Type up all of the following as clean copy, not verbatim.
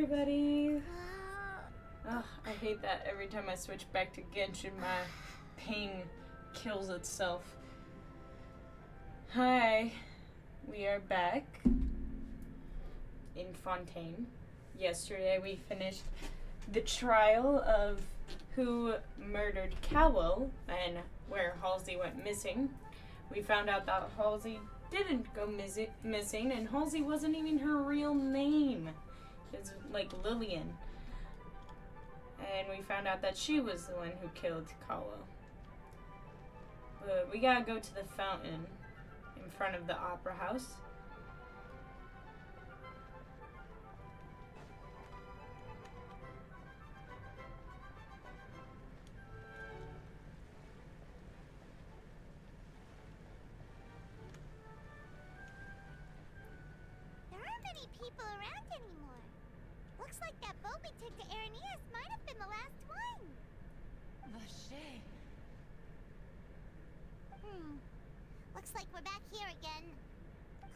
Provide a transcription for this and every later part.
everybody! Ugh, I hate that every time I switch back to Genshin, my ping kills itself. Hi, we are back in Fontaine. Yesterday we finished the trial of who murdered Cowell and where Halsey went missing. We found out that Halsey didn't go missing, and Halsey wasn't even her real name. It's like Lillian. And we found out that she was the one who killed Cowell. But we gotta go to the fountain in front of the opera house. People around anymore. Looks like that boat we took to Aranias might have been the last one. Vache. Looks like we're back here again.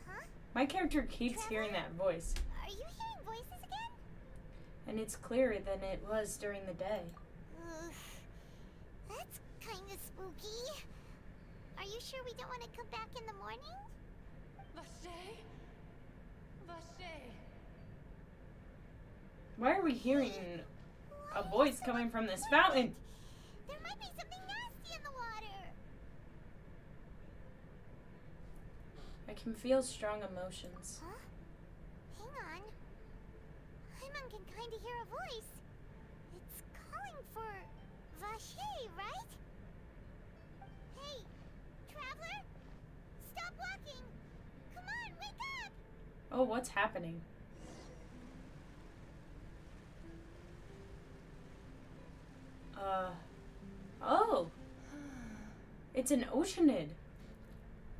Huh? My character keeps hearing that voice. Are you hearing voices again? And it's clearer than it was during the day. That's kind of spooky. Are you sure we don't want to come back in the morning? Vache? Why are we hearing a voice coming from this fountain? There might be something nasty in the water. I can feel strong emotions. Huh? Hang on. Hyman can kind of hear a voice. It's calling for Vache, right? Hey, traveler! Stop walking! Come on, wake up! Oh, what's happening? Oh! It's an oceanid.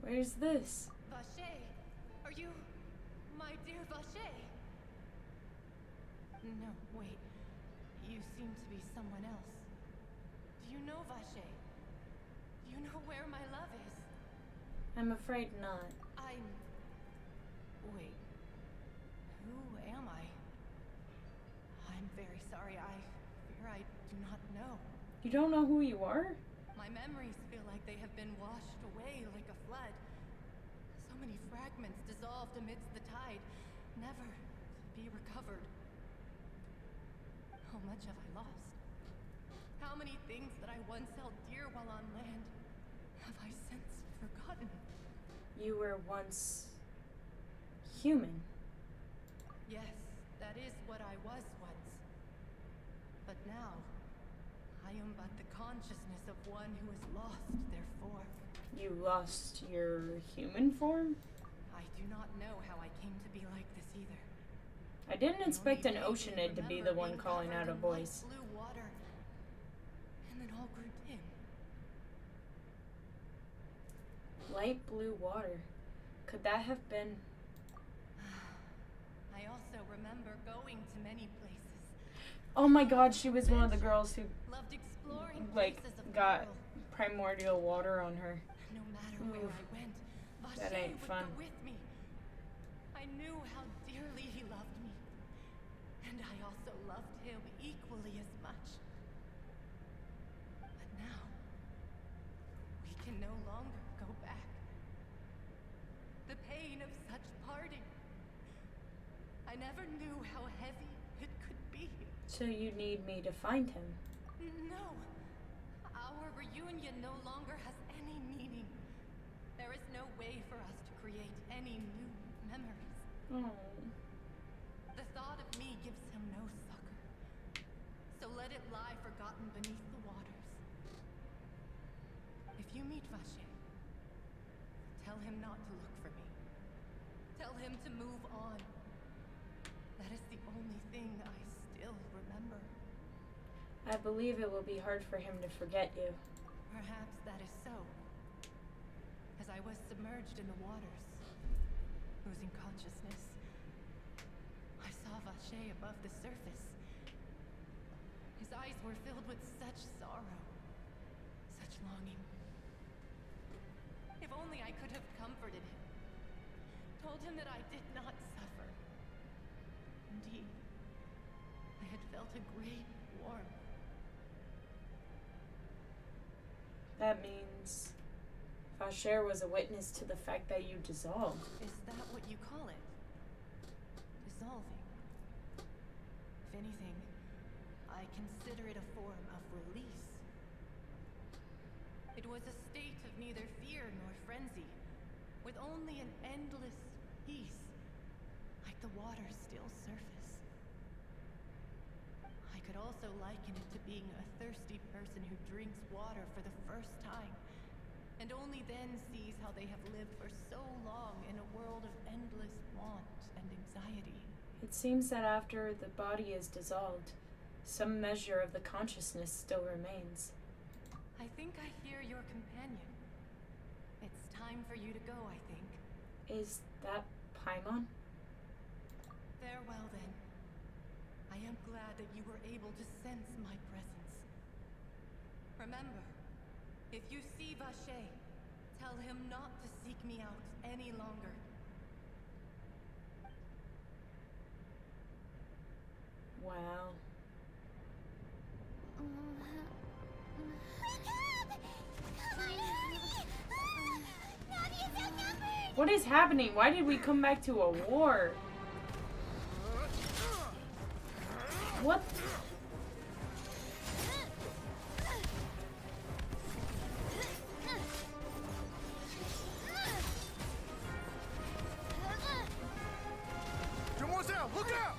Where's this? Vache, are you my dear Vache? No, wait. You seem to be someone else. Do you know Vache? Do you know where my love is? I'm afraid not. Wait. Who am I? I'm very sorry. I fear I do not know. You don't know who you are? My memories feel like they have been washed away like a flood. So many fragments dissolved amidst the tide, never to be recovered. How much have I lost? How many things that I once held dear while on land have I since forgotten? You were once human. Yes, that is what I was once. But now, I am but the consciousness of one who is lost, therefore. You lost your human form? I do not know how I came to be like this either. I didn't expect an oceanid to be the one calling out a voice. Blue water, and then all grew dim. Light blue water. Could that have been... I also remember going to many places. Oh my god, she was one of the girls who, Loved exploring like, places of the got world. primordial water on her. No matter where Oof. I went, That Vache ain't would fun. go with me. I knew how dearly he loved me, and I also loved him equally as much. But now, we can no longer go back. The pain of such parting. I never knew how heavy it could be. So you need me to find him. No. Our reunion no longer has any meaning. There is no way for us to create any new memories. Oh. The thought of me gives him no succor. So let it lie forgotten beneath the waters. If you meet Vache, tell him not to look for me. Tell him to move on. That is the only thing I still remember. I believe it will be hard for him to forget you. Perhaps that is so. As I was submerged in the waters, losing consciousness, I saw Vache above the surface. His eyes were filled with such sorrow, such longing. If only I could have comforted him, told him that I did not suffer. Indeed, had felt a great warmth. That means Vasher was a witness to the fact that you dissolved. Is that what you call it? Dissolving? If anything, I consider it a form of release. It was a state of neither fear nor frenzy, with only an endless peace, like the water's still surface. I could also liken it to being a thirsty person who drinks water for the first time, and only then sees how they have lived for so long in a world of endless want and anxiety. It seems that after the body is dissolved, some measure of the consciousness still remains. I think I hear your companion. It's time for you to go, I think. Is that Paimon? Farewell, then. I am glad that you were able to sense my presence. Remember, if you see Vasher, tell him not to seek me out any longer. Wow. What is happening? Why did we come back to a war? What? Demoiselle, look out!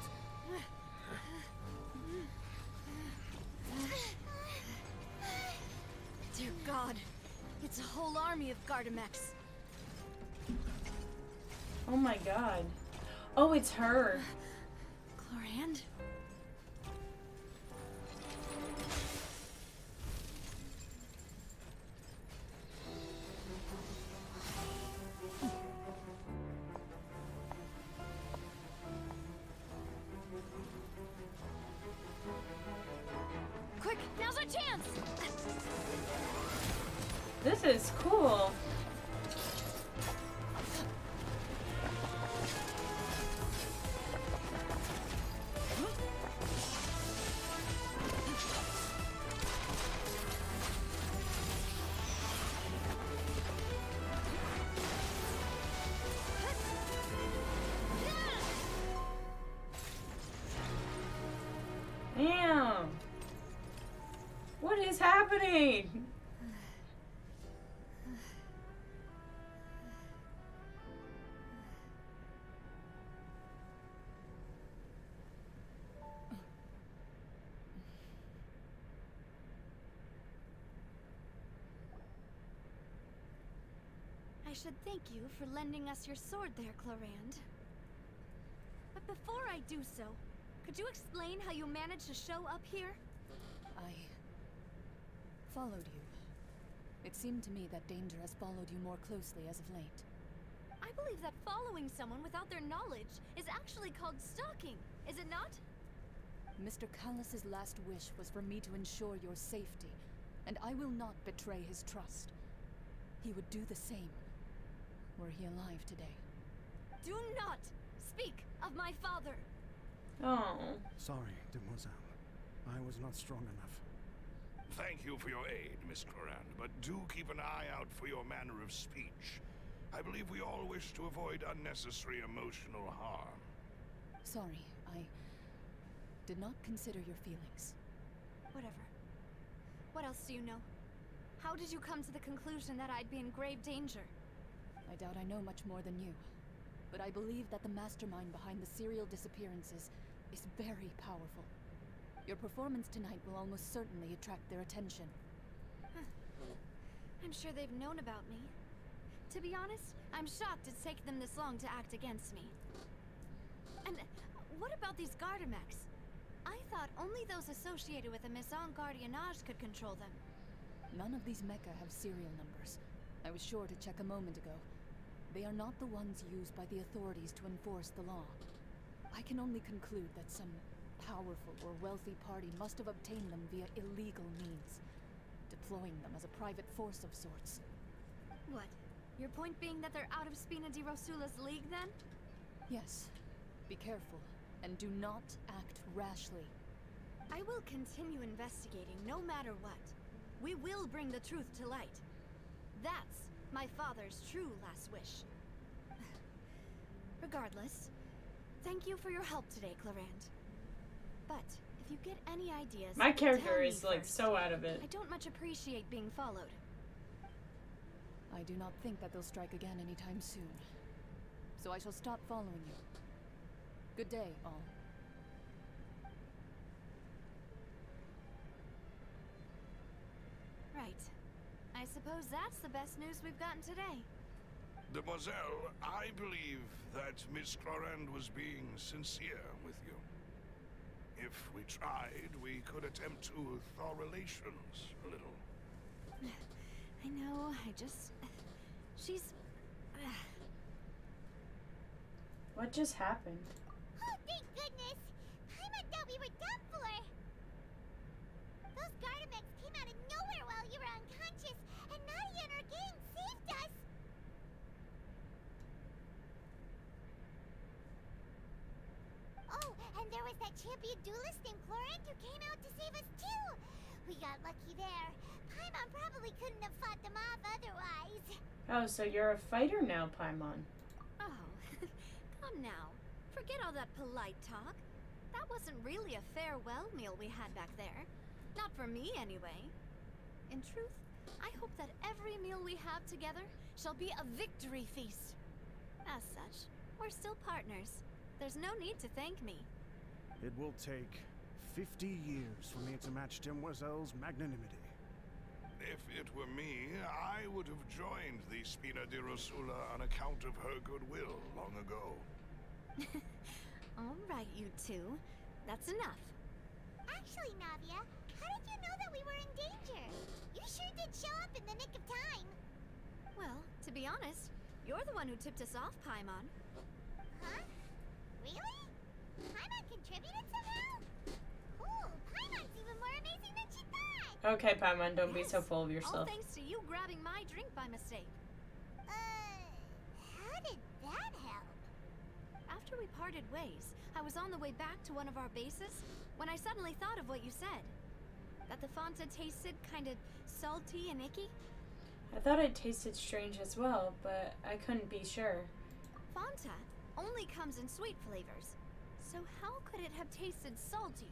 Dear God, it's a whole army of Gardamex. Oh my god. Oh, it's her. Chlorand? Quick, now's our chance! This is cool. Damn. What is happening? I should thank you for lending us your sword there, Chlorand. But before I do so, could you explain how you managed to show up here? I followed you. It seemed to me that danger has followed you more closely as of late. I believe that following someone without their knowledge is actually called stalking, is it not? Mr. Callus's last wish was for me to ensure your safety, and I will not betray his trust. He would do the same, were he alive today. Do not speak of my father! Oh. Sorry, Demoiselle. I was not strong enough. Thank you for your aid, Miss Clorand, but do keep an eye out for your manner of speech. I believe we all wish to avoid unnecessary emotional harm. Sorry, I did not consider your feelings. Whatever. What else do you know? How did you come to the conclusion that I'd be in grave danger? I doubt I know much more than you, but I believe that the mastermind behind the serial disappearances is very powerful. Your performance tonight will almost certainly attract their attention. I'm sure they've known about me. To be honest, I'm shocked it's taken them this long to act against me. And what about these Gardamex? I thought only those associated with the Maison Gardiennage could control them. None of these mecha have serial numbers. I was sure to check a moment ago. They are not the ones used by the authorities to enforce the law. I can only conclude that some powerful or wealthy party must have obtained them via illegal means, deploying them as a private force of sorts. What? Your point being that they're out of Spina di Rosula's league, then? Yes. Be careful, and do not act rashly. I will continue investigating no matter what. We will bring the truth to light. That's my father's true last wish. Regardless, thank you for your help today, Clarant. But if you get any ideas, My character tell me is like first. so out of it. I don't much appreciate being followed. I do not think that they'll strike again anytime soon. So I shall stop following you. Good day, all. Right. I suppose that's the best news we've gotten today. Demoiselle, I believe that Miss Clorand was being sincere with you. If we tried, we could attempt to thaw relations a little. I know, she's... What just happened? Oh, thank goodness! Paimon thought we were done for! Those Gardamex came out of nowhere while you were unconscious, and Nadia and her gang saved us! Oh, and there was that champion duelist named Clorant who came out to save us too! We got lucky there. Paimon probably couldn't have fought them off otherwise. Oh, so you're a fighter now, Paimon. Oh, come now. Forget all that polite talk. That wasn't really a farewell meal we had back there. Not for me, anyway. In truth, I hope that every meal we have together shall be a victory feast. As such, we're still partners. There's no need to thank me. It will take 50 years for me to match Demoiselle's magnanimity. If it were me, I would have joined the Spina di Rosula on account of her goodwill long ago. All right, you two. That's enough. Actually, Navia, how did you know that we were in danger? You sure did show up in the nick of time. Well, to be honest, you're the one who tipped us off, Paimon. Huh? Really? Paimon contributed somehow? Ooh, Paimon's even more amazing than she thought! Okay, Paimon, don't be so Yes, full of All yourself. thanks to you grabbing my drink by mistake. How did that help? After we parted ways, I was on the way back to one of our bases when I suddenly thought of what you said. That the Fanta tasted kind of salty and icky. I thought it tasted strange as well, but I couldn't be sure. Fanta only comes in sweet flavors. So how could it have tasted salty?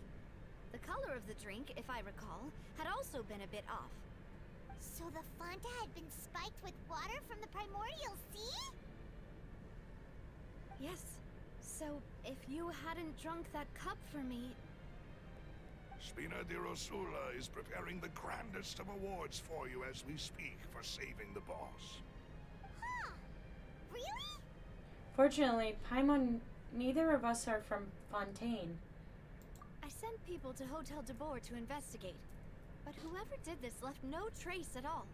The color of the drink, if I recall, had also been a bit off. So the Fanta had been spiked with water from the primordial sea? Yes. So if you hadn't drunk that cup for me... Spina di Rosula is preparing the grandest of awards for you as we speak for saving the boss. Huh. Really? Fortunately, Paimon, neither of us are from Fontaine. I sent people to Hotel de Boer to investigate, but whoever did this left no trace at all.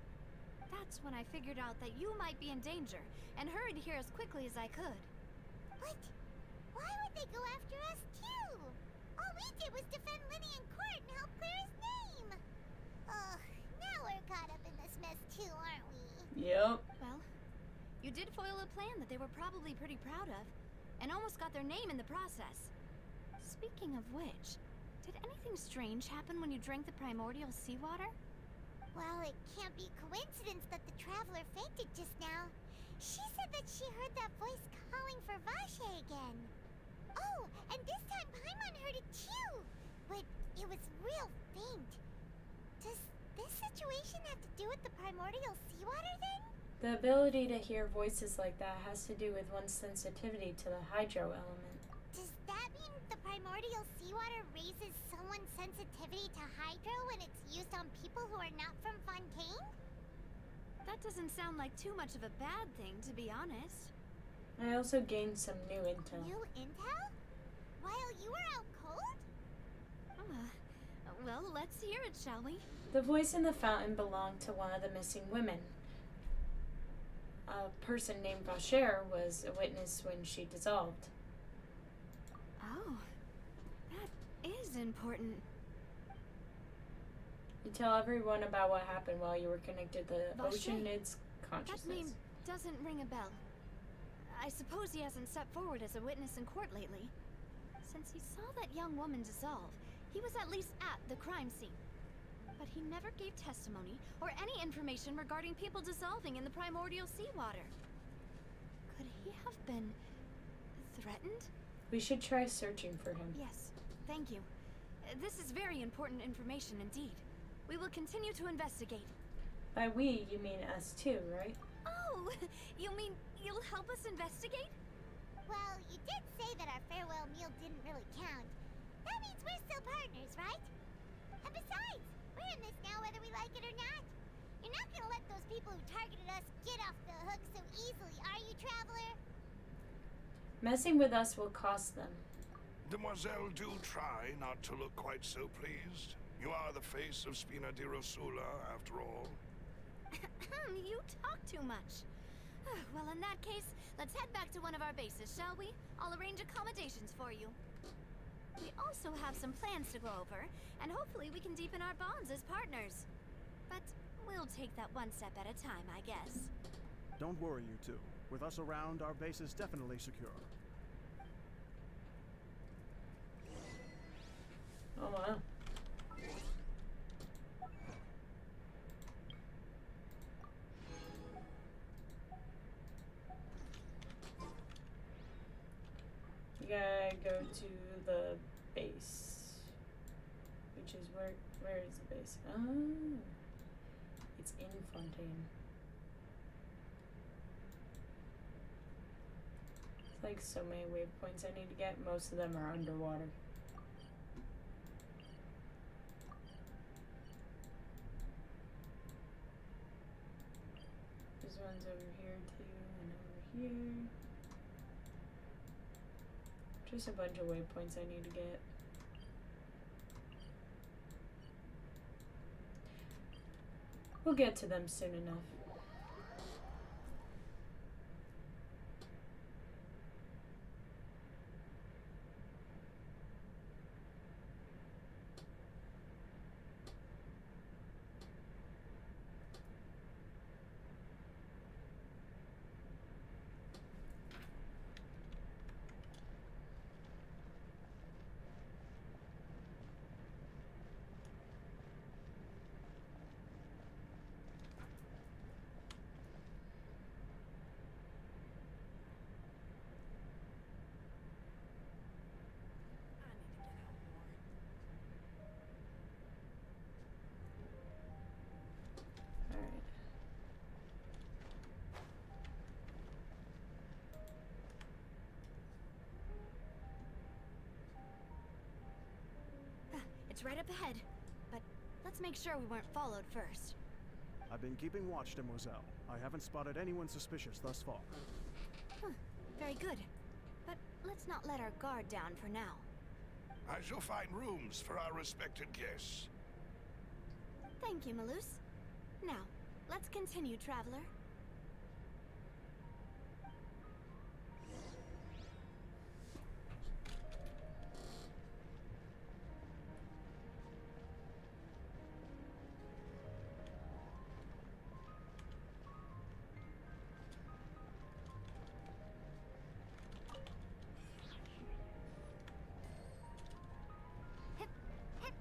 That's when I figured out that you might be in danger, and hurried here as quickly as I could. But why would they go after us too? All we did was defend Linny in court and help clear his name. Ugh, now we're caught up in this mess too, aren't we? Yep. Well, you did foil a plan that they were probably pretty proud of, and almost got their name in the process. Speaking of which, did anything strange happen when you drank the primordial seawater? Well, it can't be coincidence that the traveler fainted just now. She said that she heard that voice calling for Vache again. Oh, and this time Paimon heard it too, but it was real faint. Does this situation have to do with the primordial seawater then? The ability to hear voices like that has to do with one's sensitivity to the hydro element. Does that mean the primordial seawater raises someone's sensitivity to hydro when it's used on people who are not from Fontaine? That doesn't sound like too much of a bad thing, to be honest. I also gained some new intel. New intel? While you were out cold? Well, let's hear it, shall we? The voice in the fountain belonged to one of the missing women. A person named Vacher was a witness when she dissolved. Oh, that is important. You tell everyone about what happened while you were connected to the Vacher? Oceanid's That name consciousness. doesn't ring a bell. I suppose he hasn't stepped forward as a witness in court lately. Since he saw that young woman dissolve, He was at least at the crime scene. But he never gave testimony or any information regarding people dissolving in the primordial seawater. Could he have been threatened? We should try searching for him. Yes, thank you. This is very important information indeed. We will continue to investigate. By we, you mean us too, right? Oh, you mean you'll help us investigate? Well, you did say that our farewell meal didn't really count. That means we're still partners, right? And besides, we're in this now whether we like it or not. You're not gonna let those people who targeted us get off the hook so easily, are you, Traveler? Messing with us will cost them. Demoiselle, do try not to look quite so pleased. You are the face of Spina di Rosula, after all. You talk too much. Well, in that case, let's head back to one of our bases, shall we? I'll arrange accommodations for you. We also have some plans to go over, and hopefully we can deepen our bonds as partners. But we'll take that one step at a time, I guess. Don't worry, you two. With us around, our base is definitely secure. Oh wow. You gotta go to the base. Which is where is the base? Oh, it's in Fontaine. It's like so many waypoints I need to get. Most of them are underwater. There's ones over here too, and over here. Just a bunch of waypoints I need to get. We'll get to them soon enough. Alright. It's right up ahead, but let's make sure we weren't followed first. I've been keeping watch, Demoiselle. I haven't spotted anyone suspicious thus far. Huh, very good. But let's not let our guard down for now. I shall find rooms for our respected guests. Thank you, Malus. Now, let's continue, Traveler. Hip, hip.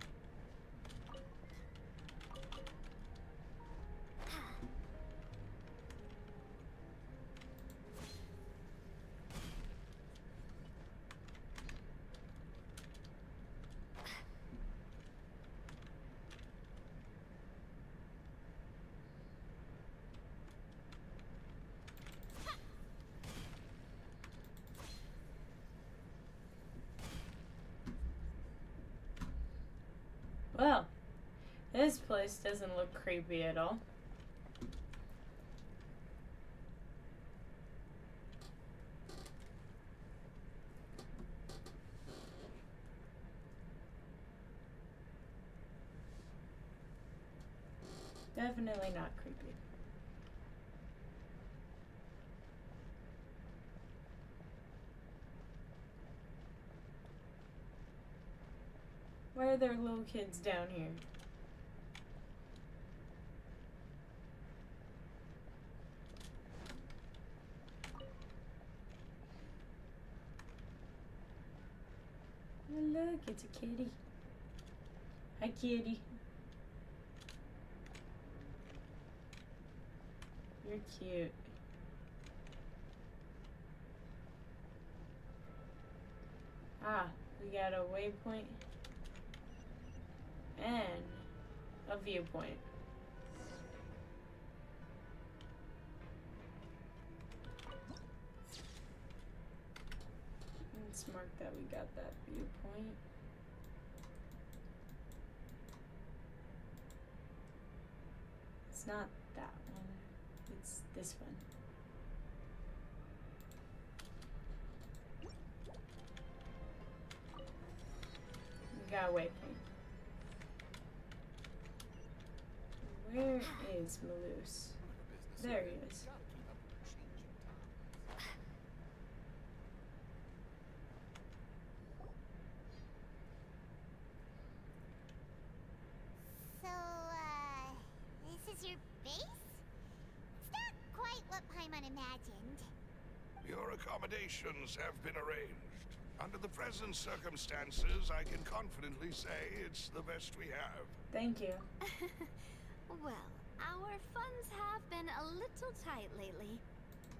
Well, this place doesn't look creepy at all. Definitely not creepy. Why are there little kids down here? Oh, look, it's a kitty. Hi, kitty. You're cute. Ah, we got a waypoint and a viewpoint. Let's mark that we got that viewpoint. It's not that one. It's this one. We got a waypoint. Where is Malus? There he is. So, this is your base? It's not quite what Paimon imagined. Your accommodations have been arranged. Under the present circumstances, I can confidently say it's the best we have. Thank you. Well, our funds have been a little tight lately.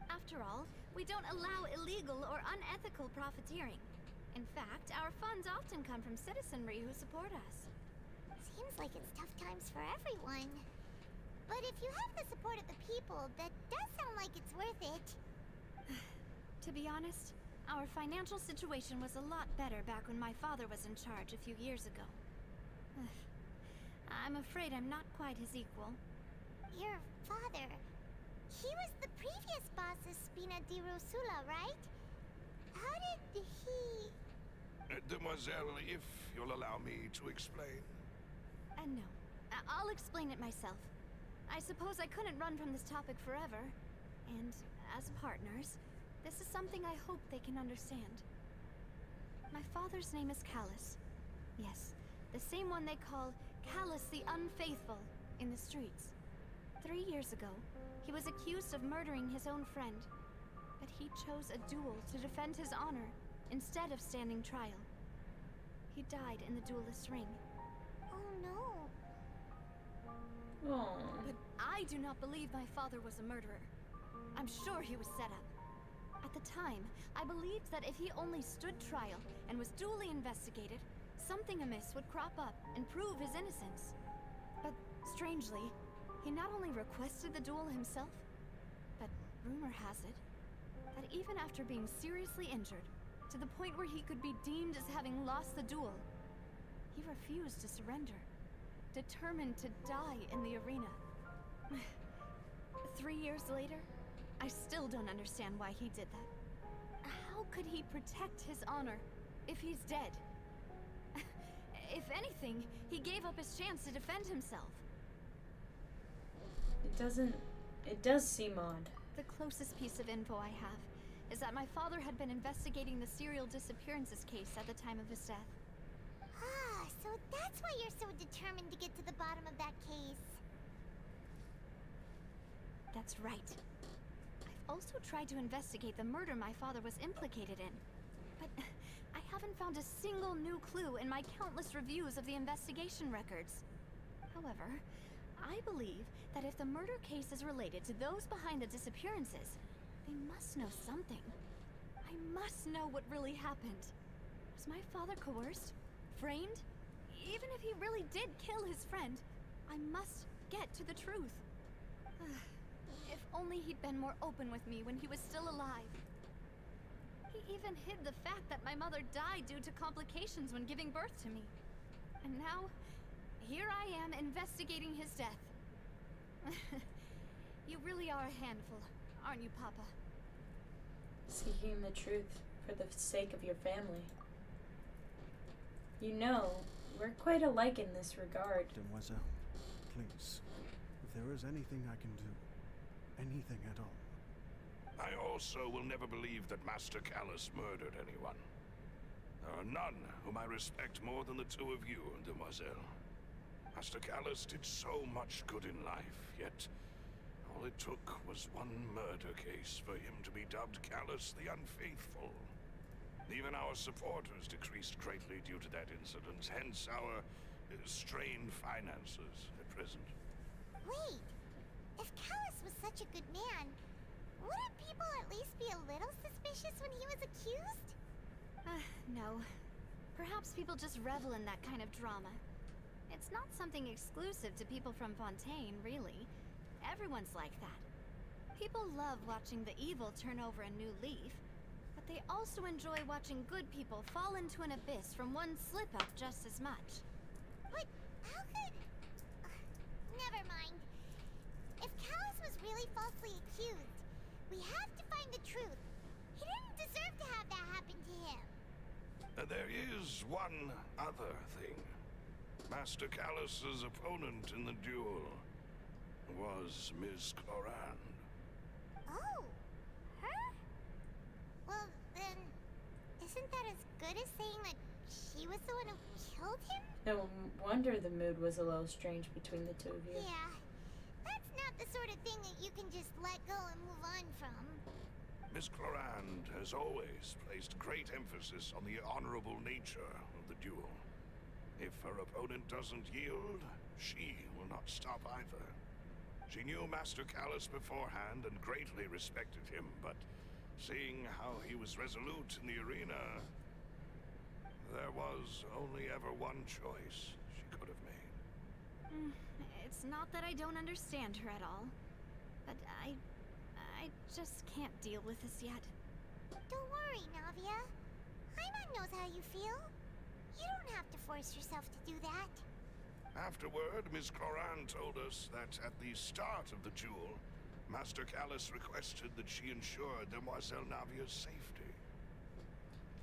After all, we don't allow illegal or unethical profiteering. In fact, our funds often come from citizenry who support us. Seems like it's tough times for everyone. But if you have the support of the people, that does sound like it's worth it. To be honest, our financial situation was a lot better back when my father was in charge a few years ago. I'm afraid I'm not quite his equal. Your father, he was the previous boss of Spina di Rosula, right? How did he... Demoiselle, if you'll allow me to explain. No. I'll explain it myself. I suppose I couldn't run from this topic forever. And as partners, this is something I hope they can understand. My father's name is Callus. Yes, the same one they call Callus the Unfaithful in the streets. 3 years ago, he was accused of murdering his own friend. But he chose a duel to defend his honor instead of standing trial. He died in the duelist's ring. Oh no. Oh. But I do not believe my father was a murderer. I'm sure he was set up. At the time, I believed that if he only stood trial and was duly investigated, something amiss would crop up and prove his innocence. But strangely, he not only requested the duel himself, but rumor has it that even after being seriously injured, to the point where he could be deemed as having lost the duel, he refused to surrender, determined to die in the arena. 3 years later, I still don't understand why he did that. How could he protect his honor if he's dead? If anything, he gave up his chance to defend himself. It does seem odd. The closest piece of info I have is that my father had been investigating the serial disappearances case at the time of his death. Ah, so that's why you're so determined to get to the bottom of that case. That's right. I've also tried to investigate the murder my father was implicated in, but I haven't found a single new clue in my countless reviews of the investigation records. However, I believe that if the murder case is related to those behind the disappearances, they must know something. I must know what really happened. Was my father coerced? Framed? Even if he really did kill his friend, I must get to the truth. If only he'd been more open with me when he was still alive. He even hid the fact that my mother died due to complications when giving birth to me. And now, here I am investigating his death. You really are a handful, aren't you, Papa? Seeking the truth for the sake of your family. You know, we're quite alike in this regard. Demoiselle, please, if there is anything I can do, anything at all. I also will never believe that Master Callus murdered anyone. There are none whom I respect more than the two of you, Demoiselle. Master Callus did so much good in life, yet all it took was one murder case for him to be dubbed Callus the Unfaithful. Even our supporters decreased greatly due to that incident, hence our strained finances at present. Wait, if Callus was such a good man, wouldn't people at least be a little suspicious when he was accused? No. Perhaps people just revel in that kind of drama. It's not something exclusive to people from Fontaine, really. Everyone's like that. People love watching the evil turn over a new leaf, but they also enjoy watching good people fall into an abyss from one slip-up just as much. But how could... never mind. If Callus was really falsely accused, we have to find the truth. He didn't deserve to have that happen to him. There is one other thing. Master Callus's opponent in the duel was Ms. Clorand. Oh, her? Well, then, isn't that as good as saying that she was the one who killed him? No wonder the mood was a little strange between the two of you. Yeah, that's not the sort of thing that you can just let go and move on from. Miss Clorand has always placed great emphasis on the honorable nature of the duel. If her opponent doesn't yield, she will not stop either. She knew Master Callus beforehand and greatly respected him, but seeing how he was resolute in the arena, there was only ever one choice she could have made. It's not that I don't understand her at all, but I just can't deal with this yet. Don't worry, Navia. Paimon knows how you feel. You don't have to force yourself to do that. Afterward, Miss Clorand told us that at the start of the duel, Master Callus requested that she ensure Demoiselle Navia's safety.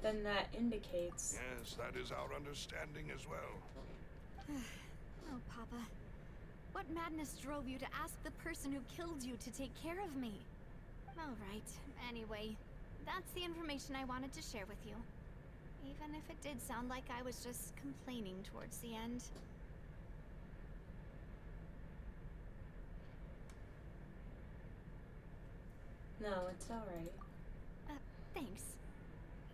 Then that indicates... Yes, that is our understanding as well. Oh, Papa. What madness drove you to ask the person who killed you to take care of me? All right. Anyway, that's the information I wanted to share with you. Even if it did sound like I was just complaining towards the end. No, it's alright. Thanks.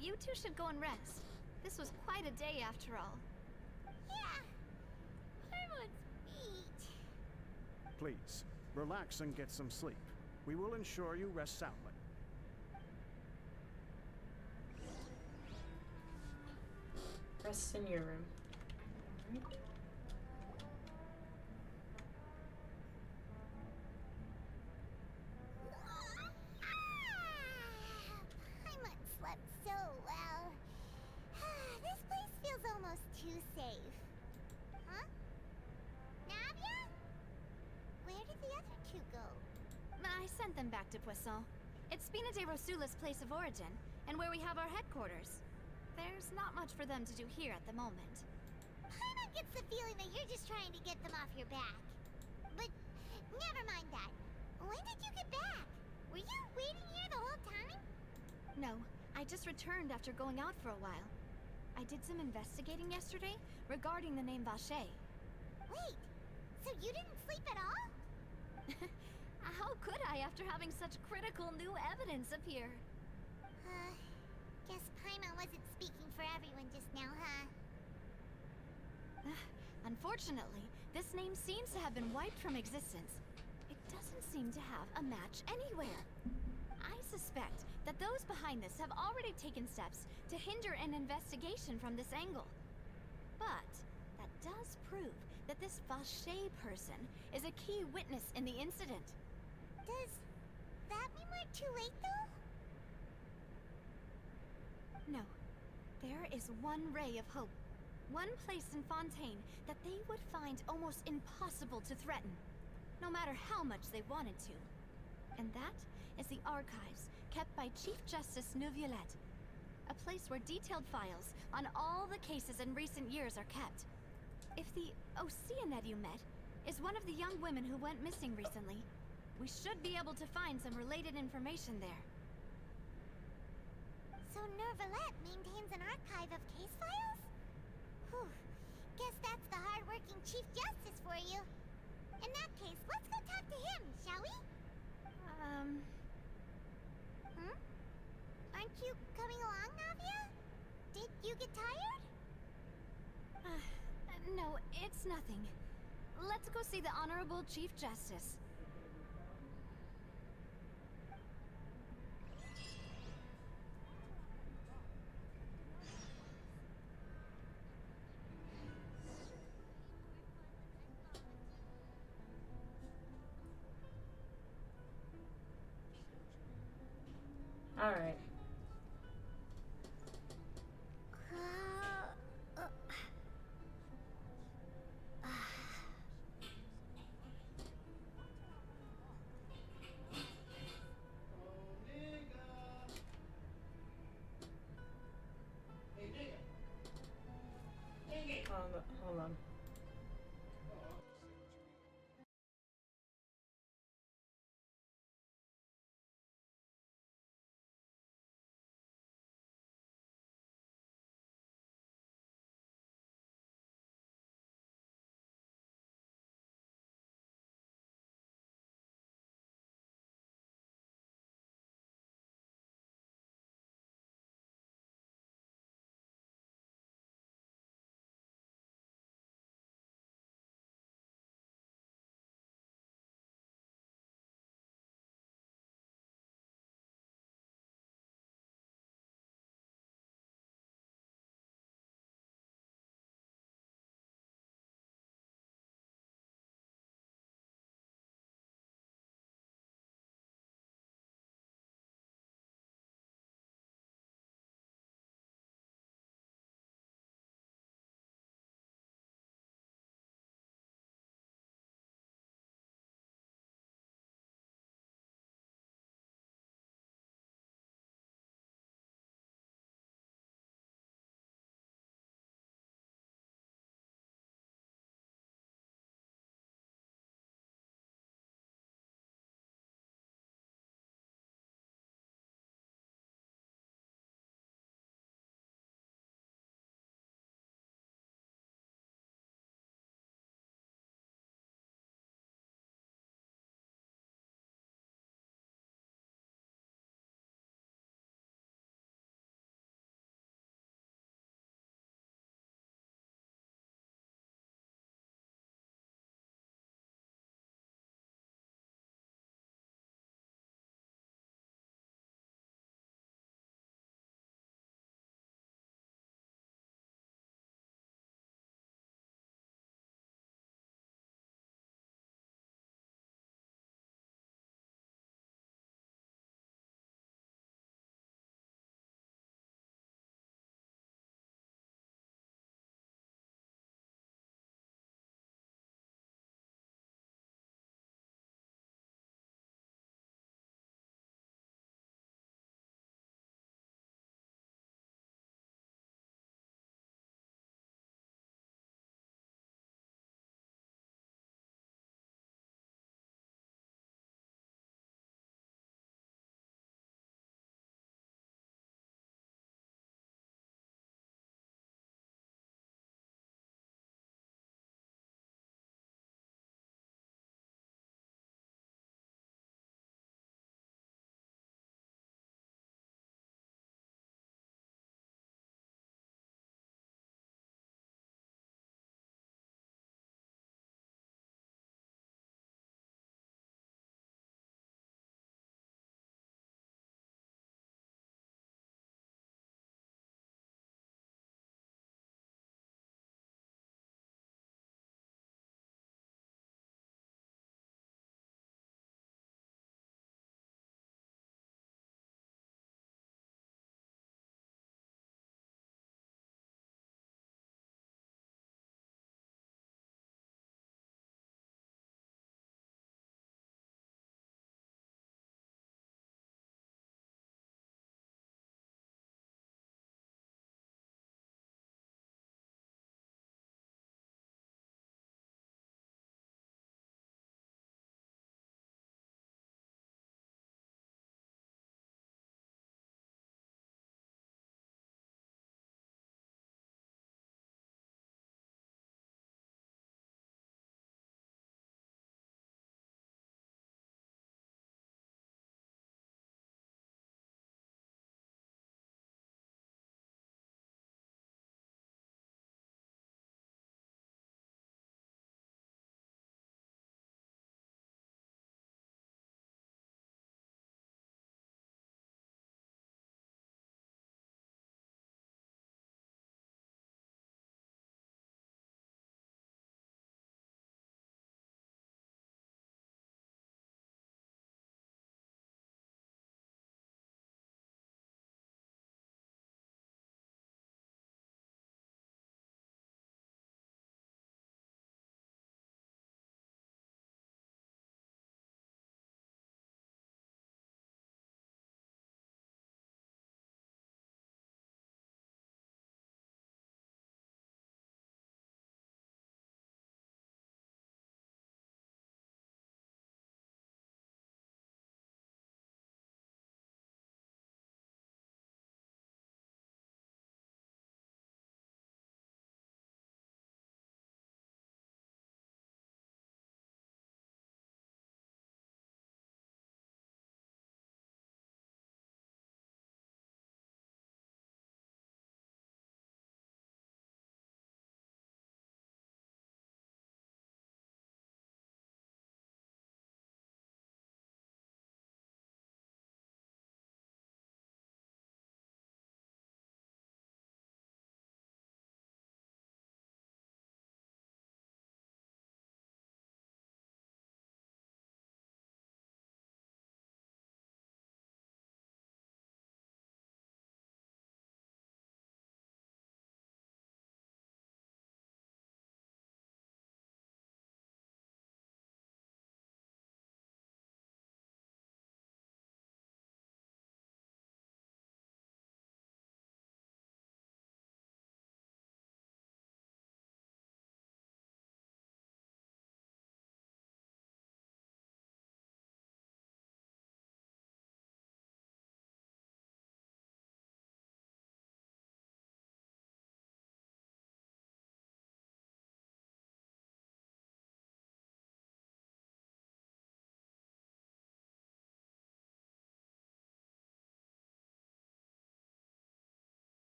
You two should go and rest. This was quite a day after all. Yeah. Paimon's meat. Please, relax and get some sleep. We will ensure you rest soundly. Rest in your room. Alright. Paimon slept so well. This place feels almost too safe. Huh? Navia? Where did the other two go? I sent them back to Poisson. It's Spina de Rosula's place of origin, and where we have our headquarters. There's not much for them to do here at the moment. Paimon gets the feeling that you're just trying to get them off your back. But never mind that. When did you get back? Were you waiting here the whole time? No, I just returned after going out for a while. I did some investigating yesterday regarding the name Vache. Wait, so you didn't sleep at all? How could I after having such critical new evidence appear? Guess Paimon wasn't speaking for everyone just now, huh? Unfortunately, this name seems to have been wiped from existence. It doesn't seem to have a match anywhere. I suspect that those behind this have already taken steps to hinder an investigation from this angle. But that does prove that this Vache person is a key witness in the incident. Does that mean we're too late, though? No. There is one ray of hope. One place in Fontaine that they would find almost impossible to threaten, no matter how much they wanted to. And that is the archives kept by Chief Justice Neuvillette. A place where detailed files on all the cases in recent years are kept. If the Oceanid you met is one of the young women who went missing recently, we should be able to find some related information there. So Neuvillette maintains an archive of case files? Whew. Guess that's the hard-working Chief Justice for you. In that case, let's go talk to him, shall we? Aren't you coming along, Navia? Did you get tired? No, it's nothing. Let's go see the Honorable Chief Justice. Alright. Hold on.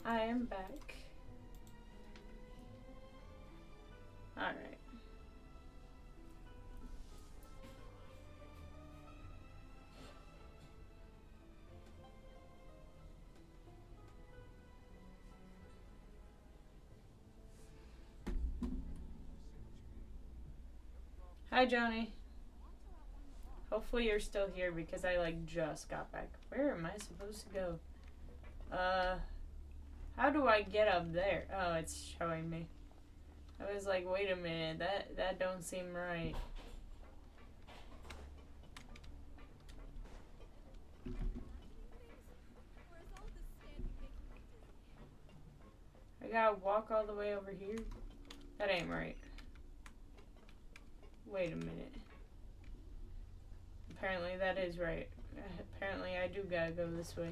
I am back. Alright. Hi, Johnny. Hopefully you're still here because I like just got back. Where am I supposed to go? How do I get up there? Oh, it's showing me. I was like, wait a minute, that don't seem right. I gotta walk all the way over here? That ain't right. Wait a minute. Apparently that is right. Apparently I do gotta go this way.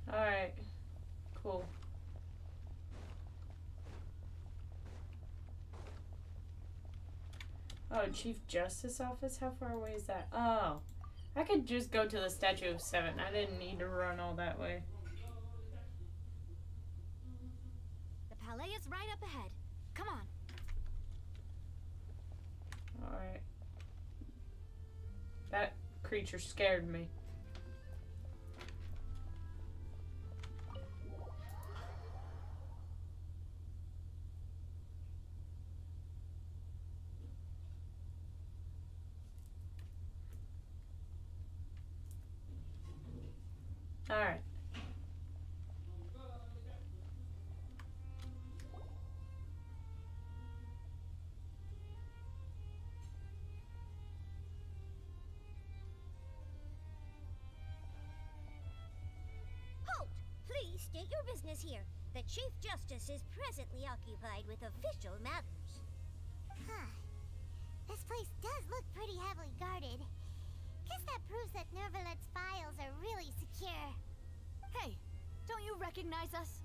Alright. Cool. Oh, Chief Justice Office? How far away is that? Oh. I could just go to the Statue of Seven. I didn't need to run all that way. The palais is right up ahead. Come on. Alright. That creature scared me. Alright. Halt! Please state your business here. The Chief Justice is presently occupied with official matters. Huh. This place does look pretty heavily guarded. Guess that proves that Nervalet's files are really secure. Hey, don't you recognize us?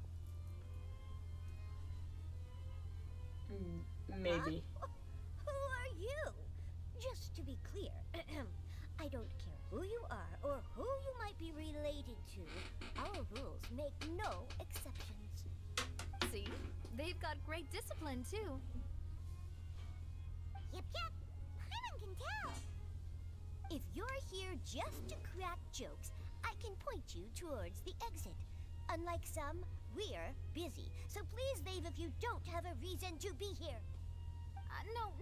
Maybe. Huh? Who are you? Just to be clear, I don't care who you are or who you might be related to. Our rules make no exceptions. See? They've got great discipline, too. Yep, yep. Paimon can tell. If you're here just to crack jokes, I can point you towards the exit. Unlike some, we're busy, so please leave if you don't have a reason to be here.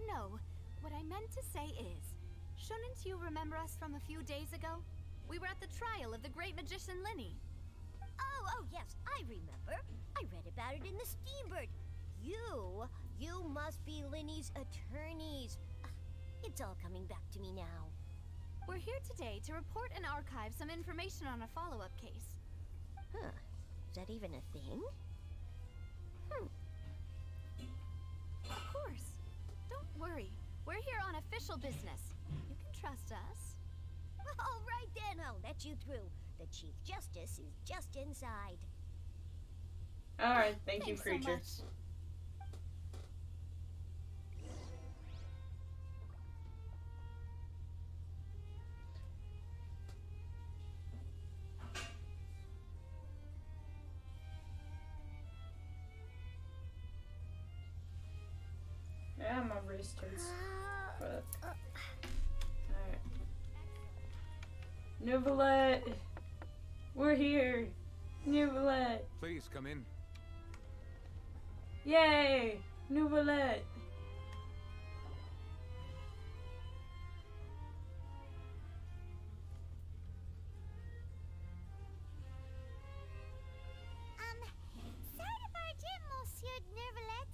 No. What I meant to say is, shouldn't you remember us from a few days ago? We were at the trial of the great magician Linny. Oh, yes, I remember. I read about it in the Steambird. You must be Linny's attorneys. It's all coming back to me now. We're here today to report and archive some information on a follow-up case. Huh. Is that even a thing? Of course. Don't worry. We're here on official business. You can trust us. All right then, I'll let you through. The Chief Justice is just inside. Alright, thank you, Thanks so creature. much. Yeah, my wrist hurts. Fuck. Alright. Neuvillette! We're here! Neuvillette! Please come in. Yay! Neuvillette! Sorry to barge in, Monsieur Nervalet.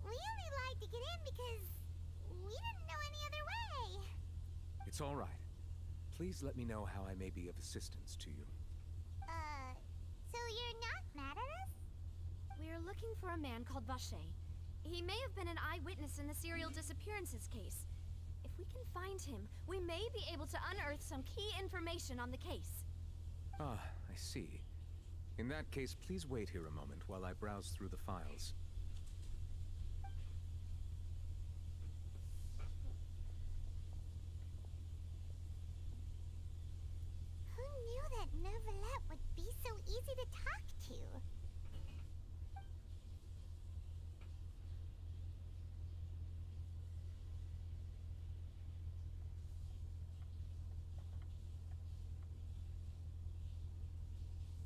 We only lied to get in because we didn't know any other way. It's all right. Please let me know how I may be of assistance to you. So you're not mad at us? We're looking for a man called Vacher. He may have been an eyewitness in the serial disappearances case. If we can find him, we may be able to unearth some key information on the case. Ah, I see. In that case, please wait here a moment while I browse through the files. Who knew that Neuvillette would be so easy to talk to?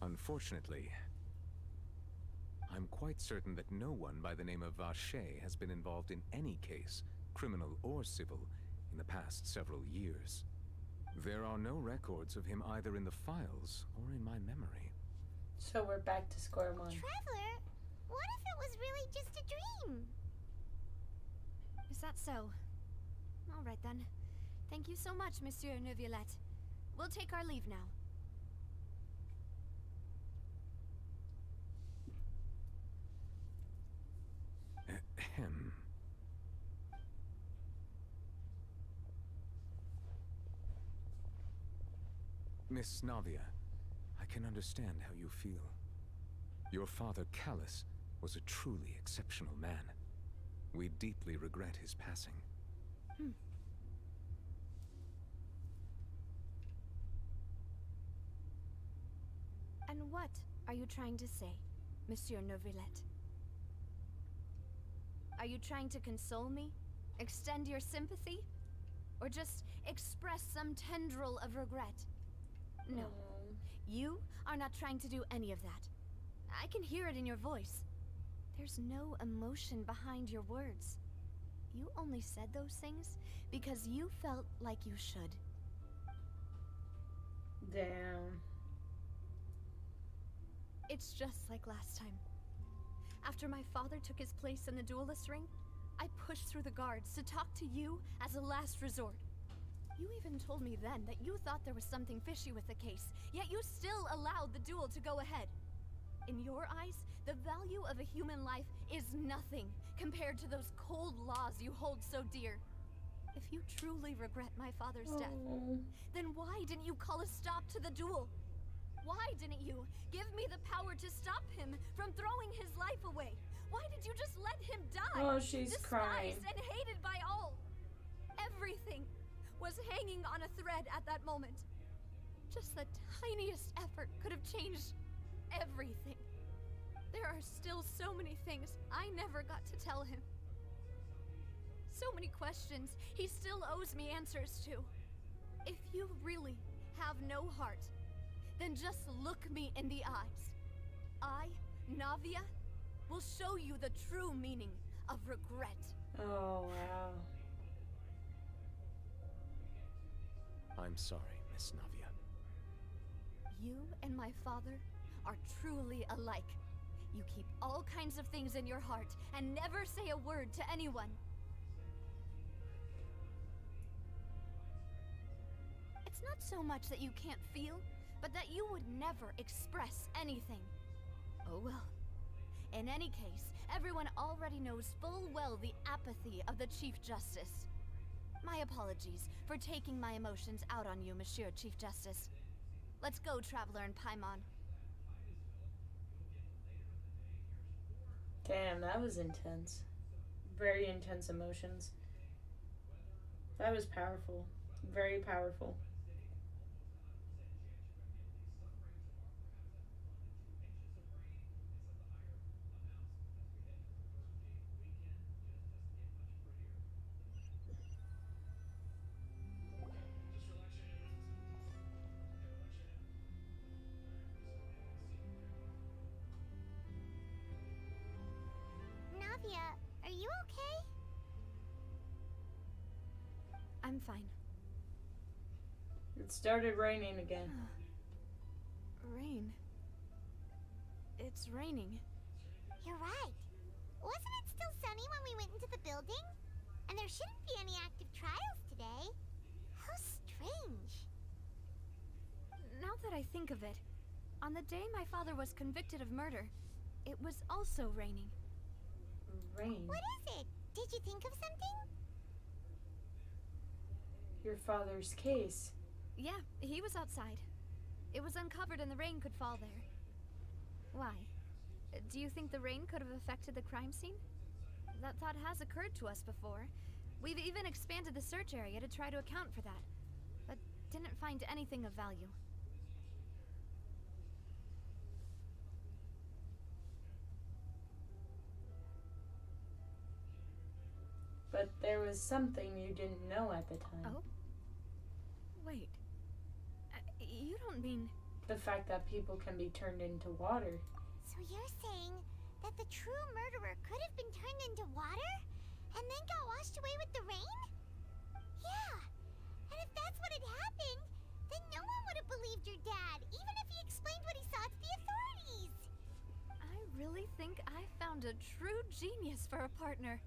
Unfortunately, I'm quite certain that no one by the name of Vacher has been involved in any case, criminal or civil, in the past several years. There are no records of him either in the files or in my memory. So we're back to square one. Traveler, what if it was really just a dream? Is that so? All right then. Thank you so much, Monsieur Neuvillette. We'll take our leave now. Ahem. Miss Navia, I can understand how you feel. Your father, Callus, was a truly exceptional man. We deeply regret his passing. And what are you trying to say, Monsieur Neuvillette? Are you trying to console me? Extend your sympathy? Or just express some tendril of regret? No. You are not trying to do any of that. I can hear it in your voice. There's no emotion behind your words. You only said those things because you felt like you should. Damn. It's just like last time. After my father took his place in the duelist ring, I pushed through the guards to talk to you as a last resort. You even told me then that you thought there was something fishy with the case, yet you still allowed the duel to go ahead. In your eyes, the value of a human life is nothing compared to those cold laws you hold so dear. If you truly regret my father's death, then why didn't you call a stop to the duel? Why didn't you give me the power to stop him from throwing his life away? Why did you just let him die? Oh, she's crying. Despised and hated by all. Everything was hanging on a thread at that moment. Just the tiniest effort could have changed everything. There are still so many things I never got to tell him. So many questions he still owes me answers to. If you really have no heart, then just look me in the eyes. I, Navia, will show you the true meaning of regret. Oh, wow. I'm sorry, Miss Navia. You and my father are truly alike. You keep all kinds of things in your heart and never say a word to anyone. It's not so much that you can't feel, but that you would never express anything. Oh well. In any case, everyone already knows full well the apathy of the Chief Justice. My apologies for taking my emotions out on you, Monsieur Chief Justice. Let's go, Traveler and Paimon. Damn, that was intense. Very intense emotions. That was powerful. Very powerful. Navia, are you okay? I'm fine. It started raining again. Rain. It's raining. You're right. Wasn't it still sunny when we went into the building? And there shouldn't be any active trials today. How strange. Now that I think of it, on the day my father was convicted of murder, it was also raining. Rain. What is it? Did you think of something? Your father's case. Yeah, he was outside. It was uncovered and the rain could fall there. Why? Do you think the rain could have affected the crime scene? That thought has occurred to us before. We've even expanded the search area to try to account for that, but didn't find anything of value. But there was something you didn't know at the time. Oh? Wait. You don't mean... The fact that people can be turned into water. So you're saying that the true murderer could have been turned into water? And then got washed away with the rain? Yeah. And if that's what had happened, then no one would have believed your dad, even if he explained what he saw to the authorities. I really think I found a true genius for a partner.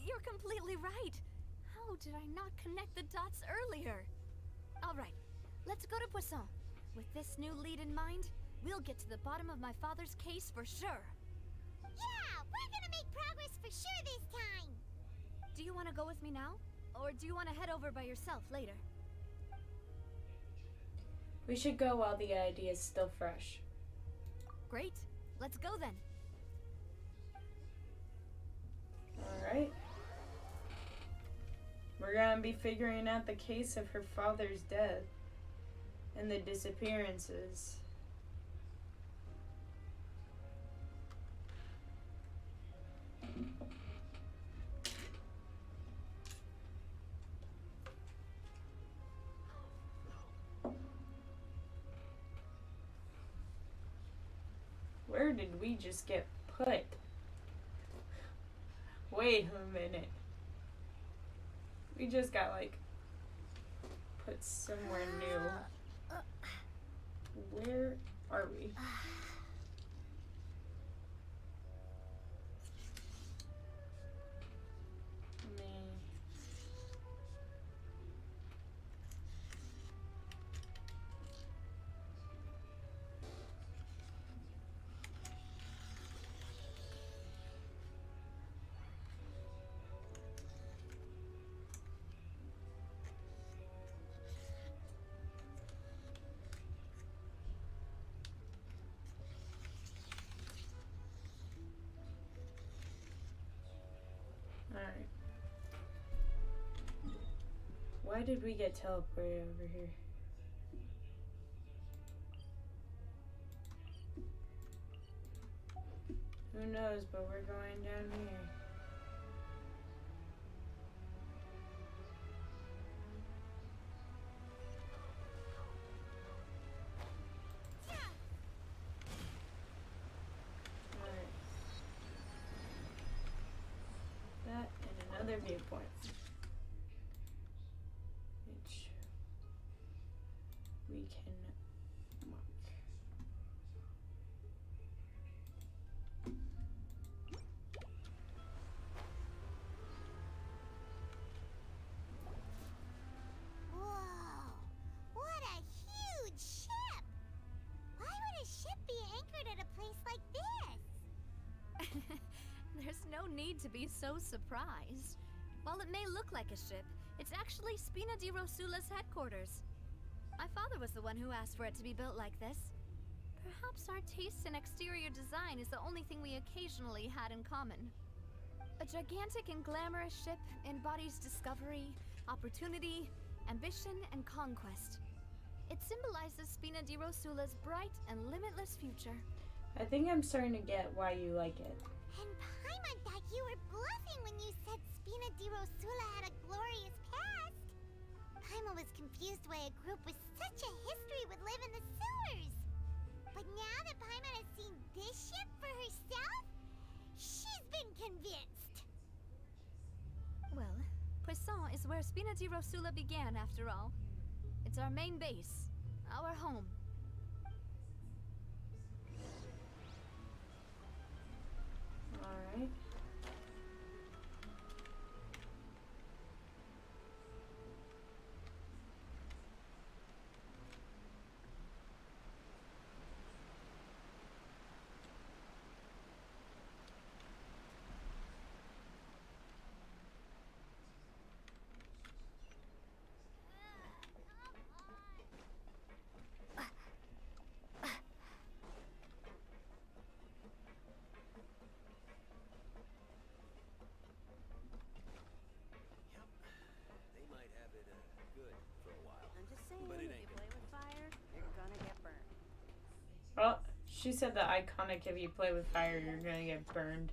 You're completely right. How did I not connect the dots earlier? All right, let's go to Poisson. With this new lead in mind, we'll get to the bottom of my father's case for sure. Yeah, we're gonna make progress for sure this time. Do you want to go with me now? Or do you want to head over by yourself later? We should go while the idea is still fresh. Great. Let's go then. Alright. We're gonna be figuring out the case of her father's death and the disappearances. Where did we just get put? Wait a minute. We just got, like, put somewhere new. Where are we? Alright. Why did we get teleported over here? Who knows, but we're going down here. Alright. That and another viewpoint. Which we can mark. Whoa! What a huge ship! Why would a ship be anchored at a place like this? There's no need to be so surprised. While it may look like a ship, it's actually Spina di Rosula's headquarters. My father was the one who asked for it to be built like this. Perhaps our taste in exterior design is the only thing we occasionally had in common. A gigantic and glamorous ship embodies discovery, opportunity, ambition, and conquest. It symbolizes Spina di Rosula's bright and limitless future. I think I'm starting to get why you like it. And Paimon thought you were bluffing when you said Spina di Rosula had a glorious past. Paimon was confused why a group with such a history would live in the sewers. But now that Paimon has seen this ship for herself, she's been convinced. Well, Poisson is where Spina di Rosula began, after all. It's our main base, our home. Alright. saying if you play with fire, you're gonna get burned. Well, she said the iconic if you play with fire, you're gonna get burned.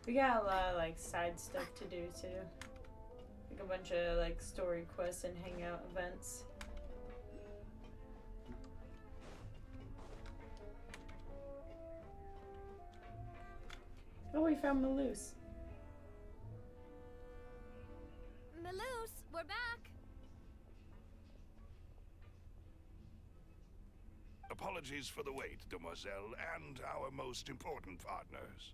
We got a lot of like side stuff to do too. Like a bunch of like story quests and hangout events. Oh, we found Maloose. Maloose, we're back. Apologies for the wait, demoiselle, and our most important partners.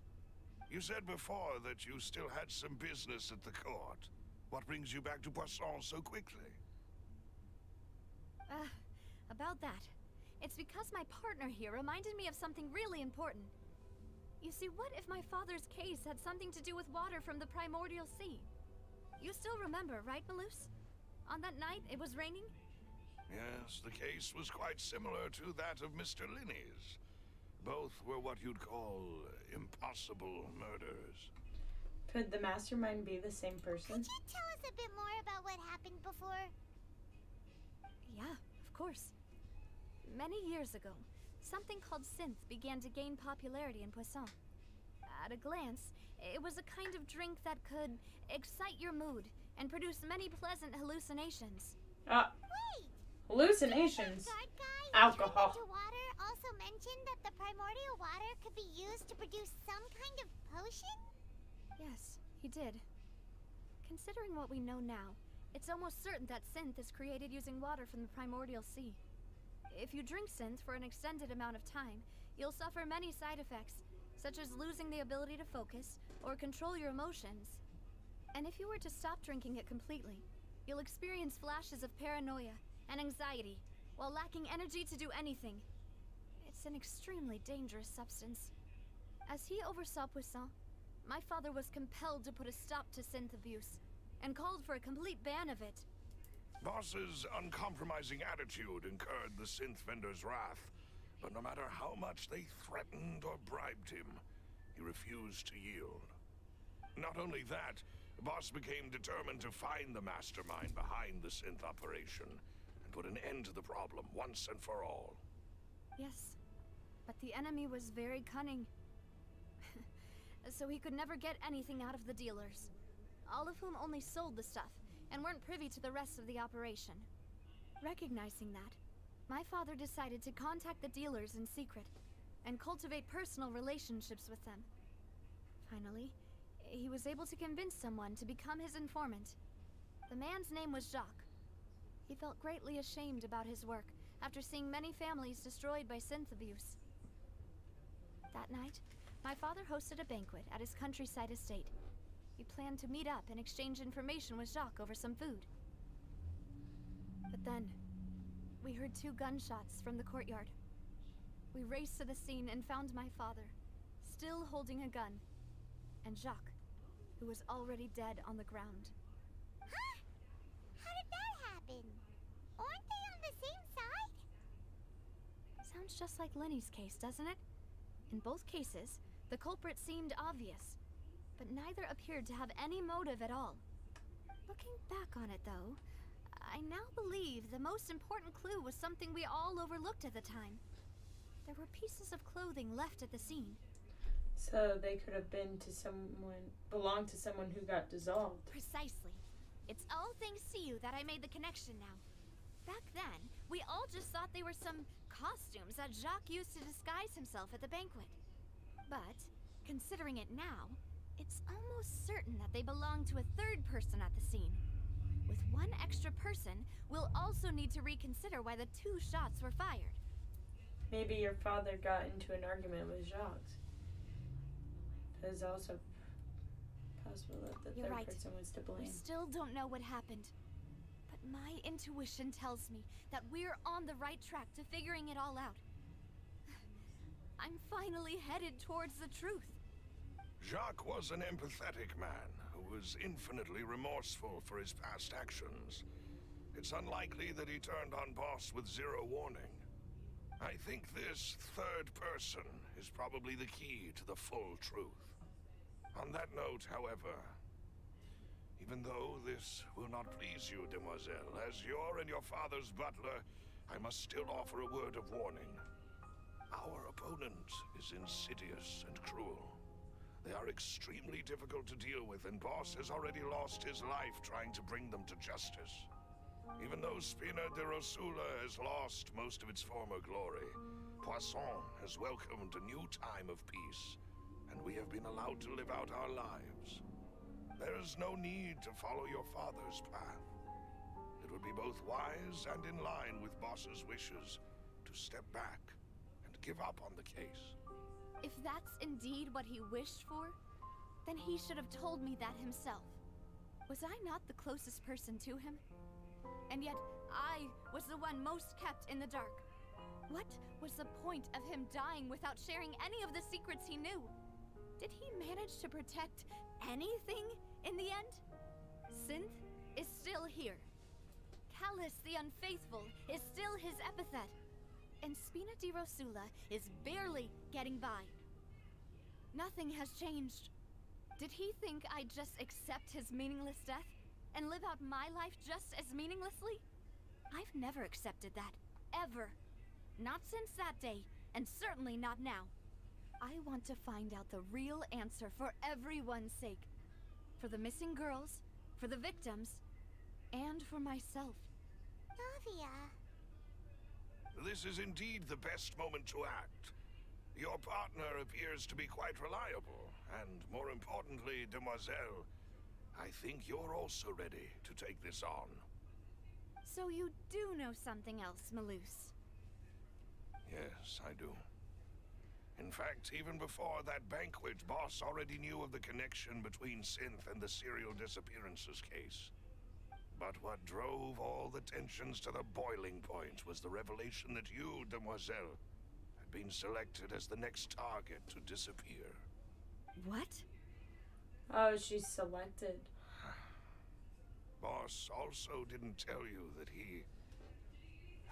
You said before that you still had some business at the court. What brings you back to Poisson so quickly? About that. It's because my partner here reminded me of something really important. You see, what if my father's case had something to do with water from the primordial sea? You still remember, right, Maloose? On that night, it was raining? Yes, the case was quite similar to that of Mr. Linney's. Both were what you'd call impossible murders. Could the mastermind be the same person? Could you tell us a bit more about what happened before? Yeah, of course. Many years ago, something called synth began to gain popularity in Poisson. At a glance, it was a kind of drink that could excite your mood and produce many pleasant hallucinations. Wait! Hallucinations? Guard guy who Alcohol. turned into water also mentioned that the primordial water could be used to produce some kind of potion? Yes, he did. Considering what we know now, it's almost certain that synth is created using water from the primordial sea. If you drink synth for an extended amount of time, you'll suffer many side effects, such as losing the ability to focus or control your emotions. And if you were to stop drinking it completely, you'll experience flashes of paranoia and anxiety while lacking energy to do anything. It's an extremely dangerous substance. As he oversaw Poisson, my father was compelled to put a stop to synth abuse and called for a complete ban of it. Boss's uncompromising attitude incurred the synth vendor's wrath, but no matter how much they threatened or bribed him, he refused to yield. Not only that, Boss became determined to find the mastermind behind the synth operation and put an end to the problem once and for all. Yes, but the enemy was very cunning. So he could never get anything out of the dealers, all of whom only sold the stuff and weren't privy to the rest of the operation. Recognizing that, my father decided to contact the dealers in secret and cultivate personal relationships with them. Finally, he was able to convince someone to become his informant. The man's name was Jacques. He felt greatly ashamed about his work after seeing many families destroyed by synth abuse. That night, my father hosted a banquet at his countryside estate. We planned to meet up and exchange information with Jacques over some food. But then, we heard 2 gunshots from the courtyard. We raced to the scene and found my father, still holding a gun, and Jacques, who was already dead on the ground. Huh? How did that happen? Aren't they on the same side? Sounds just like Lenny's case, doesn't it? In both cases, the culprit seemed obvious, but neither appeared to have any motive at all. Looking back on it, though, I now believe the most important clue was something we all overlooked at the time. There were pieces of clothing left at the scene. So they could have belonged to someone who got dissolved. Precisely. It's all thanks to you that I made the connection now. Back then, we all just thought they were some costumes that Jacques used to disguise himself at the banquet. But, considering it now, it's almost certain that they belong to a third person at the scene. With one extra person, we'll also need to reconsider why the 2 shots were fired. Maybe your father got into an argument with Jacques. That is also possible that the You're third right. person was to blame. We still don't know what happened. But my intuition tells me that we're on the right track to figuring it all out. I'm finally headed towards the truth. Jacques was an empathetic man who was infinitely remorseful for his past actions. It's unlikely that he turned on Boss with zero warning. I think this third person is probably the key to the full truth. On that note, however, even though this will not please you, demoiselle, as your and your father's butler, I must still offer a word of warning. Our opponent is insidious and cruel. They are extremely difficult to deal with, and Boss has already lost his life trying to bring them to justice. Even though Spina de Rosula has lost most of its former glory, Poisson has welcomed a new time of peace, and we have been allowed to live out our lives. There is no need to follow your father's path. It would be both wise and in line with Boss's wishes to step back and give up on the case. If that's indeed what he wished for, then he should have told me that himself. Was I not the closest person to him? And yet, I was the one most kept in the dark. What was the point of him dying without sharing any of the secrets he knew? Did he manage to protect anything in the end? Synth is still here. Callus the Unfaithful is still his epithet. And Spina di Rosula is barely getting by. Nothing has changed. Did he think I'd just accept his meaningless death and live out my life just as meaninglessly? I've never accepted that. Ever. Not since that day, and certainly not now. I want to find out the real answer for everyone's sake. For the missing girls, for the victims, and for myself. Navia. This is indeed the best moment to act. Your partner appears to be quite reliable, and more importantly, demoiselle, I think you're also ready to take this on. So you do know something else, Malus? Yes, I do. In fact, even before that banquet, Boss already knew of the connection between Synth and the serial disappearances case. But what drove all the tensions to the boiling point was the revelation that you, demoiselle, had been selected as the next target to disappear. What? Oh, she's selected. Boss also didn't tell you that he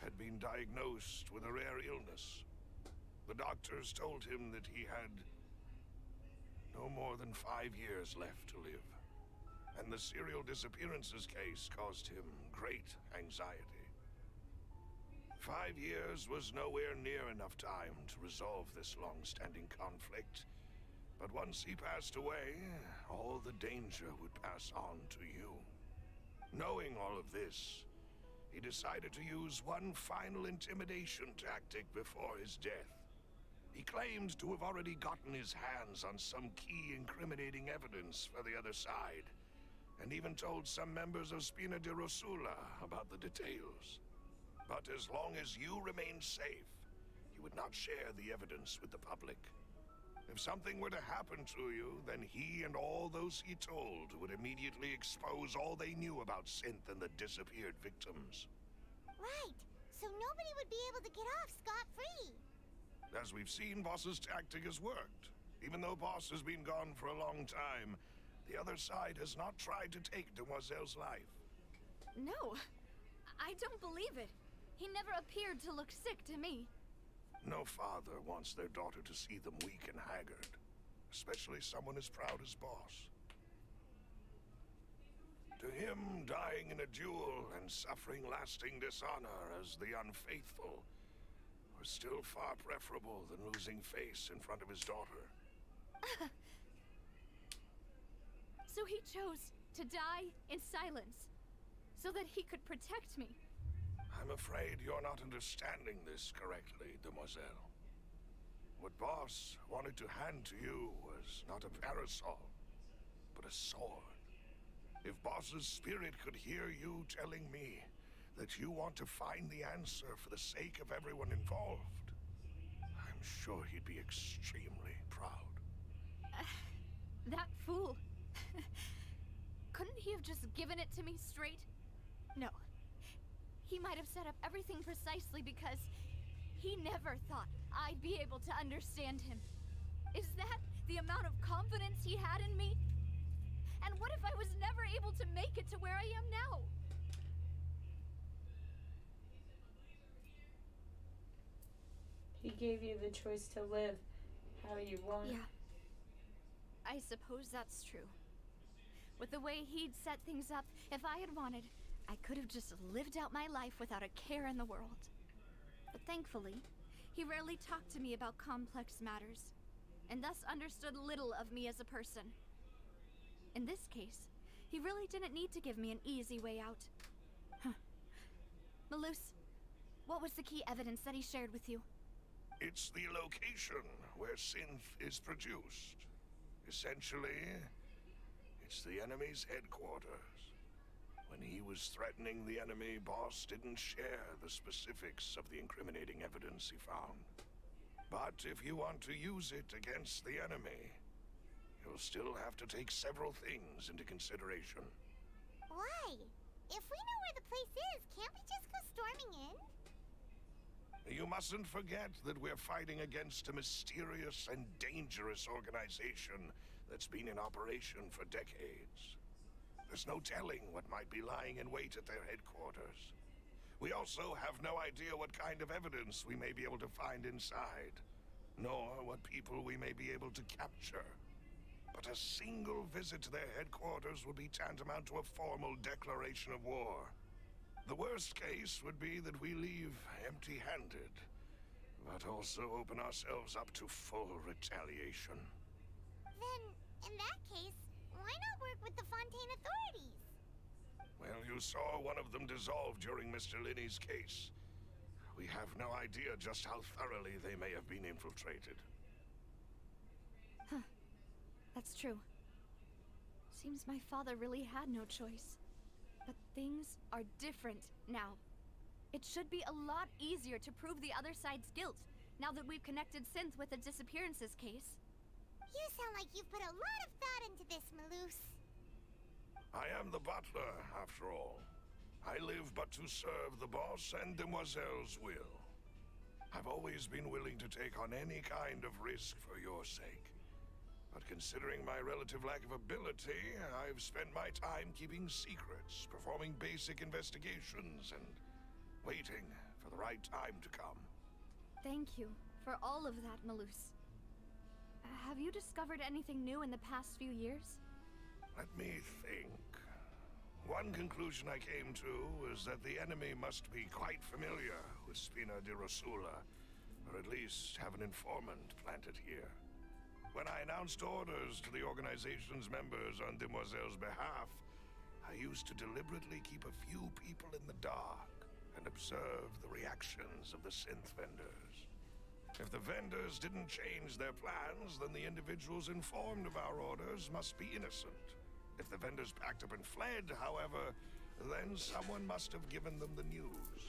had been diagnosed with a rare illness. The doctors told him that he had no more than 5 years left to live. And the serial disappearances case caused him great anxiety. 5 years was nowhere near enough time to resolve this long-standing conflict. But once he passed away, all the danger would pass on to you. Knowing all of this, he decided to use one final intimidation tactic before his death. He claimed to have already gotten his hands on some key incriminating evidence for the other side, and even told some members of Spina di Rosula about the details. But as long as you remained safe, he would not share the evidence with the public. If something were to happen to you, then he and all those he told would immediately expose all they knew about Synth and the disappeared victims. Right. So nobody would be able to get off scot-free. As we've seen, Boss's tactic has worked. Even though Boss has been gone for a long time, the other side has not tried to take Demoiselle's life. No, I don't believe it. He never appeared to look sick to me. No father wants their daughter to see them weak and haggard, especially someone as proud as Boss. To him, dying in a duel and suffering lasting dishonor as the Unfaithful was still far preferable than losing face in front of his daughter. So he chose to die in silence, so that he could protect me. I'm afraid you're not understanding this correctly, demoiselle. What Boss wanted to hand to you was not a parasol, but a sword. If Boss's spirit could hear you telling me that you want to find the answer for the sake of everyone involved, I'm sure he'd be extremely proud. That fool. just given it to me straight? No. He might have set up everything precisely because he never thought I'd be able to understand him. Is that the amount of confidence he had in me? And what if I was never able to make it to where I am now? He gave you the choice to live how you want. Yeah. I suppose that's true. With the way he'd set things up, if I had wanted, I could have just lived out my life without a care in the world. But thankfully, he rarely talked to me about complex matters, and thus understood little of me as a person. In this case, he really didn't need to give me an easy way out. Huh. Malus, what was the key evidence that he shared with you? It's the location where synth is produced. Essentially, it's the enemy's headquarters. When he was threatening the enemy, Boss didn't share the specifics of the incriminating evidence he found. But if you want to use it against the enemy, you'll still have to take several things into consideration. Why? If we know where the place is, can't we just go storming in? You mustn't forget that we're fighting against a mysterious and dangerous organization that's been in operation for decades. There's no telling what might be lying in wait at their headquarters. We also have no idea what kind of evidence we may be able to find inside, nor what people we may be able to capture. But a single visit to their headquarters would be tantamount to a formal declaration of war. The worst case would be that we leave empty-handed, but also open ourselves up to full retaliation. Then, in that case, why not work with the Fontaine authorities? Well, you saw one of them dissolve during Mr. Linney's case. We have no idea just how thoroughly they may have been infiltrated. Huh. That's true. Seems my father really had no choice. But things are different now. It should be a lot easier to prove the other side's guilt, now that we've connected Synth with the disappearances case. You sound like you've put a lot of thought into this, Malus. I am the butler, after all. I live but to serve the boss and Demoiselle's will. I've always been willing to take on any kind of risk for your sake. But considering my relative lack of ability, I've spent my time keeping secrets, performing basic investigations, and waiting for the right time to come. Thank you for all of that, Malus. Have you discovered anything new in the past few years? Let me think. One conclusion I came to is that the enemy must be quite familiar with Spina di Rosula, or at least have an informant planted here. When I announced orders to the organization's members on Demoiselle's behalf, I used to deliberately keep a few people in the dark and observe the reactions of the synth vendors. If the vendors didn't change their plans, then the individuals informed of our orders must be innocent. If the vendors packed up and fled, however, then someone must have given them the news.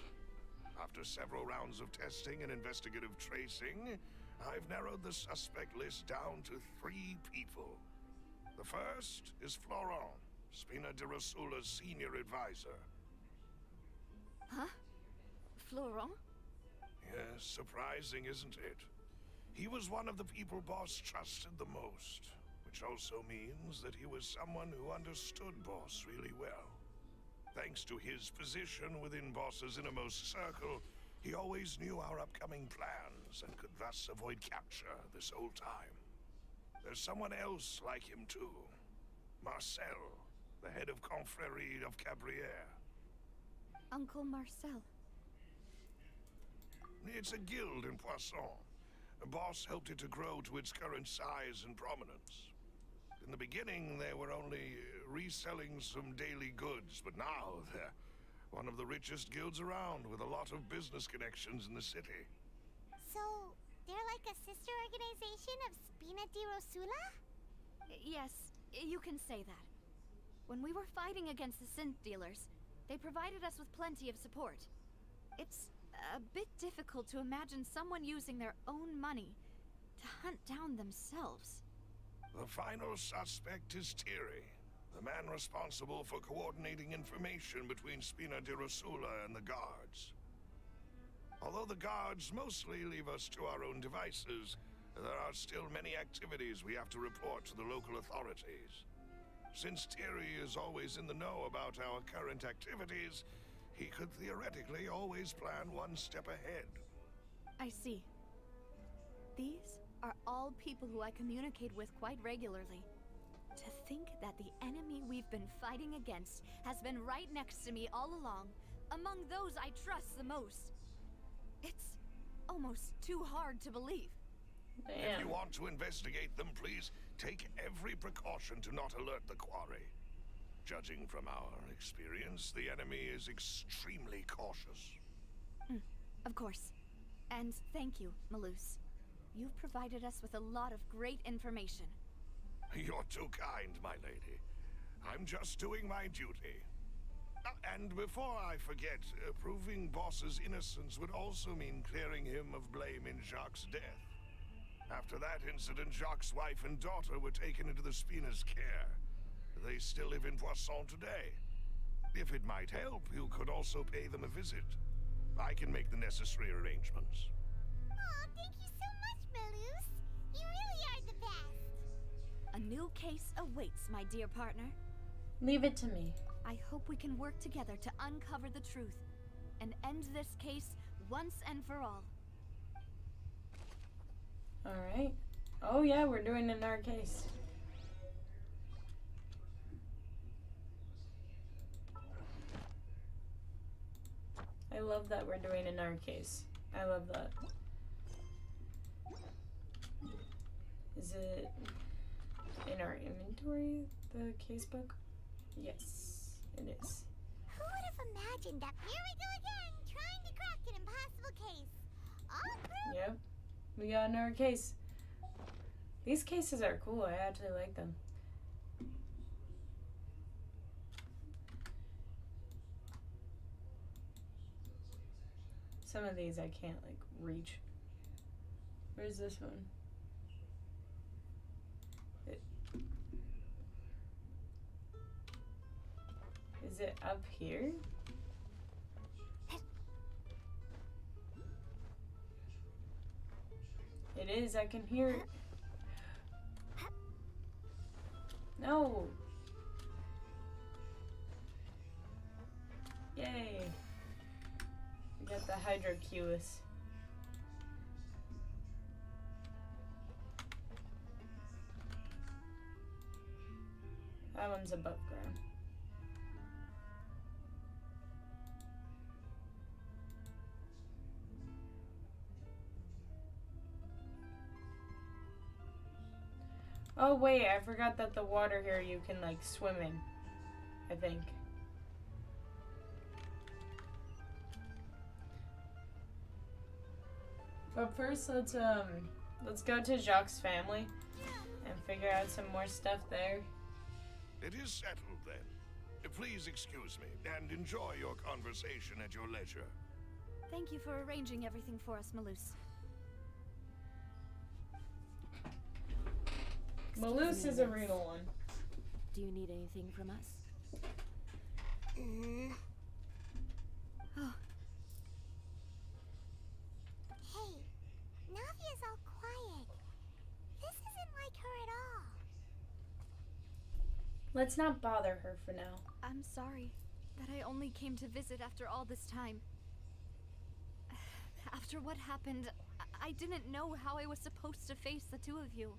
After several rounds of testing and investigative tracing, I've narrowed the suspect list down to 3 people. The first is Florent, Spina di Rosula's senior advisor. Huh? Florent? Yes, surprising, isn't it? He was one of the people Boss trusted the most, which also means that he was someone who understood Boss really well. Thanks to his position within Boss's innermost circle, he always knew our upcoming plans and could thus avoid capture this whole time. There's someone else like him too. Marcel, the head of Confrérie of Cabrières. Uncle Marcel. It's a guild in Poisson. Boss helped it to grow to its current size and prominence. In the beginning, they were only reselling some daily goods, but now they're one of the richest guilds around, with a lot of business connections in the city. So, they're like a sister organization of Spina di Rosula? Yes, you can say that. When we were fighting against the synth dealers, they provided us with plenty of support. It's a bit difficult to imagine someone using their own money to hunt down themselves. The final suspect is Thierry, the man responsible for coordinating information between Spina di Rosula and the guards. Although the guards mostly leave us to our own devices, there are still many activities we have to report to the local authorities. Since Thierry is always in the know about our current activities, he could theoretically always plan one step ahead. I see. These are all people who I communicate with quite regularly. To think that the enemy we've been fighting against has been right next to me all along, among those I trust the most. It's almost too hard to believe. Damn. If you want to investigate them, please take every precaution to not alert the quarry. Judging from our experience, the enemy is extremely cautious. Of course. And thank you, Malus. You've provided us with a lot of great information. You're too kind, my lady. I'm just doing my duty. And before I forget, proving Boss's innocence would also mean clearing him of blame in Jacques' death. After that incident, Jacques' wife and daughter were taken into the Spina's care. They still live in Poisson today. If it might help, you could also pay them a visit. I can make the necessary arrangements. Oh, thank you so much, Malus. You really are the best. A new case awaits, my dear partner. Leave it to me. I hope we can work together to uncover the truth and end this case once and for all. Alright. Oh yeah, we're doing an our case. I love that we're doing an our case. I love that. Is it in our inventory, the case book? Yes, it is. Who would have imagined that? Here we go again, trying to crack an impossible case. All proof. Yep. We got another case. These cases are cool. I actually like them. Some of these I can't like reach. Where's this one? Is it up here? It is, I can hear it. No! Yay! We got the Hydroculus. That one's above ground. Oh wait, I forgot that the water here you can like swim in, I think. But first let's go to Jacques' family and figure out some more stuff there. It is settled then. Please excuse me and enjoy your conversation at your leisure. Thank you for arranging everything for us, Malus. Malus is a real one. Do you need anything from us? Oh, Hey, Navia's all quiet. This isn't like her at all. Let's not bother her for now. I'm sorry that I only came to visit after all this time. After what happened, I didn't know how I was supposed to face the two of you.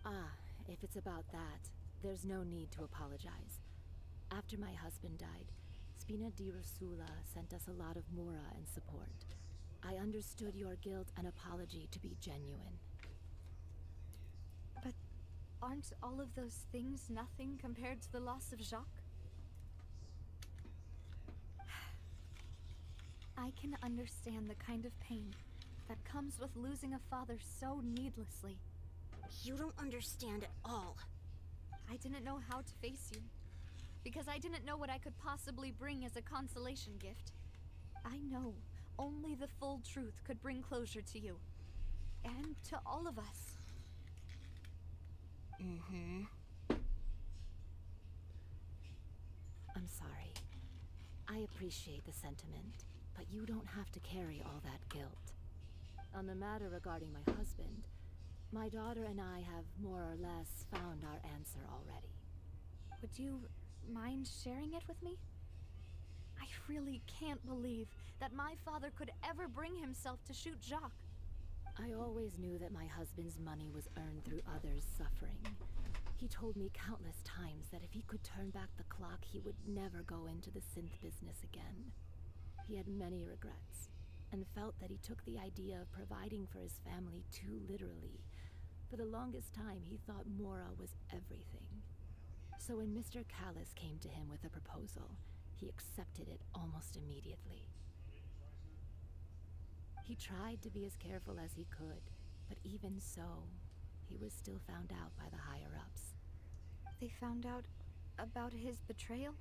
Ah, if it's about that, there's no need to apologize. After my husband died, Spina di Rosula sent us a lot of mora and support. I understood your guilt and apology to be genuine. But aren't all of those things nothing compared to the loss of Jacques? I can understand the kind of pain that comes with losing a father so needlessly. You don't understand at all. I didn't know how to face you, because I didn't know what I could possibly bring as a consolation gift. I know only the full truth could bring closure to you, and to all of us. appreciate the sentiment, but you don't have to carry all that guilt. On the matter regarding my husband, my daughter and I have more or less found our answer already. Would you mind sharing it with me? I really can't believe that my father could ever bring himself to shoot Jacques. I always knew that my husband's money was earned through others' suffering. He told me countless times that if he could turn back the clock, he would never go into the synth business again. He had many regrets, and felt that he took the idea of providing for his family too literally. For the longest time, he thought Mora was everything. So when Mr. Callis came to him with a proposal, he accepted it almost immediately. He tried to be as careful as he could, but even so, he was still found out by the higher-ups. They found out about his betrayal?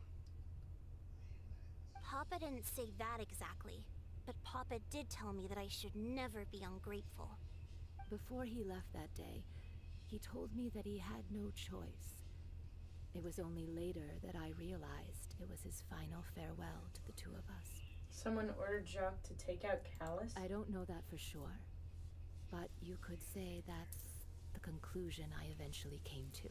Papa didn't say that exactly, but Papa did tell me that I should never be ungrateful. Before he left that day, he told me that he had no choice. It was only later that I realized it was his final farewell to the two of us. Someone ordered Jacques to take out Callus? I don't know that for sure, but you could say that's the conclusion I eventually came to.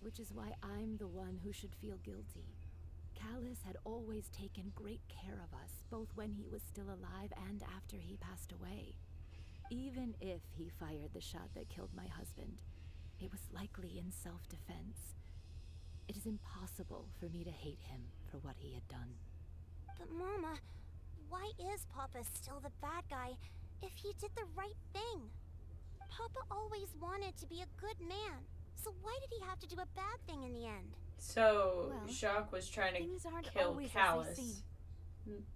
Which is why I'm the one who should feel guilty. Callus had always taken great care of us, both when he was still alive and after he passed away. Even if he fired the shot that killed my husband, it was likely in self-defense. It is impossible for me to hate him for what he had done. But Mama, why is Papa still the bad guy if he did the right thing? Papa always wanted to be a good man, so why did he have to do a bad thing in the end? So, Well, Jacques was trying things to aren't kill always as Callus. they seem.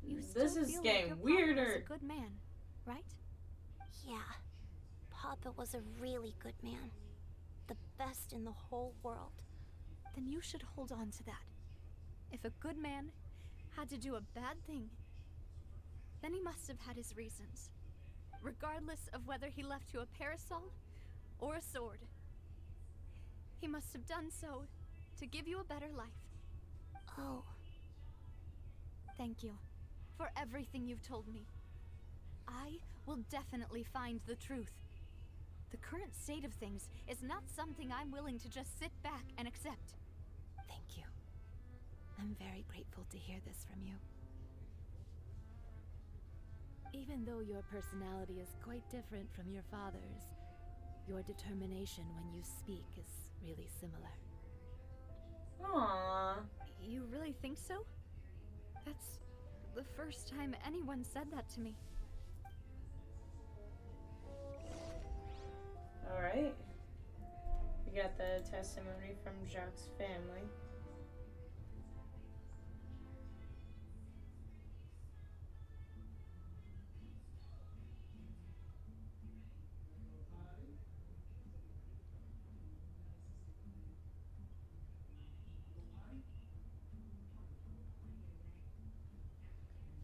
You This still is feel getting like your weirder. Papa was a good man, right? Yeah, Papa was a really good man. The best in the whole world. Then you should hold on to that. If a good man had to do a bad thing, then he must have had his reasons. Regardless of whether he left you a parasol or a sword. He must have done so to give you a better life. Oh. Thank you for everything you've told me. I will definitely find the truth. The current state of things is not something I'm willing to just sit back and accept. Thank you. I'm very grateful to hear this from you. Even though your personality is quite different from your father's, your determination when you speak is really similar. Aww. You really think so? That's the first time anyone said that to me. Alright. We got the testimony from Jacques' family.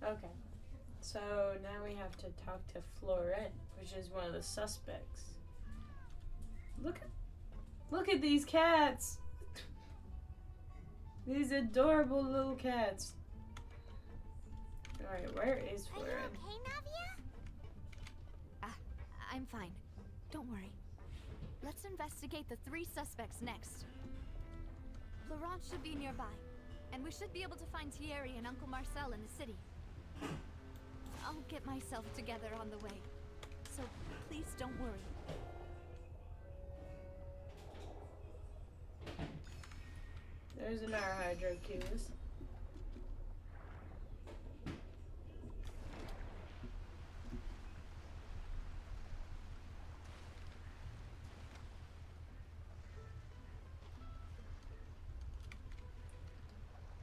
Okay. So now we have to talk to Florette, which is one of the suspects. Look at these cats. These adorable little cats. Alright, where is Are you Florette? okay, Navia? I'm fine. Don't worry. Let's investigate the 3 suspects next. Laurent should be nearby, and we should be able to find Thierry and Uncle Marcel in the city. I'll get myself together on the way, so please don't worry. There's an Hydroculus.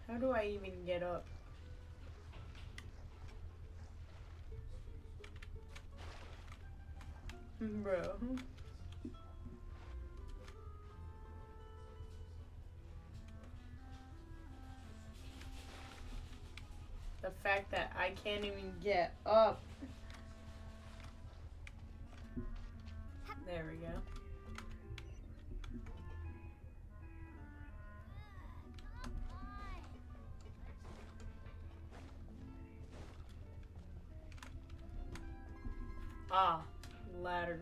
How do I even get up? Bro. The fact that I can't even get up. There we go. Ah, ladder.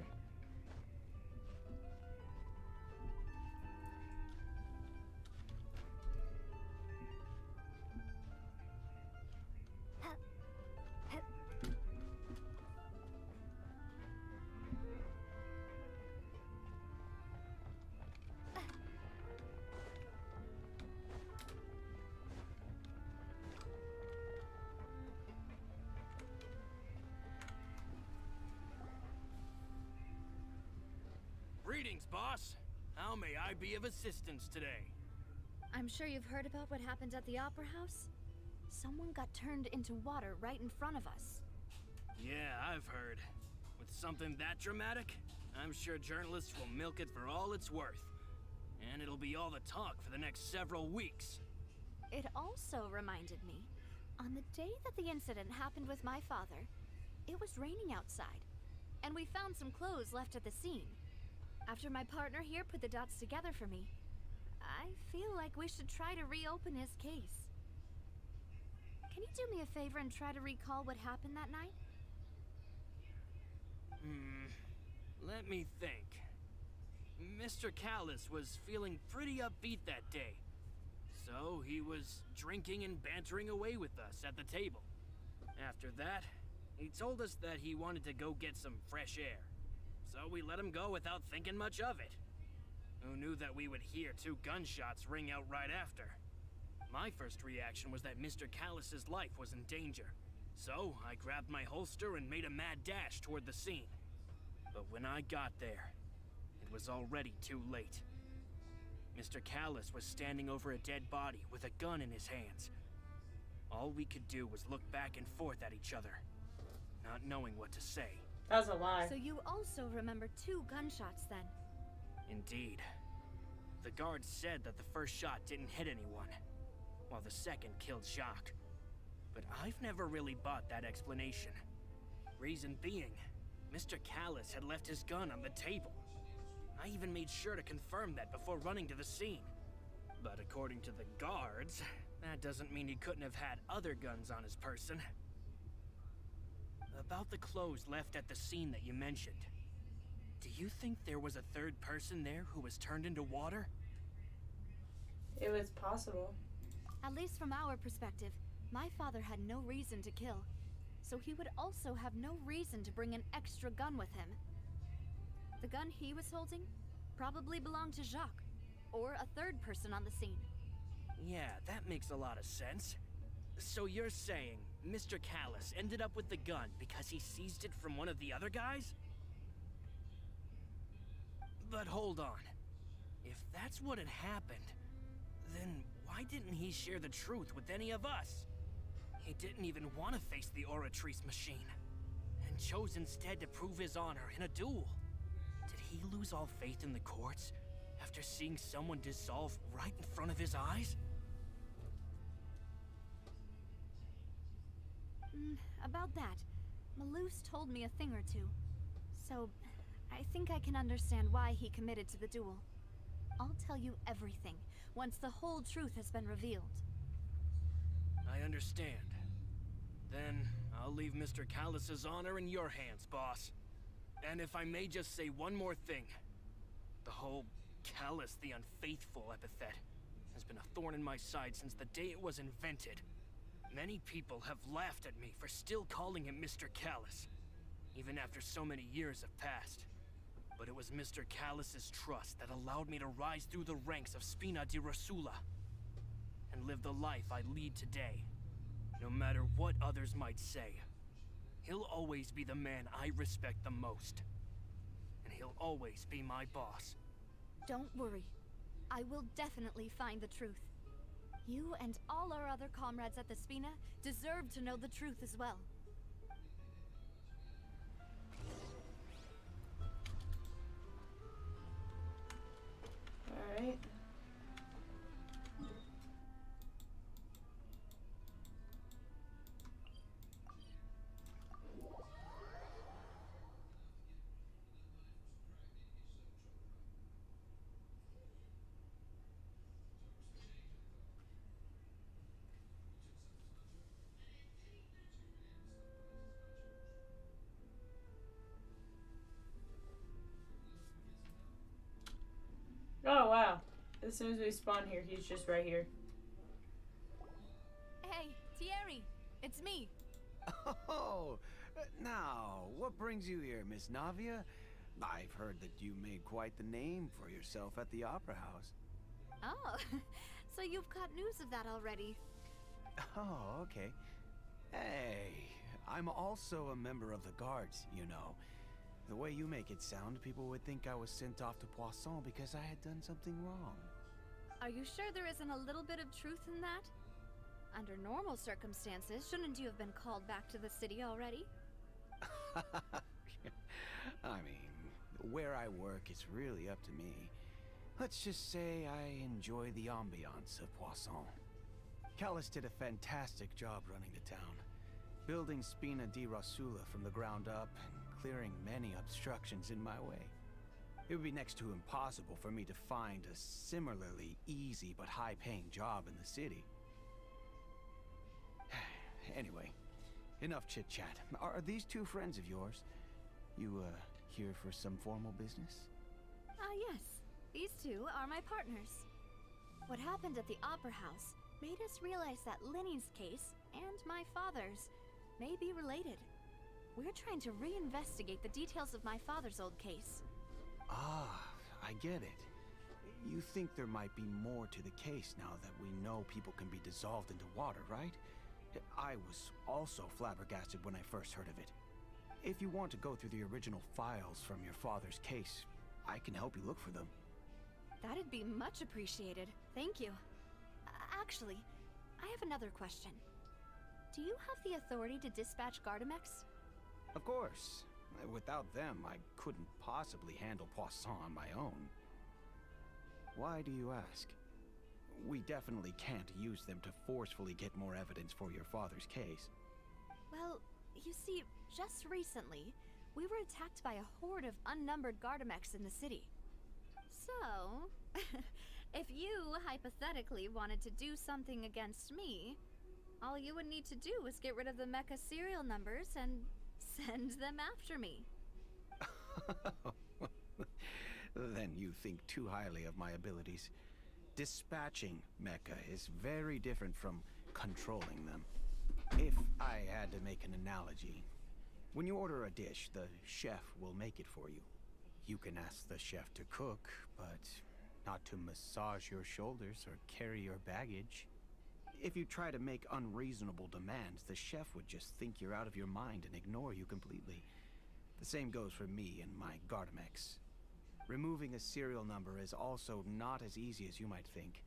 Greetings, boss. How may I be of assistance today? I'm sure you've heard about what happened at the Opera House. Someone got turned into water right in front of us. Yeah, I've heard. With something that dramatic, I'm sure journalists will milk it for all it's worth. And it'll be all the talk for the next several weeks. It also reminded me, on the day that the incident happened with my father, it was raining outside, and we found some clothes left at the scene. After my partner here put the dots together for me, I feel like we should try to reopen his case. Can you do me a favor and try to recall what happened that night? Let me think. Mr. Callus was feeling pretty upbeat that day. So he was drinking and bantering away with us at the table. After that, he told us that he wanted to go get some fresh air. So we let him go without thinking much of it. Who knew that we would hear 2 gunshots ring out right after? My first reaction was that Mr. Callus's life was in danger. So I grabbed my holster and made a mad dash toward the scene. But when I got there, it was already too late. Mr. Callus was standing over a dead body with a gun in his hands. All we could do was look back and forth at each other, not knowing what to say. That's a lie. So you also remember 2 gunshots then? Indeed. The guard said that the first shot didn't hit anyone, while the second killed Jacques. But I've never really bought that explanation. Reason being, Mr. Callus had left his gun on the table. I even made sure to confirm that before running to the scene. But according to the guards, that doesn't mean he couldn't have had other guns on his person. About the clothes left at the scene that you mentioned, do you think there was a third person there who was turned into water? It was possible. At least from our perspective, my father had no reason to kill, so he would also have no reason to bring an extra gun with him. The gun he was holding probably belonged to Jacques, or a third person on the scene. Yeah, that makes a lot of sense. So you're saying Mr. Callus ended up with the gun because he seized it from one of the other guys? But hold on. If that's what had happened, then why didn't he share the truth with any of us? He didn't even want to face the Oratrice machine, and chose instead to prove his honor in a duel. Did he lose all faith in the courts after seeing someone dissolve right in front of his eyes? About that, Malus told me a thing or two, so I think I can understand why he committed to the duel. I'll tell you everything once the whole truth has been revealed. I understand. Then I'll leave Mr. Callus's honor in your hands, boss. And if I may just say one more thing, the whole Callus the Unfaithful epithet has been a thorn in my side since the day it was invented. Many people have laughed at me for still calling him Mr. Callus, even after so many years have passed. But it was Mr. Callus's trust that allowed me to rise through the ranks of Spina di Rosula and live the life I lead today. No matter what others might say, he'll always be the man I respect the most. And he'll always be my boss. Don't worry. I will definitely find the truth. You and all our other comrades at the Spina deserve to know the truth as well. Alright. Oh, wow. As soon as we spawn here, he's just right here. Hey, Thierry, it's me. Oh, now, what brings you here, Miss Navia? I've heard that you made quite the name for yourself at the Opera House. Oh, so you've caught news of that already. Oh, okay. Hey, I'm also a member of the guards, you know. The way you make it sound, people would think I was sent off to Poisson because I had done something wrong. Are you sure there isn't a little bit of truth in that? Under normal circumstances, shouldn't you have been called back to the city already? I mean, where I work is really up to me. Let's just say I enjoy the ambiance of Poisson. Callus did a fantastic job running the town, building Spina di Rosula from the ground up and clearing many obstructions in my way. It would be next to impossible for me to find a similarly easy but high-paying job in the city. Anyway, enough chit-chat. Are these two friends of yours? You, here for some formal business? Yes. These two are my partners. What happened at the Opera House made us realize that Linny's case and my father's may be related. We're trying to reinvestigate the details of my father's old case. Ah, I get it. You think there might be more to the case now that we know people can be dissolved into water, right? I was also flabbergasted when I first heard of it. If you want to go through the original files from your father's case, I can help you look for them. That'd be much appreciated. Thank you. Actually, I have another question. Do you have the authority to dispatch Gardamex? Of course. Without them, I couldn't possibly handle Poisson on my own. Why do you ask? We definitely can't use them to forcefully get more evidence for your father's case. Well, you see, just recently, we were attacked by a horde of unnumbered Gardamex in the city. So, if you hypothetically wanted to do something against me, all you would need to do is get rid of the mecha serial numbers and send them after me. Then you think too highly of my abilities. Dispatching mecha is very different from controlling them. If I had to make an analogy, when you order a dish, the chef will make it for you. You can ask the chef to cook, but not to massage your shoulders or carry your baggage. If you try to make unreasonable demands, the chef would just think you're out of your mind and ignore you completely. The same goes for me and my Gardamex. Removing a serial number is also not as easy as you might think.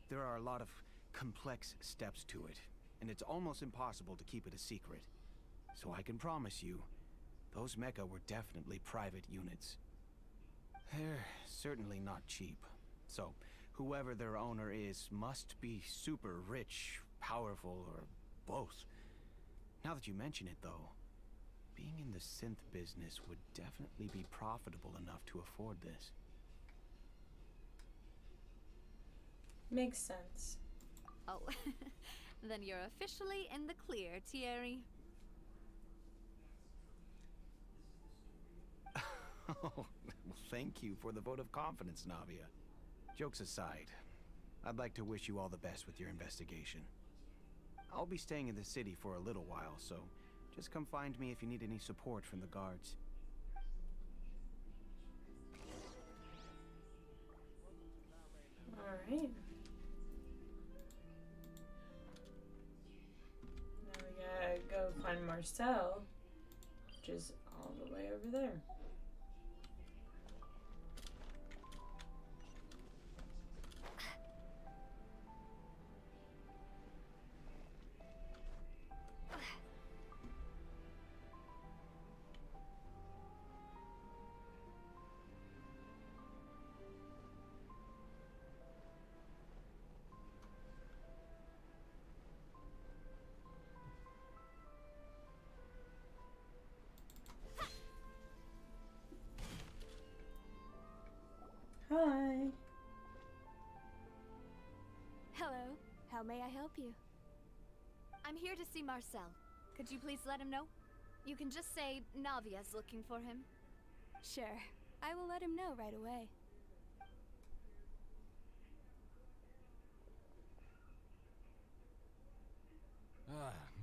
There are a lot of complex steps to it, and it's almost impossible to keep it a secret. So I can promise you, those mecha were definitely private units. They're certainly not cheap. So, whoever their owner is must be super rich, powerful, or both. Now that you mention it, though, being in the synth business would definitely be profitable enough to afford this. Makes sense. Oh, then you're officially in the clear, Thierry. Oh, well, thank you for the vote of confidence, Navia. Jokes aside, I'd like to wish you all the best with your investigation. I'll be staying in the city for a little while, so just come find me if you need any support from the guards. Alright. Now we gotta go find Marcel, which is all the way over there. Hi. Hello. How may I help you? I'm here to see Marcel. Could you please let him know? You can just say Navia's looking for him. Sure. I will let him know right away.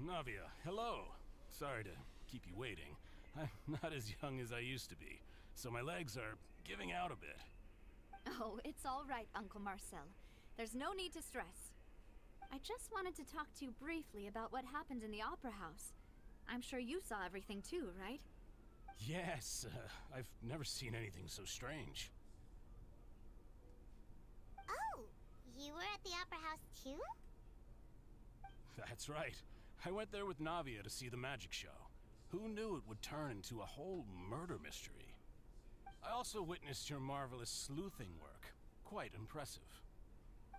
Navia, hello. Sorry to keep you waiting. I'm not as young as I used to be, so my legs are giving out a bit. Oh, it's all right, Uncle Marcel. There's no need to stress. I just wanted to talk to you briefly about what happened in the Opera House. I'm sure you saw everything too, right? Yes, I've never seen anything so strange. Oh, you were at the Opera House too? That's right. I went there with Navia to see the magic show. Who knew it would turn into a whole murder mystery? I also witnessed your marvelous sleuthing work. Quite impressive.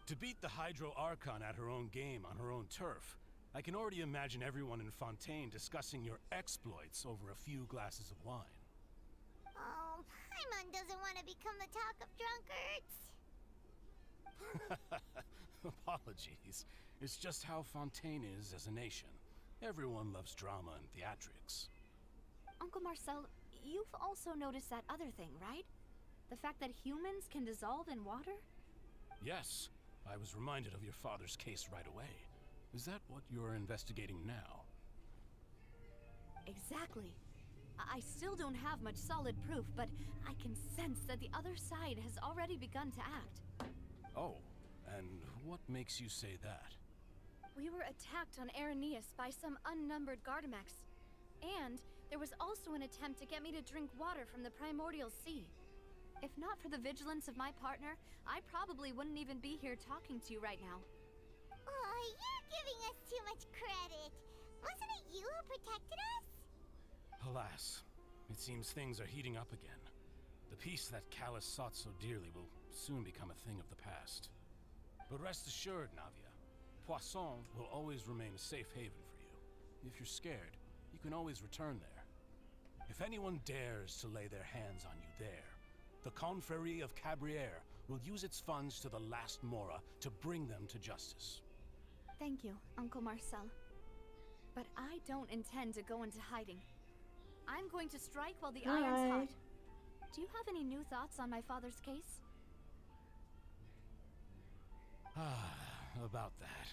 To beat the Hydro Archon at her own game on her own turf, I can already imagine everyone in Fontaine discussing your exploits over a few glasses of wine. Oh, Paimon doesn't want to become the talk of drunkards. Apologies. It's just how Fontaine is as a nation. Everyone loves drama and theatrics. Uncle Marcel, you've also noticed that other thing, right? The fact that humans can dissolve in water? Yes, I was reminded of your father's case right away. Is that what you're investigating now? Exactly. I still don't have much solid proof, but I can sense that the other side has already begun to act. Oh, and what makes you say that? We were attacked on Araneus by some unnumbered Gardamex. And there was also an attempt to get me to drink water from the primordial sea. If not for the vigilance of my partner, I probably wouldn't even be here talking to you right now. Oh, you're giving us too much credit. Wasn't it you who protected us? Alas, it seems things are heating up again. The peace that Callus sought so dearly will soon become a thing of the past. But rest assured, Navia, Poisson will always remain a safe haven for you. If you're scared, you can always return there. If anyone dares to lay their hands on you there, the Confrérie of Cabriere will use its funds to the last Mora to bring them to justice. Thank you, Uncle Marcel. But I don't intend to go into hiding. I'm going to strike while the iron's hot. Do you have any new thoughts on my father's case? About that.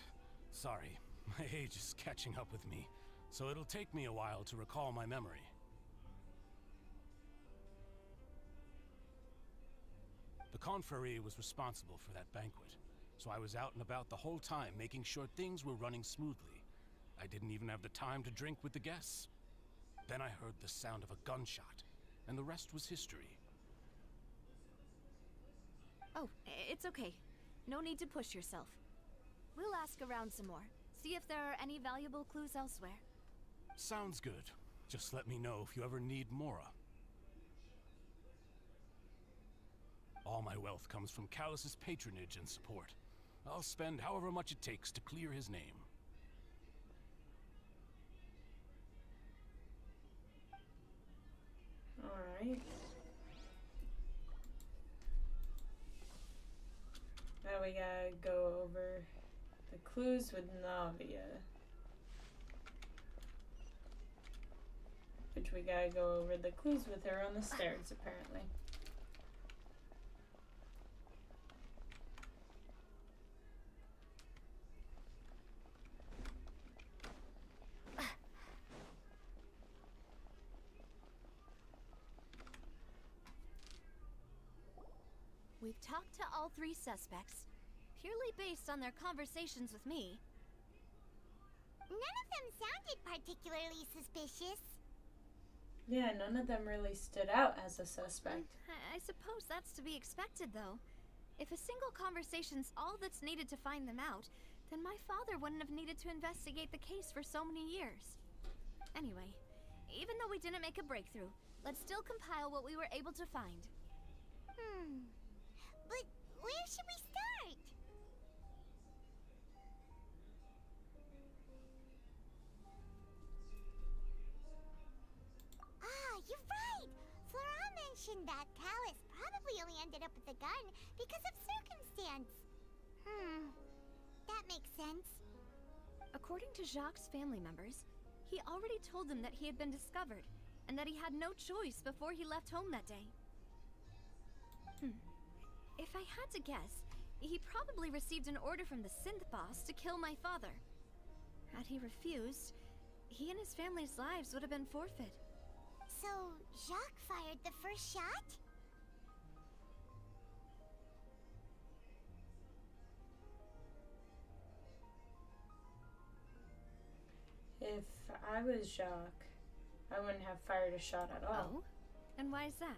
Sorry, my age is catching up with me, so it'll take me a while to recall my memory. The Confrérie was responsible for that banquet, so I was out and about the whole time making sure things were running smoothly. I didn't even have the time to drink with the guests. Then I heard the sound of a gunshot, and the rest was history. Oh, it's okay. No need to push yourself. We'll ask around some more, see if there are any valuable clues elsewhere. Sounds good. Just let me know if you ever need Mora. All my wealth comes from Callus's patronage and support. I'll spend however much it takes to clear his name. Alright. Now we gotta go over the clues with Navia. Which we gotta go over the clues with her on the stairs, apparently. We've talked to all three suspects, purely based on their conversations with me. None of them sounded particularly suspicious. Yeah, none of them really stood out as a suspect. I suppose that's to be expected, though. If a single conversation's all that's needed to find them out, then my father wouldn't have needed to investigate the case for so many years. Anyway, even though we didn't make a breakthrough, let's still compile what we were able to find. But where should we start? Ah, you're right! Flora mentioned that Callus probably only ended up with the gun because of circumstance. That makes sense. According to Jacques' family members, he already told them that he had been discovered, and that he had no choice before he left home that day. If I had to guess, he probably received an order from the synth boss to kill my father. Had he refused, he and his family's lives would have been forfeit. So, Jacques fired the first shot? If I was Jacques, I wouldn't have fired a shot at all. Oh? And why is that?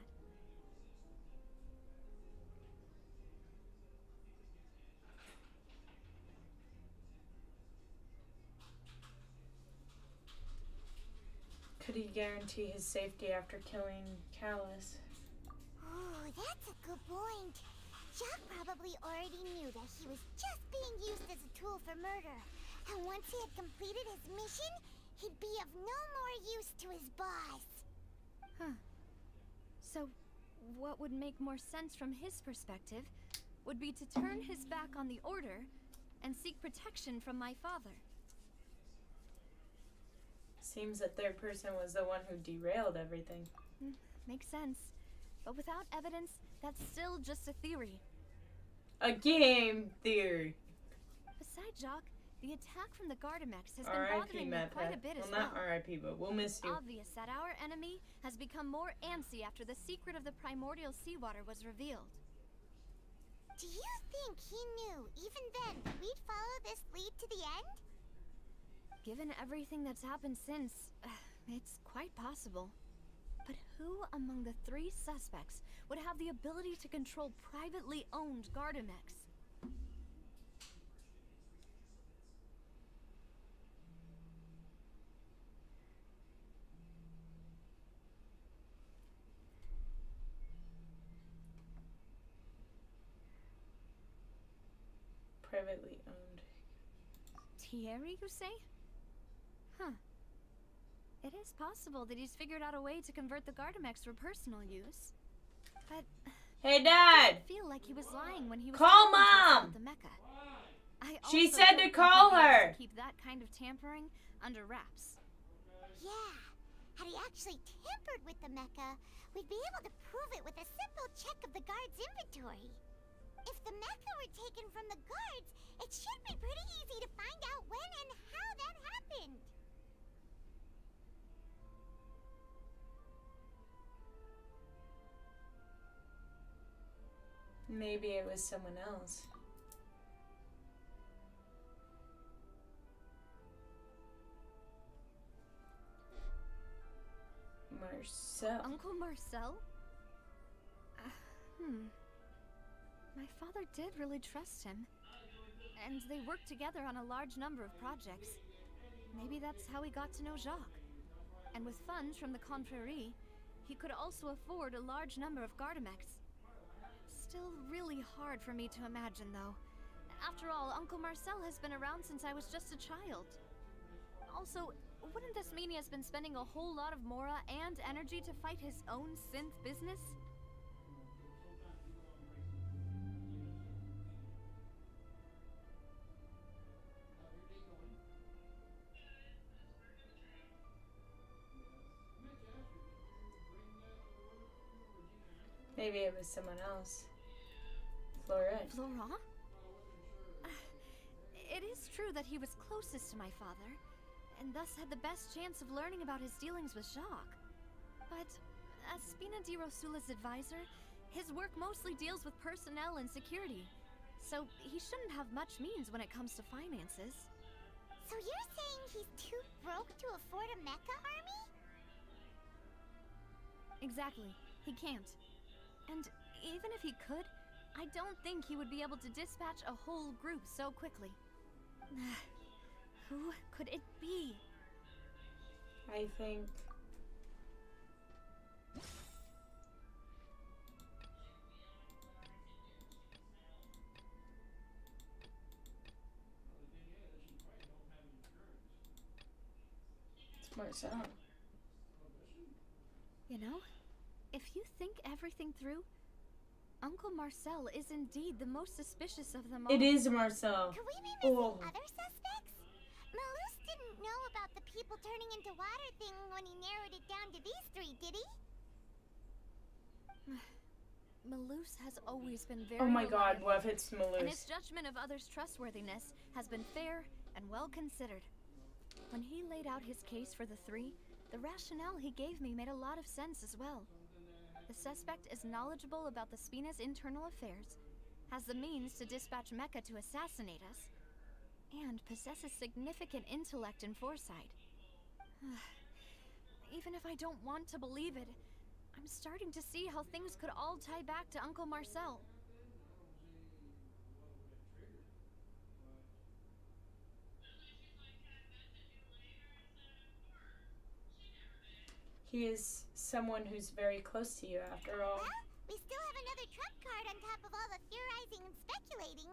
Could he guarantee his safety after killing Callus? Ooh, that's a good point. Jacques probably already knew that he was just being used as a tool for murder. And once he had completed his mission, he'd be of no more use to his boss. Huh. So, what would make more sense from his perspective would be to turn his back on the Order and seek protection from my father. Seems that third person was the one who derailed everything. Makes sense. But without evidence, that's still just a theory. A game theory. Besides Jacques, the attack from the Gardamex has been R.I.P. bothering me quite a bit as well. well. Not R.I.P., but we'll miss It's you. obvious that our enemy has become more antsy after the secret of the primordial seawater was revealed. Do you think he knew, even then, that we'd follow this lead to the end? Given everything that's happened since, it's quite possible. But who among the three suspects would have the ability to control privately owned Gardamex? Privately owned. Thierry, you say? Huh. It is possible that he's figured out a way to convert the Gardamex for personal use. But Hey, Dad! I feel like he was lying when he was Call telling us Mom! about the Mecha. She also said don't to think call he'd be able her. to keep that kind of tampering under wraps. Yeah. Had he actually tampered with the mecha, we'd be able to prove it with a simple check of the guard's inventory. If the mecha were taken from the guards, it should be pretty easy to find out when and how that happened. Maybe it was someone else. Marcel. Uncle Marcel? My father did really trust him. And they worked together on a large number of projects. Maybe that's how he got to know Jacques. And with funds from the Confrérie, he could also afford a large number of Gardamex. Still really hard for me to imagine, though. After all, Uncle Marcel has been around since I was just a child. Also, wouldn't this mean he has been spending a whole lot of mora and energy to fight his own synth business? Maybe it was someone else. Florent. Florent? It is true that he was closest to my father, and thus had the best chance of learning about his dealings with Jacques. But as Spina di Rosula's advisor, his work mostly deals with personnel and security, so he shouldn't have much means when it comes to finances. So you're saying he's too broke to afford a mecha army? Exactly. He can't. And even if he could, I don't think he would be able to dispatch a whole group so quickly. Who could it be? I think... it's Marcel. You know, if you think everything through, Uncle Marcel is indeed the most suspicious of them all. It is Marcel. Could we be missing other suspects? Malus didn't know about the people turning into water thing when he narrowed it down to these three, did he? Malus has always been very Oh my god, reliable, what if it's and Malus? his judgment of others' trustworthiness has been fair and well considered. When he laid out his case for the three, the rationale he gave me made a lot of sense as well. The suspect is knowledgeable about the Spina's internal affairs, has the means to dispatch Mecha to assassinate us, and possesses significant intellect and foresight. Even if I don't want to believe it, I'm starting to see how things could all tie back to Uncle Marcel. He is someone who's very close to you, after all. Well, we still have another trump card on top of all the theorizing and speculating.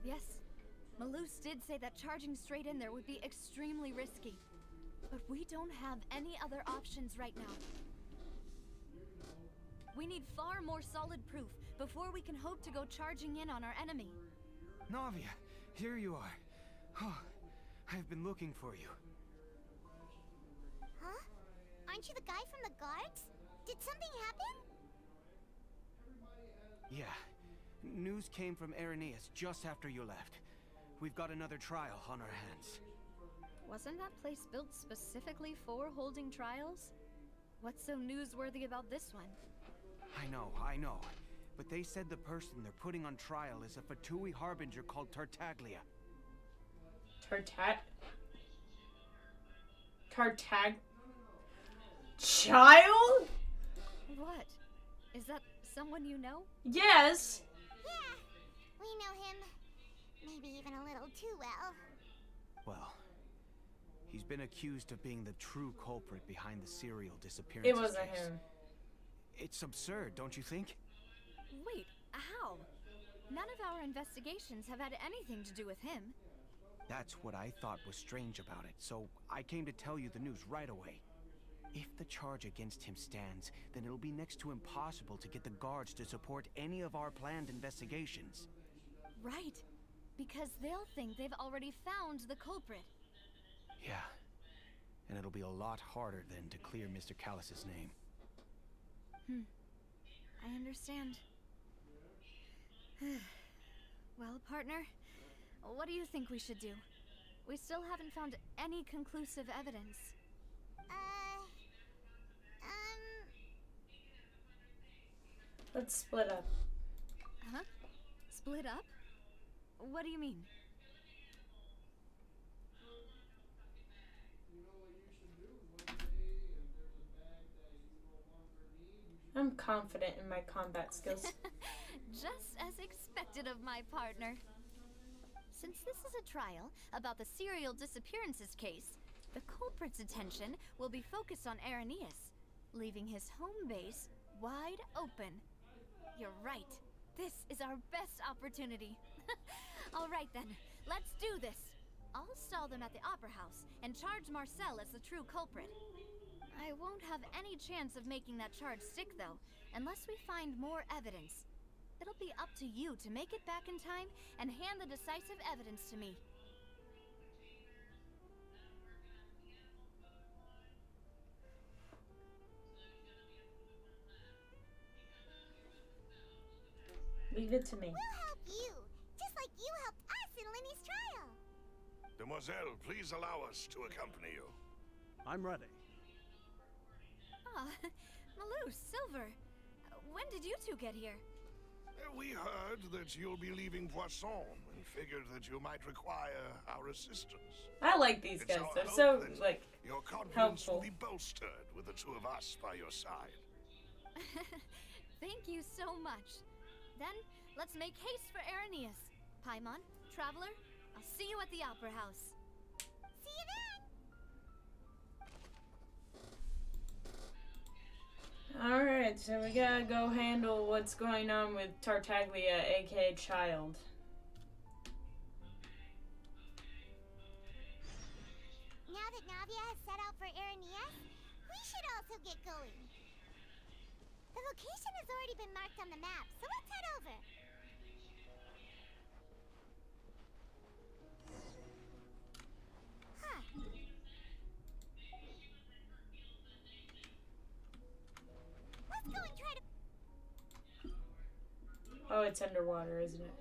Yes, Malus did say that charging straight in there would be extremely risky. But we don't have any other options right now. We need far more solid proof before we can hope to go charging in on our enemy. Navia, here you are. Oh, I've been looking for you. Huh? Aren't you the guy from the guards? Did something happen? Yeah. News came from Irenaeus just after you left. We've got another trial on our hands. Wasn't that place built specifically for holding trials? What's so newsworthy about this one? I know. But they said the person they're putting on trial is a Fatui harbinger called Tartaglia. Child? What? Is that someone you know? Yes! Yeah, we know him. Maybe even a little too well. Well, he's been accused of being the true culprit behind the serial disappearances It wasn't case. him. It's absurd, don't you think? Wait, how? None of our investigations have had anything to do with him. That's what I thought was strange about it, so I came to tell you the news right away. If the charge against him stands, then it'll be next to impossible to get the guards to support any of our planned investigations. Right, because they'll think they've already found the culprit. Yeah, and it'll be a lot harder then to clear Mr. Callus's name. I understand. Well, partner, what do you think we should do? We still haven't found any conclusive evidence. Let's split up. Huh? Split up? What do you mean? I'm confident in my combat skills. Just as expected of my partner. Since this is a trial about the serial disappearances case, the culprit's attention will be focused on Irenaeus, leaving his home base wide open. You're right. This is our best opportunity. All right then, let's do this. I'll stall them at the Opera House and charge Marcel as the true culprit. I won't have any chance of making that charge stick, though, unless we find more evidence. It'll be up to you to make it back in time and hand the decisive evidence to me. Leave it to me. We'll help you, just like you helped us in Lenny's trial. Demoiselle, please allow us to accompany you. I'm ready. Ah, Malus, Silver. When did you two get here? We heard that you'll be leaving Poisson and figured that you might require our assistance. I like these It's guys. our They're hope so, that like, your confidence helpful. will be bolstered with the two of us by your side. Thank you so much. Then, let's make haste for Irenaeus. Paimon, Traveler, I'll see you at the Opera House. See you then! Alright, so we gotta go handle what's going on with Tartaglia, aka Child. Navia, that Navia has set out for Aranias, we should also get going. The location has already been marked on the map, so let's head over. Huh. Let's go and try to... Oh, it's underwater, isn't it?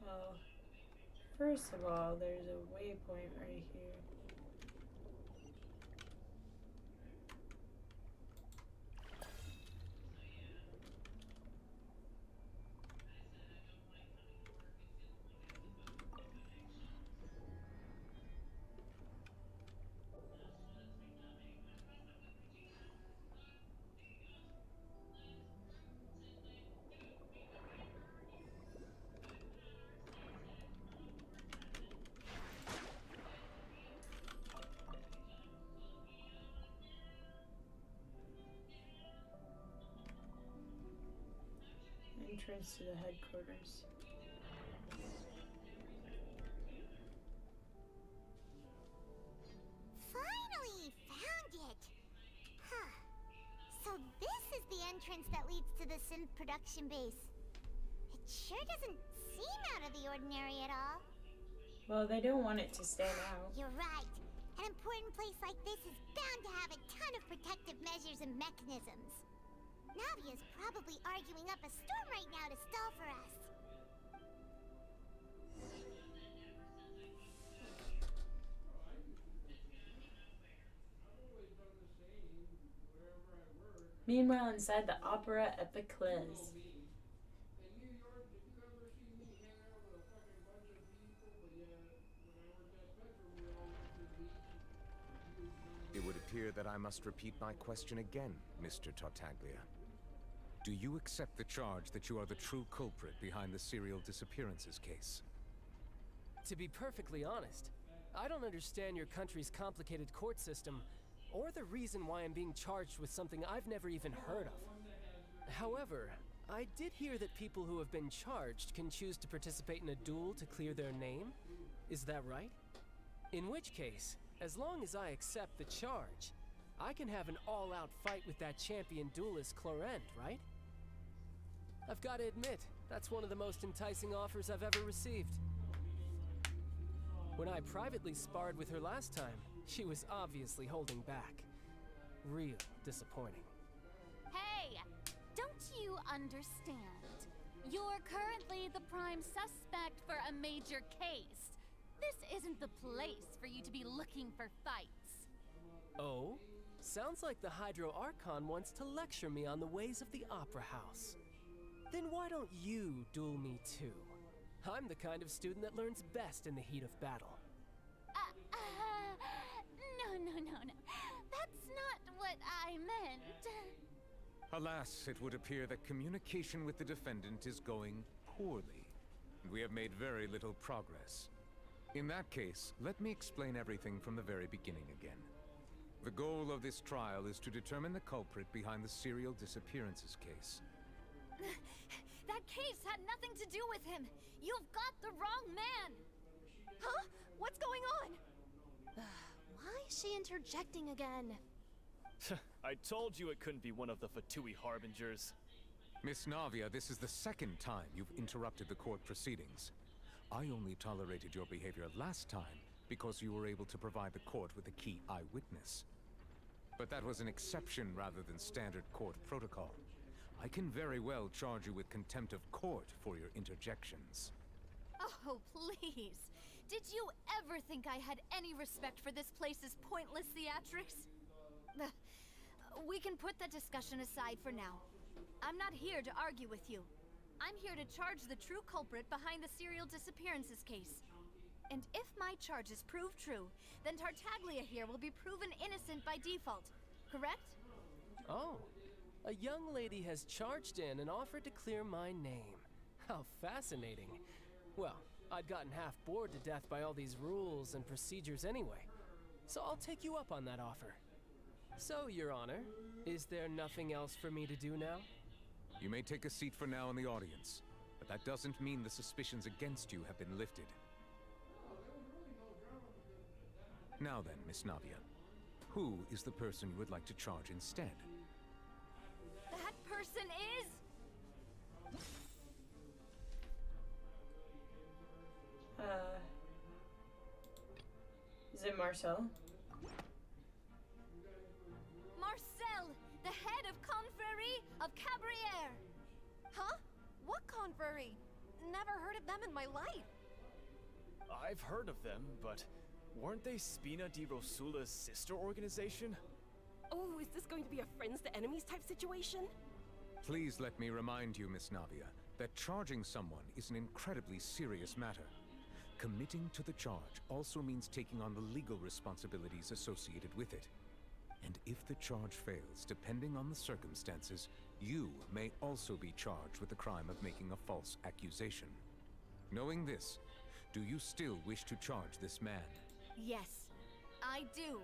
Well, first of all, there's a waypoint right here. Entrance to the headquarters. Finally found it! Huh. So this is the entrance that leads to the synth production base. It sure doesn't seem out of the ordinary at all. Well, they don't want it to stand out. You're right. An important place like this is bound to have a ton of protective measures and mechanisms. Navia's probably arguing up a storm right now to stall for us. Meanwhile, inside the Opera Epiclese. It would appear that I must repeat my question again, Mr. Tartaglia. Do you accept the charge that you are the true culprit behind the serial disappearances case? To be perfectly honest, I don't understand your country's complicated court system, or the reason why I'm being charged with something I've never even heard of. However, I did hear that people who have been charged can choose to participate in a duel to clear their name. Is that right? In which case, as long as I accept the charge, I can have an all-out fight with that champion duelist Clorend, right? I've got to admit, that's one of the most enticing offers I've ever received. When I privately sparred with her last time, she was obviously holding back. Real disappointing. Hey! Don't you understand? You're currently the prime suspect for a major case. This isn't the place for you to be looking for fights. Oh? Sounds like the Hydro Archon wants to lecture me on the ways of the Opera House. Then why don't you duel me too? I'm the kind of student that learns best in the heat of battle. No. That's not what I meant. Alas, it would appear that communication with the defendant is going poorly, and we have made very little progress. In that case, let me explain everything from the very beginning again. The goal of this trial is to determine the culprit behind the serial disappearances case. That case had nothing to do with him. You've got the wrong man. Huh? What's going on? Why is she interjecting again? I told you it couldn't be one of the Fatui Harbingers. Miss Navia, this is the second time you've interrupted the court proceedings. I only tolerated your behavior last time because you were able to provide the court with a key eyewitness. But that was an exception rather than standard court protocol. I can very well charge you with contempt of court for your interjections. Oh, please. Did you ever think I had any respect for this place's pointless theatrics? We can put that discussion aside for now. I'm not here to argue with you. I'm here to charge the true culprit behind the serial disappearances case. And if my charges prove true, then Tartaglia here will be proven innocent by default, correct? Oh, a young lady has charged in and offered to clear my name. How fascinating. Well, I'd gotten half bored to death by all these rules and procedures anyway, so I'll take you up on that offer. So, Your Honor, is there nothing else for me to do now? You may take a seat for now in the audience, but that doesn't mean the suspicions against you have been lifted. Now then, Miss Navia, who is the person you would like to charge instead? That person is... Is it Marcel? Marcel, the head of Confrérie of Cabriere! Huh? What confrérie? Never heard of them in my life. I've heard of them, but weren't they Spina di Rosula's sister organization? Oh, is this going to be a friends to enemies type situation? Please let me remind you, Miss Navia, that charging someone is an incredibly serious matter. Committing to the charge also means taking on the legal responsibilities associated with it. And if the charge fails, depending on the circumstances, you may also be charged with the crime of making a false accusation. Knowing this, do you still wish to charge this man? Yes, I do.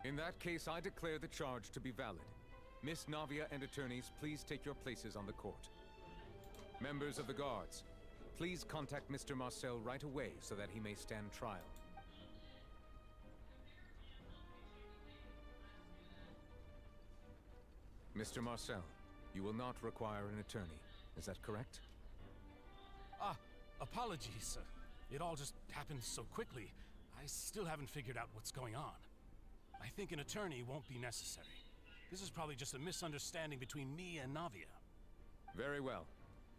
In that case, I declare the charge to be valid. Miss Navia and attorneys, please take your places on the court. Members of the guards, please contact Mr. Marcel right away so that he may stand trial. Mr. Marcel, you will not require an attorney. Is that correct? Apologies. It all just happened so quickly. I still haven't figured out what's going on. I think an attorney won't be necessary. This is probably just a misunderstanding between me and Navia. Very well.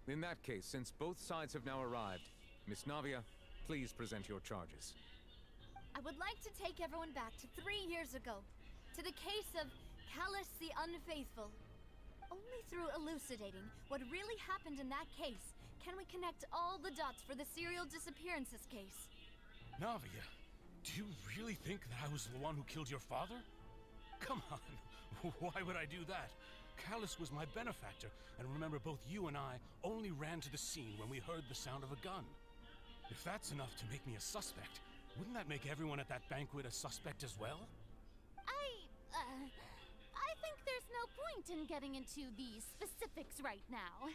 In that case, since both sides have now arrived, Miss Navia, please present your charges. I would like to take everyone back to 3 years ago, to the case of Callus the Unfaithful. Only through elucidating what really happened in that case can we connect all the dots for the serial disappearances case. Navia, do you really think that I was the one who killed your father? Come on, why would I do that? Callus was my benefactor, and remember both you and I only ran to the scene when we heard the sound of a gun. If that's enough to make me a suspect, wouldn't that make everyone at that banquet a suspect as well? I think there's no point in getting into the specifics right now.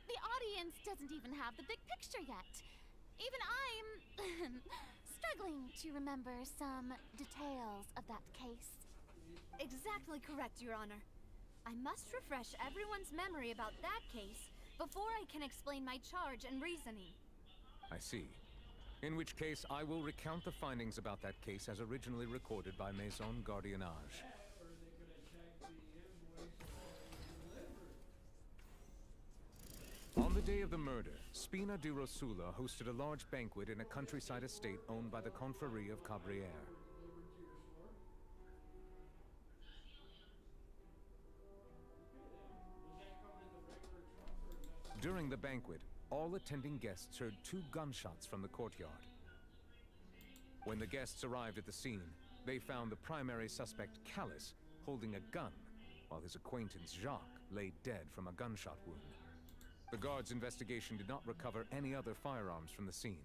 The audience doesn't even have the big picture yet. Even I'm struggling to remember some details of that case. Exactly correct, Your Honor. I must refresh everyone's memory about that case before I can explain my charge and reasoning. I see. In which case, I will recount the findings about that case as originally recorded by Maison Gardiennage. On the day of the murder, Spina di Rosula hosted a large banquet in a countryside estate owned by the Confrérie of Cabriere. During the banquet, all attending guests heard 2 gunshots from the courtyard. When the guests arrived at the scene, they found the primary suspect, Callus, holding a gun, while his acquaintance, Jacques, lay dead from a gunshot wound. The guards' investigation did not recover any other firearms from the scene.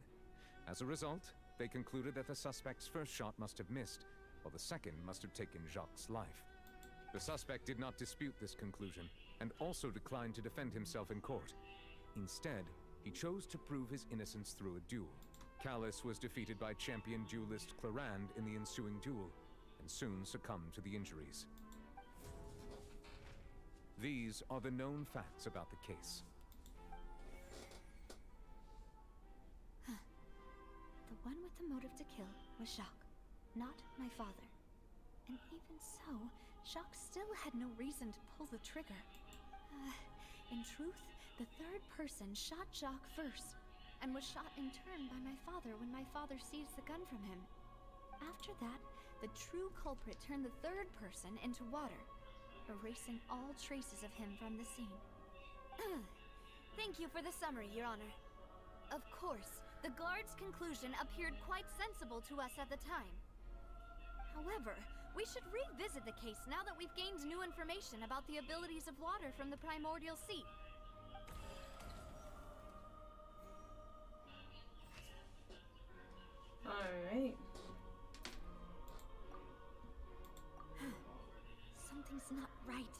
As a result, they concluded that the suspect's first shot must have missed, while the second must have taken Jacques' life. The suspect did not dispute this conclusion, and also declined to defend himself in court. Instead, he chose to prove his innocence through a duel. Callus was defeated by champion duelist Clarand in the ensuing duel, and soon succumbed to the injuries. These are the known facts about the case. The one with the motive to kill was Jacques, not my father. And even so, Jacques still had no reason to pull the trigger. In truth, the third person shot Jacques first, and was shot in turn by my father when my father seized the gun from him. After that, the true culprit turned the third person into water, erasing all traces of him from the scene. Thank you for the summary, Your Honor. Of course, the guard's conclusion appeared quite sensible to us at the time. However, we should revisit the case now that we've gained new information about the abilities of water from the primordial sea. Alright. right.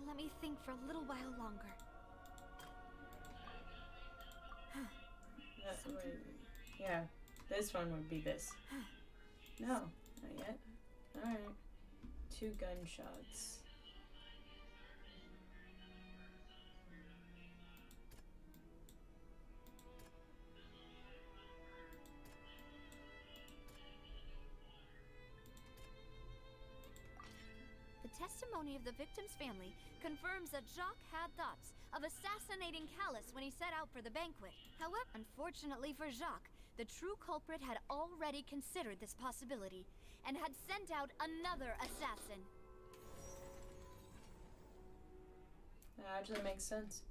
Let me think for a little while longer. Yeah, this one would be this. No, not yet. Alright. 2 gunshots. The testimony of the victim's family confirms that Jacques had thoughts of assassinating Callus when he set out for the banquet. However, unfortunately for Jacques, the true culprit had already considered this possibility and had sent out another assassin. That actually makes sense.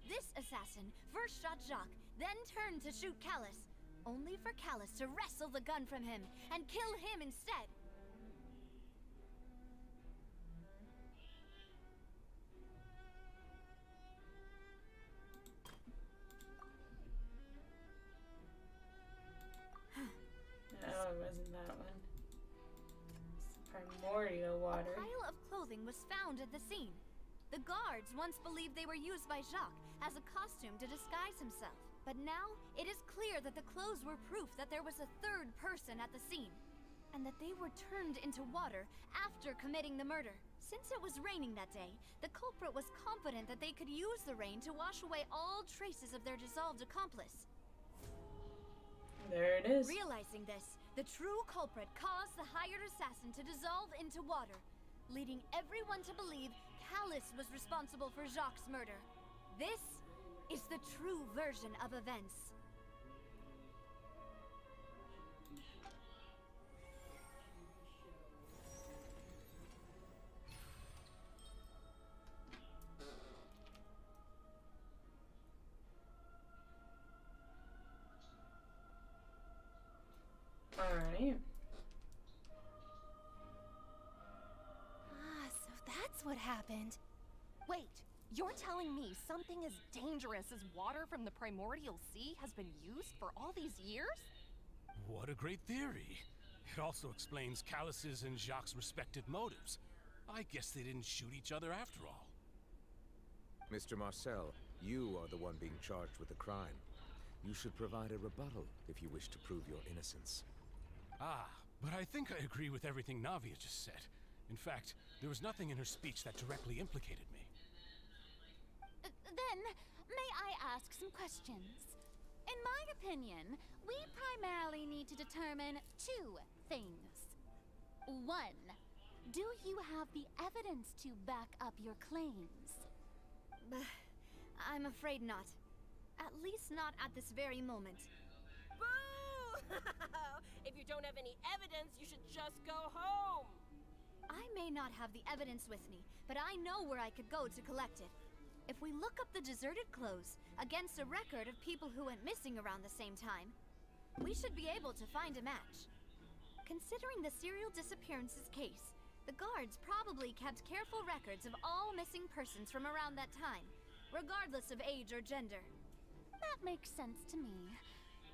This assassin first shot Jacques, then turned to shoot Callus, only for Callus to wrestle the gun from him and kill him instead. No, it wasn't that one. It's primordial water. A pile of clothing was found at the scene. The guards once believed they were used by Jacques as a costume to disguise himself. But now, it is clear that the clothes were proof that there was a third person at the scene, and that they were turned into water after committing the murder. Since it was raining that day, the culprit was confident that they could use the rain to wash away all traces of their dissolved accomplice. There it is. Realizing this, the true culprit caused the hired assassin to dissolve into water, leading everyone to believe Callus was responsible for Jacques' murder. This is the true version of events. Alright. So that's what happened. Wait, you're telling me something as dangerous as water from the primordial sea has been used for all these years? What a great theory. It also explains Callus's and Jacques' respective motives. I guess they didn't shoot each other after all. Mr. Marcel, you are the one being charged with the crime. You should provide a rebuttal if you wish to prove your innocence. Ah, but I think I agree with everything Navia just said. In fact, there was nothing in her speech that directly implicated me. Then, may I ask some questions? In my opinion, we primarily need to determine 2 things. 1, do you have the evidence to back up your claims? I'm afraid not. At least not at this very moment. Boo! If you don't have any evidence, you should just go home! I may not have the evidence with me, but I know where I could go to collect it. If we look up the deserted clothes against a record of people who went missing around the same time, we should be able to find a match. Considering the serial disappearances case, the guards probably kept careful records of all missing persons from around that time, regardless of age or gender. That makes sense to me.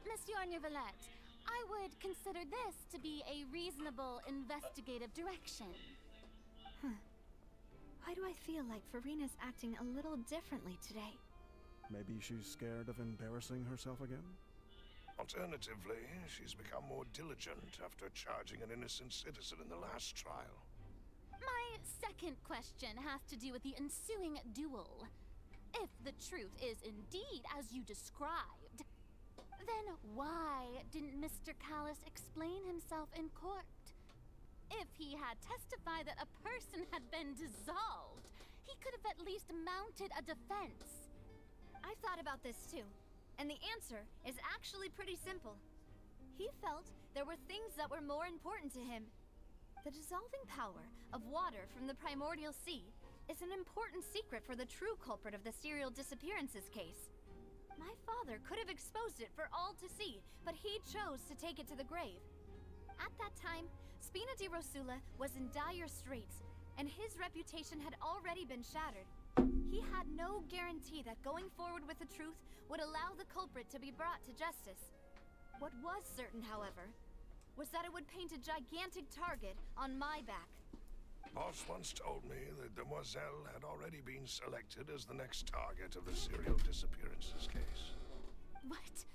Monsieur Neuvillette, I would consider this to be a reasonable investigative direction. Why do I feel like Farina's acting a little differently today? Maybe she's scared of embarrassing herself again? Alternatively, she's become more diligent after charging an innocent citizen in the last trial. My second question has to do with the ensuing duel. If the truth is indeed as you described, then why didn't Mr. Callus explain himself in court? If he had testified that a person had been dissolved, he could have at least mounted a defense. I've thought about this too, and the answer is actually pretty simple. He felt there were things that were more important to him. The dissolving power of water from the primordial sea is an important secret for the true culprit of the serial disappearances case. My father could have exposed it for all to see, but he chose to take it to the grave. At that time, Spina di Rosula was in dire straits, and his reputation had already been shattered. He had no guarantee that going forward with the truth would allow the culprit to be brought to justice. What was certain, however, was that it would paint a gigantic target on my back. Boss once told me that Demoiselle had already been selected as the next target of the serial disappearances case. What?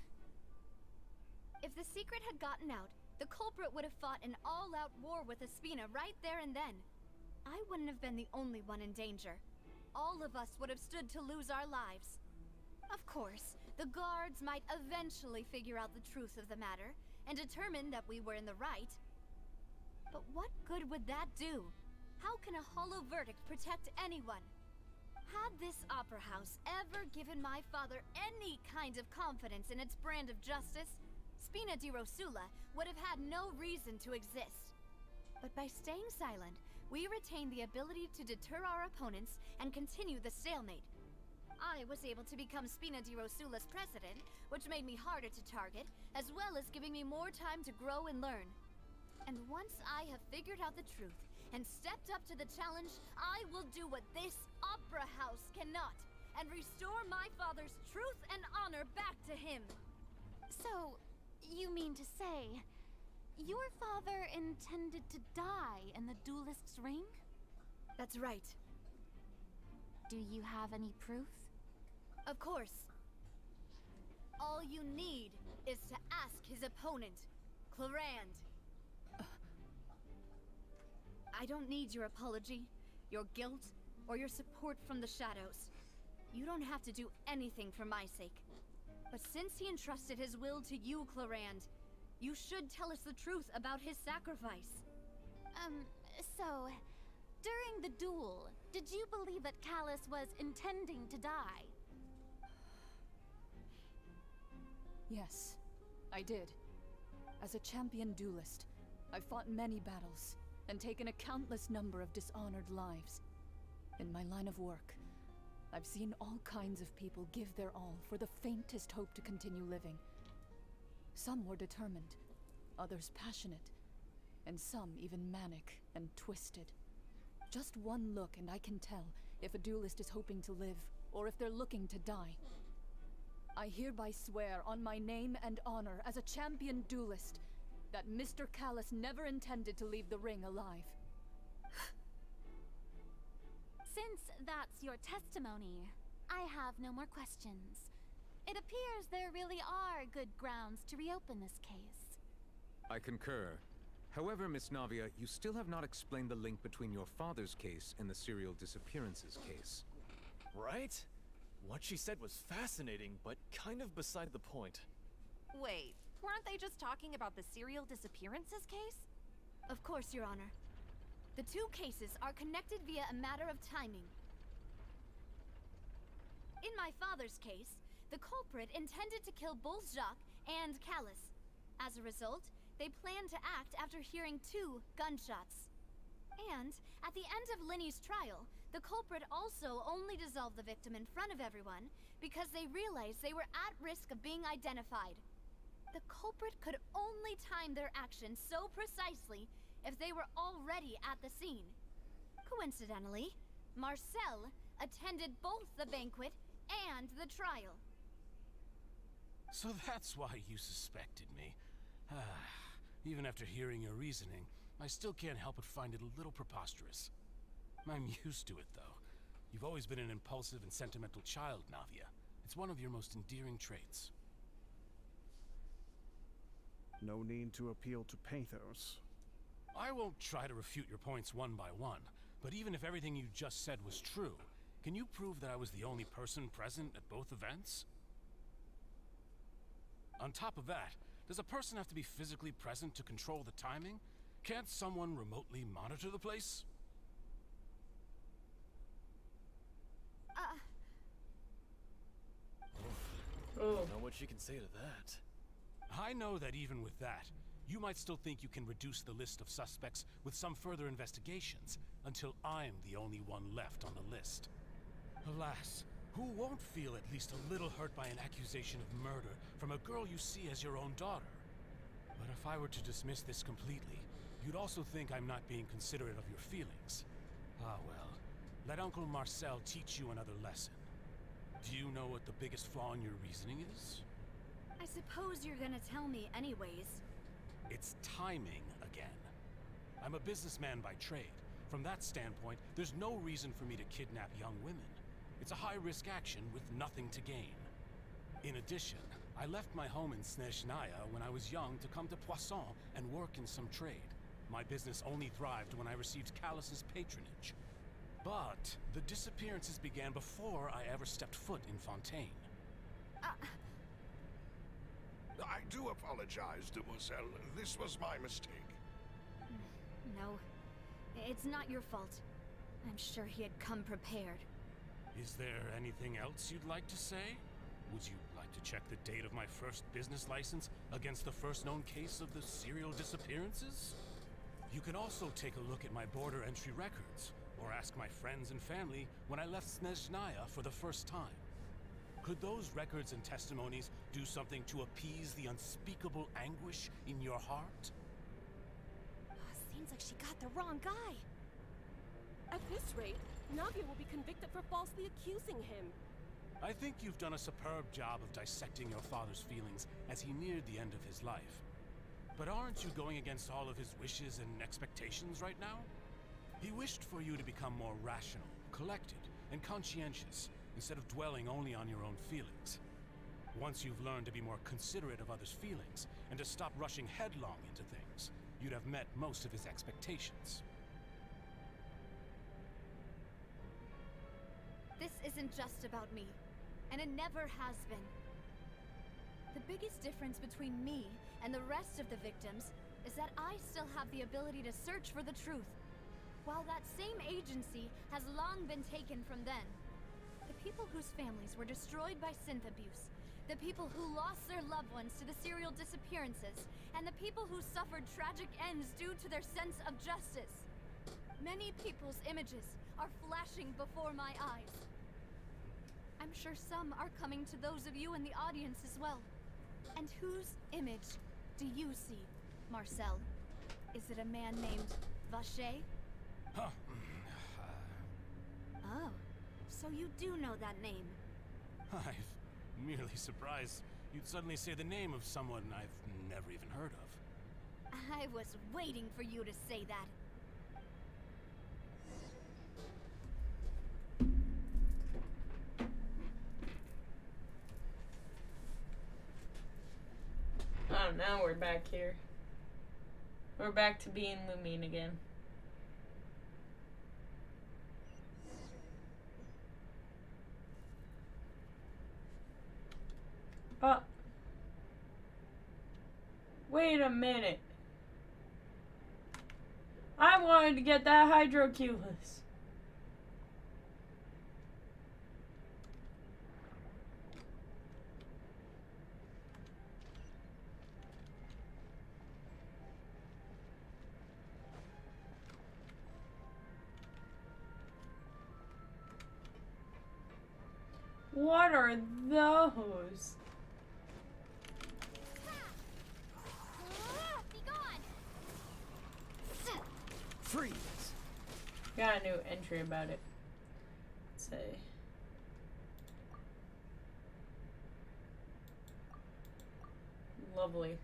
If the secret had gotten out, the culprit would have fought an all-out war with Espina right there and then. I wouldn't have been the only one in danger. All of us would have stood to lose our lives. Of course, the guards might eventually figure out the truth of the matter and determine that we were in the right. But what good would that do? How can a hollow verdict protect anyone? Had this opera house ever given my father any kind of confidence in its brand of justice, Spina di Rosula would have had no reason to exist. But by staying silent, we retained the ability to deter our opponents and continue the stalemate. I was able to become Spina di Rosula's president, which made me harder to target, as well as giving me more time to grow and learn. And once I have figured out the truth and stepped up to the challenge, I will do what this opera house cannot, and restore my father's truth and honor back to him. So, you mean to say, your father intended to die in the duelist's ring? That's right. Do you have any proof? Of course. All you need is to ask his opponent, Clarand. I don't need your apology, your guilt, or your support from the shadows. You don't have to do anything for my sake. But since he entrusted his will to you, Clarand, you should tell us the truth about his sacrifice. So, during the duel, did you believe that Callus was intending to die? Yes, I did. As a champion duelist, I've fought many battles and taken a countless number of dishonored lives. In my line of work, I've seen all kinds of people give their all for the faintest hope to continue living. Some were determined, others passionate, and some even manic and twisted. Just one look and I can tell if a duelist is hoping to live or if they're looking to die. I hereby swear on my name and honor as a champion duelist that Mr. Callus never intended to leave the ring alive. Since that's your testimony, I have no more questions. It appears there really are good grounds to reopen this case. I concur. However, Miss Navia, you still have not explained the link between your father's case and the serial disappearances case. Right? What she said was fascinating, but kind of beside the point. Wait, weren't they just talking about the serial disappearances case? Of course, Your Honor. The two cases are connected via a matter of timing. In my father's case, the culprit intended to kill both Jacques and Callus. As a result, they planned to act after hearing 2 gunshots. And, at the end of Linny's trial, the culprit also only dissolved the victim in front of everyone because they realized they were at risk of being identified. The culprit could only time their actions so precisely if they were already at the scene. Coincidentally, Marcel attended both the banquet and the trial. So that's why you suspected me. Even after hearing your reasoning, I still can't help but find it a little preposterous. I'm used to it, though. You've always been an impulsive and sentimental child, Navia. It's one of your most endearing traits. No need to appeal to pathos. I won't try to refute your points one by one, but even if everything you just said was true, can you prove that I was the only person present at both events? On top of that, does a person have to be physically present to control the timing? Can't someone remotely monitor the place? I don't know what you can say to that. I know that even with that, you might still think you can reduce the list of suspects with some further investigations, until I'm the only one left on the list. Alas, who won't feel at least a little hurt by an accusation of murder from a girl you see as your own daughter? But if I were to dismiss this completely, you'd also think I'm not being considerate of your feelings. Ah, well. Let Uncle Marcel teach you another lesson. Do you know what the biggest flaw in your reasoning is? I suppose you're gonna tell me anyways. It's timing again. I'm a businessman by trade. From that standpoint, there's no reason for me to kidnap young women. It's a high-risk action with nothing to gain. In addition, I left my home in Snezhnaya when I was young to come to Poisson and work in some trade. My business only thrived when I received Callus's patronage. But the disappearances began before I ever stepped foot in Fontaine. I do apologize, demoiselle. This was my mistake. No, it's not your fault. I'm sure he had come prepared. Is there anything else you'd like to say? Would you like to check the date of my first business license against the first known case of the serial disappearances? You can also take a look at my border entry records, or ask my friends and family when I left Snezhnaya for the first time. Could those records and testimonies do something to appease the unspeakable anguish in your heart? Seems like she got the wrong guy. At this rate, Navia will be convicted for falsely accusing him. I think you've done a superb job of dissecting your father's feelings as he neared the end of his life. But aren't you going against all of his wishes and expectations right now? He wished for you to become more rational, collected, and conscientious, instead of dwelling only on your own feelings. Once you've learned to be more considerate of others' feelings, and to stop rushing headlong into things, you'd have met most of his expectations. This isn't just about me, and it never has been. The biggest difference between me and the rest of the victims is that I still have the ability to search for the truth, while that same agency has long been taken from them. The people whose families were destroyed by synth abuse, the people who lost their loved ones to the serial disappearances, and the people who suffered tragic ends due to their sense of justice. Many people's images are flashing before my eyes. I'm sure some are coming to those of you in the audience as well. And whose image do you see, Marcel? Is it a man named Vacher? Huh. Oh, so you do know that name. I'm merely surprised you'd suddenly say the name of someone I've never even heard of. I was waiting for you to say that. Oh, now we're back here. We're back to being Lumine again. Wait a minute. I wanted to get that Hydroculus. What are those? Freeze! Got a new entry about it. Let's say. Lovely.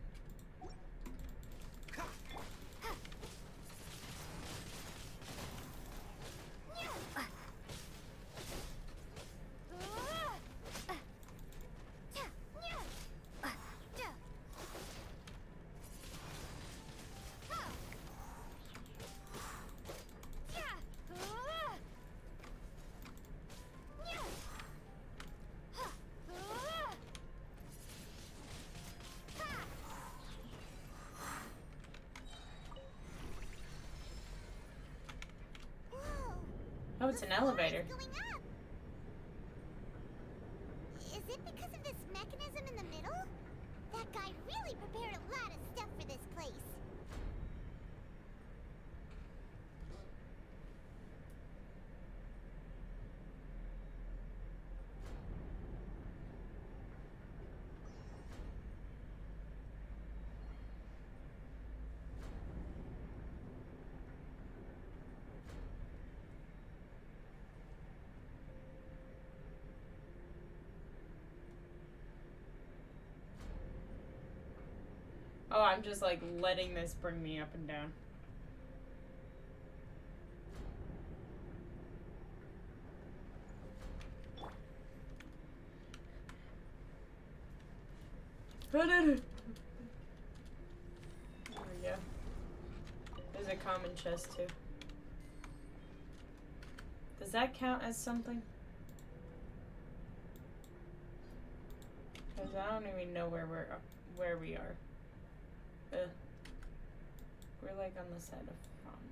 Oh, it's an elevator. Is it because of this mechanism in the middle? That guy really prepared a lot of stuff for this place. Oh, I'm just like letting this bring me up and down. There we go. There's a common chest too. Does that count as something? Because I don't even know where we are. We're like on the side of Fountain.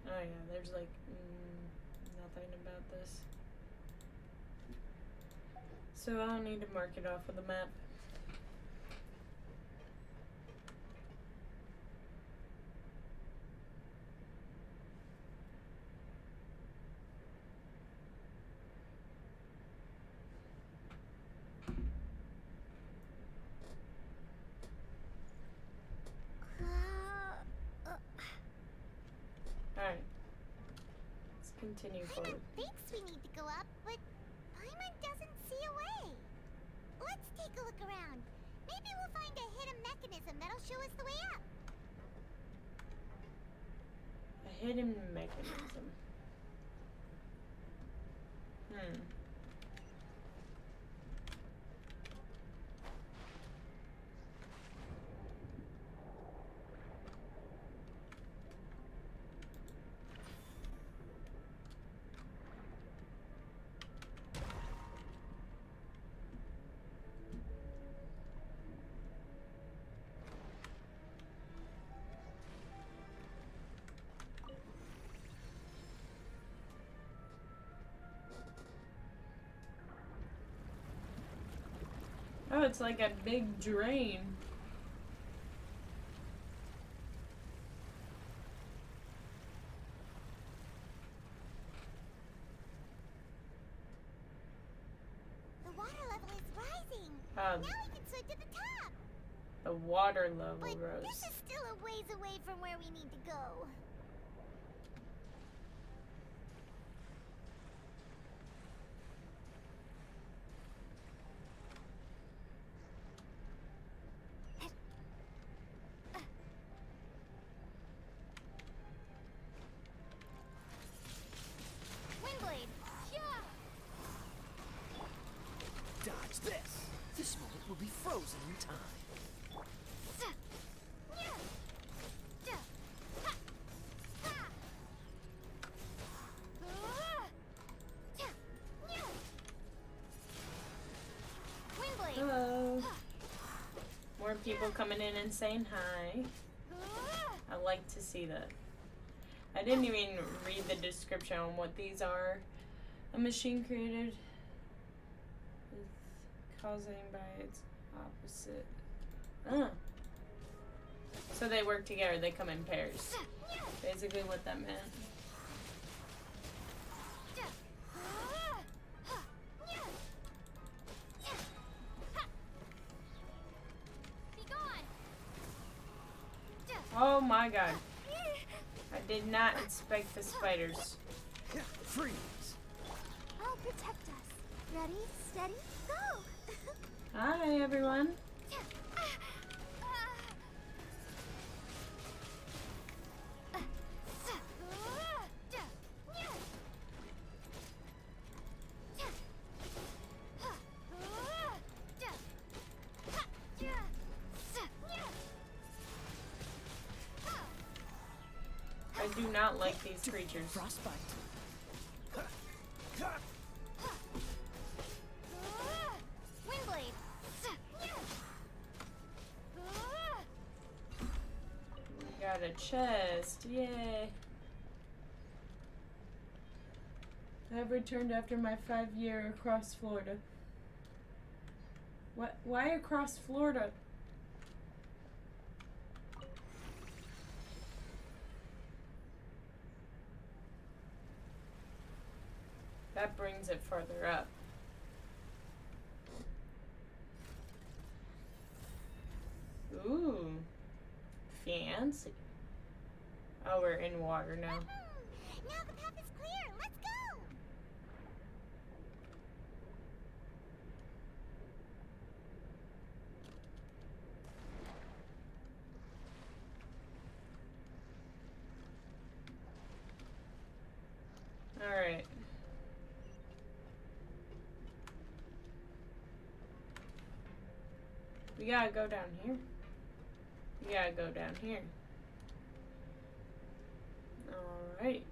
Oh yeah, there's like nothing about this. So I'll need to mark it off with a map. Alright. Let's continue forward. Thinks we need to go up, but Paimon doesn't see a way. Let's take a look around. Maybe we'll find a hidden mechanism that'll show us the way up. A hidden mechanism. Oh, it's like a big drain. The water level is rising. Now we can swim to the top. The water level But rose. this is still a ways away from where we need to go. Windblade. Yeah. Dodge this! This moment will be frozen in time. Hello. More people coming in and saying hi. I like to see that. I didn't even read the description on what these are. A machine created is causing by its opposite. So they work together, they come in pairs. Basically what that meant. Oh my god. I did not expect the spiders. Freeze! I'll protect us. Ready, steady, go! Hi everyone. I do not like these creatures. Frostbite. Windblade. We got a chest. Yay. I've returned after my 5-year across Florida. What? Why across Florida? That brings it further up. Ooh. Fancy. Oh, we're in water now. Now the path is clear. Let's go. Alright. We gotta go down here. We gotta go down here. Alright.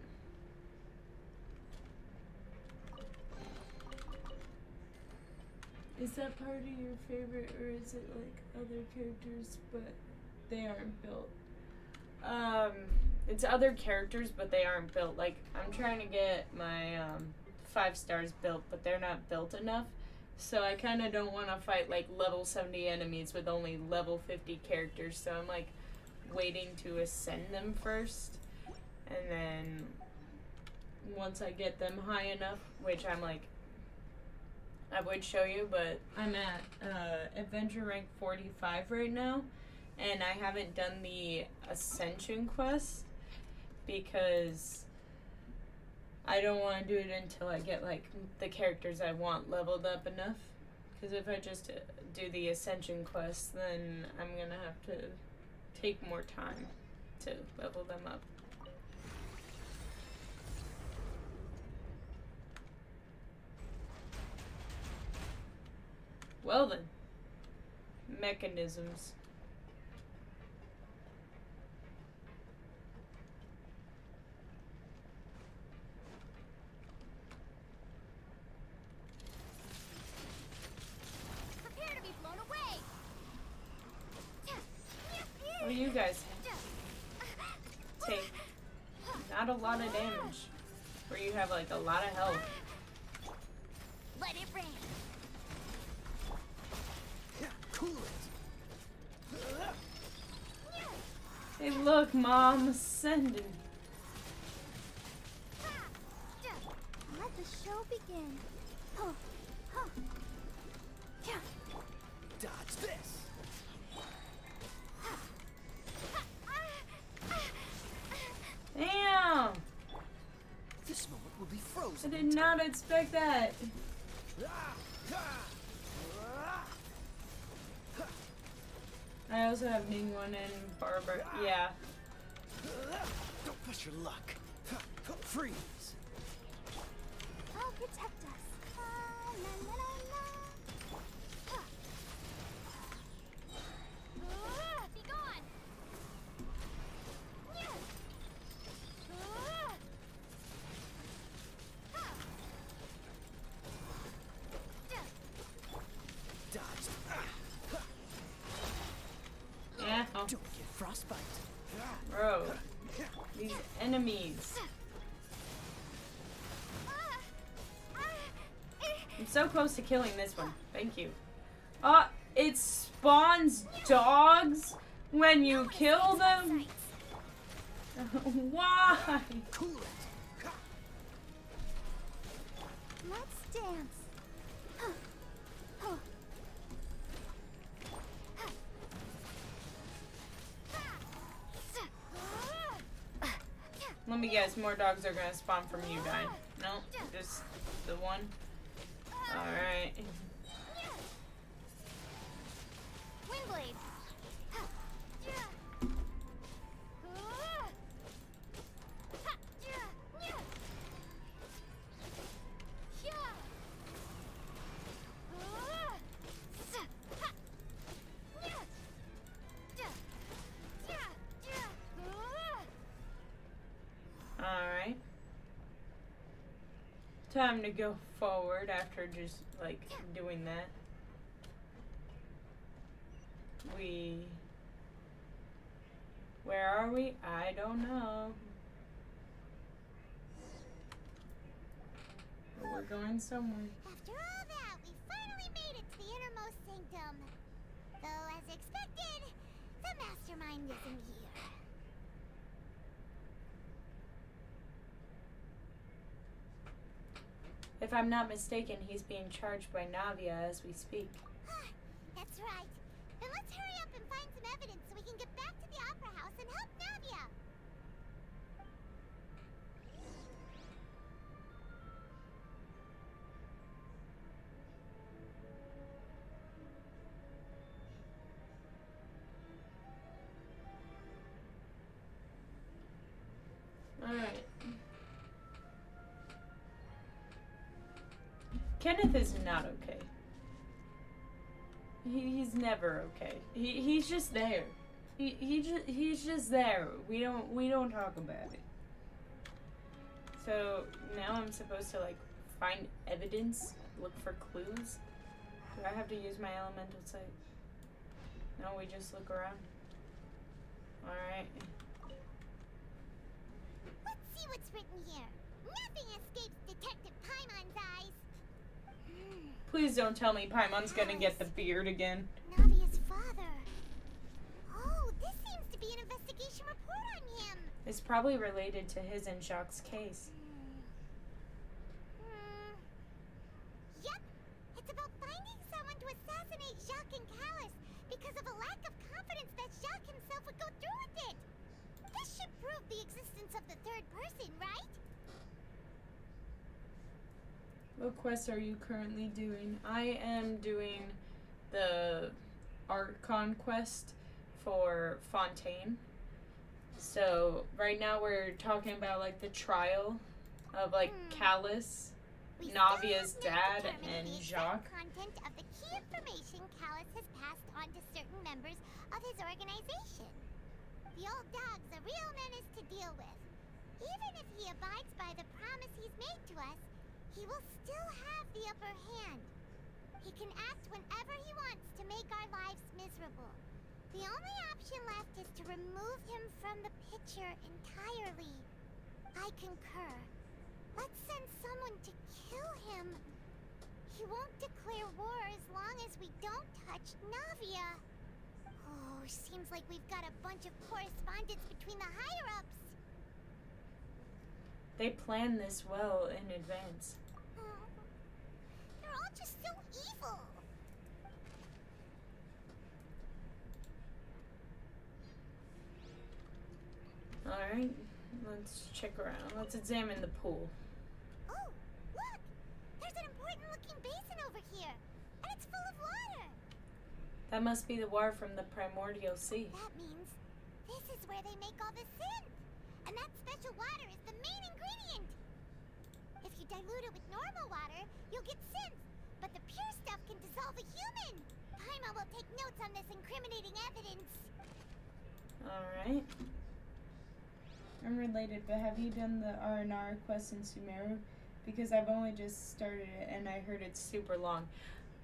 Is that part of your favorite, or is it like other characters but they aren't built? It's other characters but they aren't built. Like, I'm trying to get my 5 stars built, but they're not built enough. So I kind of don't want to fight like level 70 enemies with only level 50 characters. So I'm like waiting to ascend them first. And then once I get them high enough, which I'm like, I would show you, but I'm at adventure rank 45 right now. And I haven't done the ascension quest because I don't want to do it until I get like the characters I want leveled up enough. Because if I just do the ascension quest, then I'm gonna have to take more time to level them up. Well then, mechanisms. Prepare to be blown away. Well, you guys take not a lot of damage, where you have like a lot of health. Let it rain. Cool it. Hey, look, Mom, ascending. Let the show begin. Dodge this. Damn! This moment will be frozen. I did not expect that. I also have Ningguang and Barber. Yeah. Don't push your luck. Freeze. I'll protect us. La, la, la, la. Be gone. Dodged. Yeah. Don't get frostbite. Bro. These enemies. I'm so close to killing this one. Thank you. It spawns dogs when you kill them? Why? Cool it. Let's dance. Let me guess, more dogs are gonna spawn from you, dying. No, just the one. Alright. Windblade. Alright. Time to go forward after just, like, doing that. Where are we? I don't know. But we're going somewhere. After all that, we finally made it to the innermost sanctum. Though, as expected, the mastermind isn't here. If I'm not mistaken, he's being charged by Navia as we speak. That's right. Then let's hurry up and find some evidence and help Navia. Alright. Kenneth is not okay. He's never okay. He's just there. He's just there. We don't talk about it. So now I'm supposed to like find evidence, look for clues. Do I have to use my elemental sight? No, we just look around. Alright. Let's see what's written here. Nothing escapes Detective Paimon's eyes. Please don't tell me Paimon's gonna get the beard again. Navia's father. Oh, this seems to be an investigation report on him. It's probably related to his and Jacques' case. Yep. It's about finding someone to assassinate Jacques and Callus because of a lack of confidence that Jacques himself would go through with it. This should prove the existence of the third person, right? What quests are you currently doing? I am doing the art conquest for Fontaine. So right now we're talking about like the trial of like Callus, Navia's dad, and Jacques. Content of the key information Callus has passed on to certain members of his organization. The old dog's a real menace to deal with. Even if he abides by the promise he's made to us, he will still have the upper hand. He can act whenever he wants to make our lives miserable. The only option left is to remove him from the picture entirely. I concur. Let's send someone to kill him. He won't declare war as long as we don't touch Navia. Oh, seems like we've got a bunch of correspondence between the higher-ups. They plan this well in advance. They're all just so evil. Alright, let's check around. Let's examine the pool. Oh, look! There's an important-looking basin over here, and it's full of water. That must be the water from the primordial sea. That means this is where they make all the synth. And that special water is the main ingredient. If you dilute it with normal water, you'll get synth. But the pure stuff can dissolve a human. Paimon will take notes on this incriminating evidence. Alright. Unrelated, but have you done the R&R quest in Sumeru? Because I've only just started it and I heard it's super long.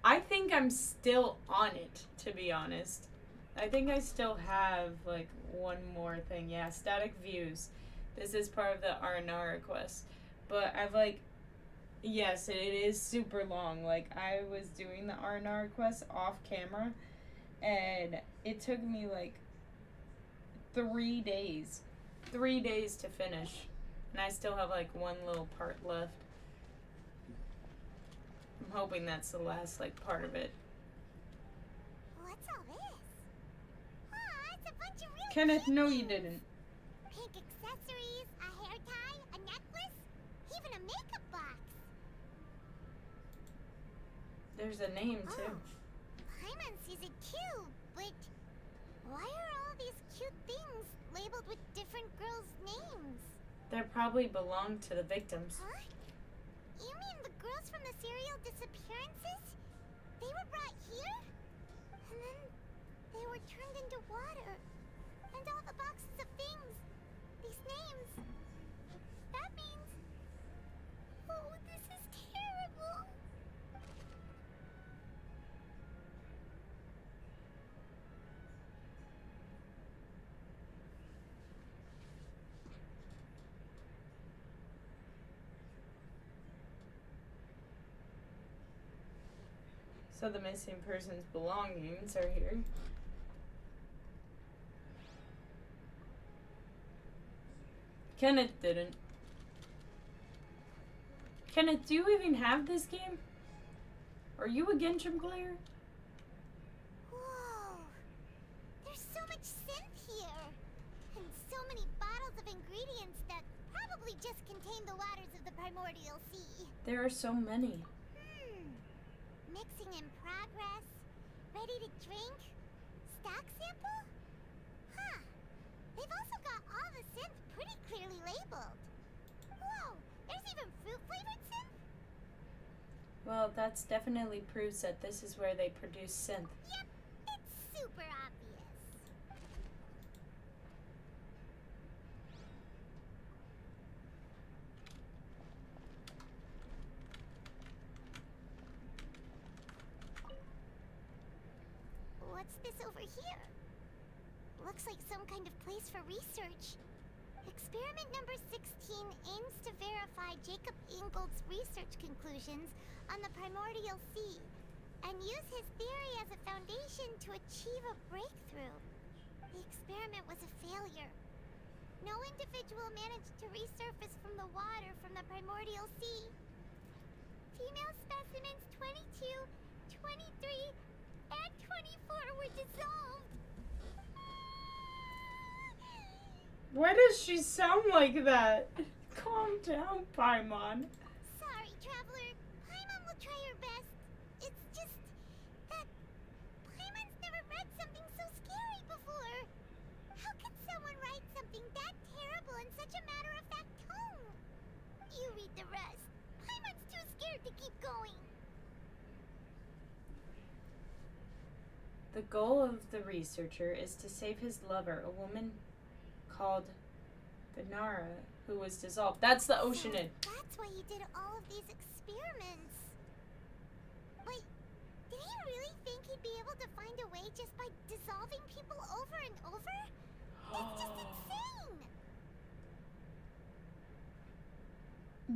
I think I'm still on it, to be honest. I think I still have like one more thing. Yeah, static views. This is part of the R&R quest. But I've like, yes, it is super long. Like I was doing the R&R quest off camera and it took me like 3 days. 3 days to finish. And I still have like one little part left. I'm hoping that's the last like part of it. What's all this? Ah, it's a bunch of really Kenneth, no you didn't. pink accessories, a hair tie, a necklace, even a makeup box. There's a name too. Paimon sees it too, but why are all these cute things labeled with different girls' names? They probably belong to the victims. Huh? You mean the girls from the serial disappearances? They were brought here? And then they were turned into water. And all the boxes of things. These names. That means... Oh, this is terrible. So the missing person's belongings are here. Kenneth didn't. Kenneth, do you even have this game? Are you a Genshin player? Whoa. There's so much synth here. probably just contain the waters of the primordial sea. There are so many. Mixing in progress. Ready to drink? Stock sample? Huh. They've also got all the synth pretty clearly labeled. Whoa, there's even fruit-flavored synth? Well, that's definitely proves that this is where they produce synth. Yep, it's super obvious. What's this over here? Looks like some kind of place for research. Experiment number 16 aims to verify Jacob Ingold's research conclusions on the primordial sea and use his theory as a foundation to achieve a breakthrough. The experiment was a failure. No individual managed to resurface from the water from the primordial sea. Female specimens 22, 23, and 24 were dissolved. Why does she sound like that? Calm down, Paimon. Sorry, Traveler. Paimon will try her best. It's just that Paimon's never read something so scary before. How could someone write something that terrible in such a matter-of-fact tone? You read the rest. Paimon's too scared to keep going. The goal of the researcher is to save his lover, a woman called Venara, who was dissolved. That's the Oceanid. So that's why he did all of these experiments. Wait, did he really think he'd be able to find a way just by dissolving people over and over? It's just insane!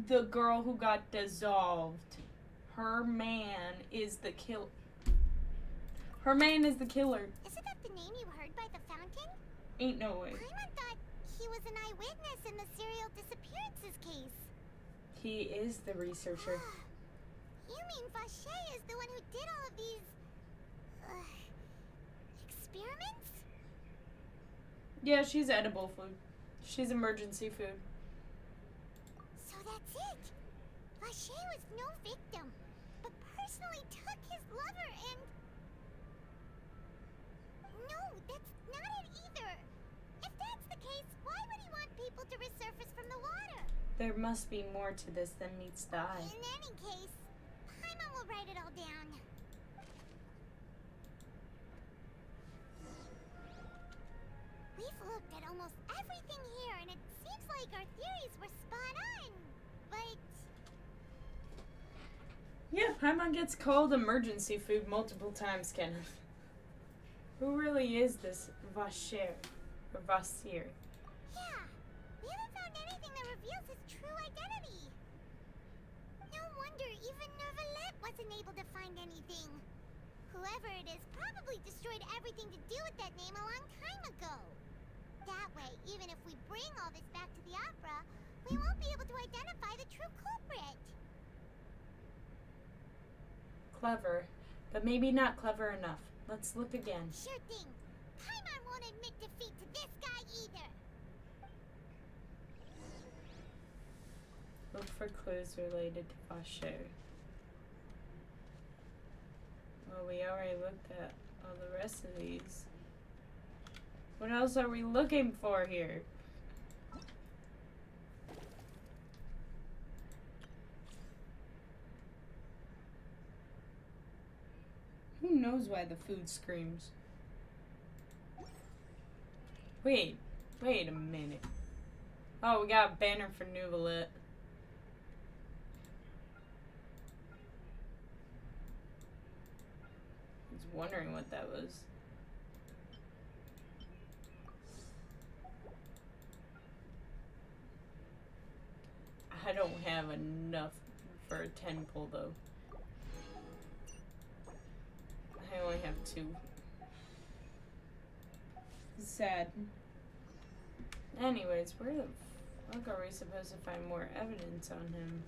The girl who got dissolved. Her man is the kill. Her man is the killer. Isn't that the name you heard by the fountain? Ain't no way. Paimon thought he was an eyewitness in the serial disappearances case. He is the researcher. You mean Vache is the one who did all of these... experiments? Yeah, she's edible food. She's emergency food. So that's it. Vache was no victim, but personally took his lover and... No, that's not it either. If that's the case, why would he want people to resurface from the water? There must be more to this than meets the eye. In any case, Paimon will write it all down. We've looked at almost everything here, and it seems like our theories were spot on. But... Yeah, Paimon gets called emergency food multiple times, Kenneth. Who really is this Vasher? Or Vasir? Yeah, we haven't found anything that reveals his true identity. No wonder even Nervalette wasn't able to find anything. Whoever it is probably destroyed everything to do with that name a long time ago. That way, even if we bring all this back to the opera, we won't be able to identify the true culprit. Clever, but maybe not clever enough. Let's look again. Sure thing. Paimon won't admit defeat to this guy either. Look for clues related to Vasher. Well, we already looked at all the rest of these. What else are we looking for here? Who knows why the food screams? Wait a minute. Oh, we got a banner for Nouvelet. I was wondering what that was. I don't have enough for a 10 pull though. I only have 2. Sad. Anyways, where the fuck are we supposed to find more evidence on him?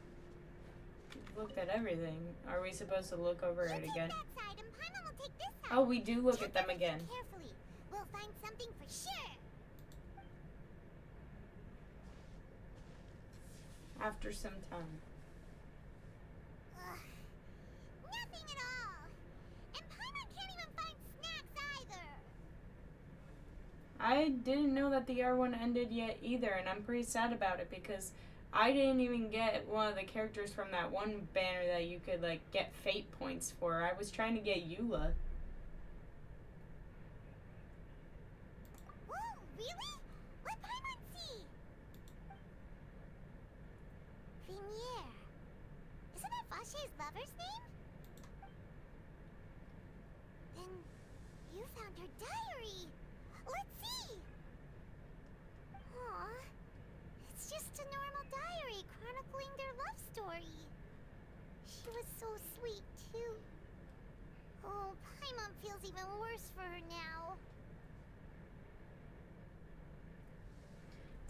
We've looked at everything. Are we supposed to look over it again? Oh, we do look at them again. Carefully. We'll find something for sure. after some time. Ugh. Nothing at all. And Paimon can't even find snacks either. I didn't know that the R1 ended yet either, and I'm pretty sad about it because I didn't even get one of the characters from that one banner that you could, like, get fate points for. I was trying to get Eula. Whoa, really? Let Paimon see. Vinier. Isn't that Vache's lover's name? Then you found her diary. Let's see. Aw. It's just a normal diary chronicling their love story. She was so sweet, too. Oh, Paimon feels even worse for her now.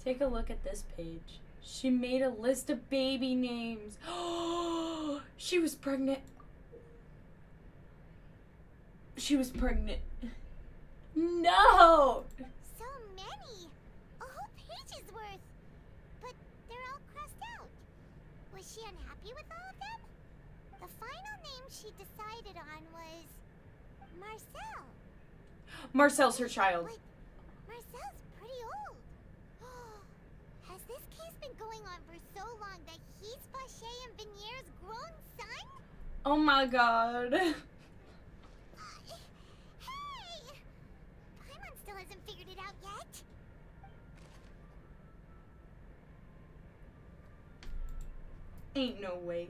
Take a look at this page. She made a list of baby names. Oh, she was pregnant. She was pregnant. No! So many! A whole page's worth! But they're all crossed out. Was she unhappy with all of them? The final name she decided on was... Marcel. Marcel's her child. But Marcel's pretty old. Has this case been going on for so long that he's Vache and Vinier's grown son? Oh my god. Hey! Paimon still hasn't figured it out yet. Ain't no way.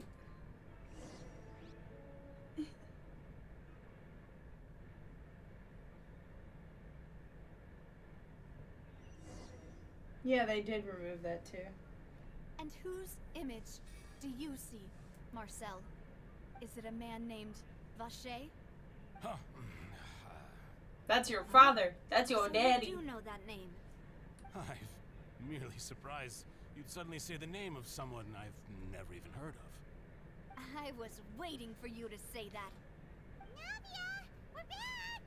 Yeah, they did remove that too. And whose image do you see, Marcel? Is it a man named Vache? Huh. That's your father. That's your So daddy. you do know that name. I'm merely surprised you'd suddenly say the name of someone I've never even heard of. I was waiting for you to say that. Navia! We're back!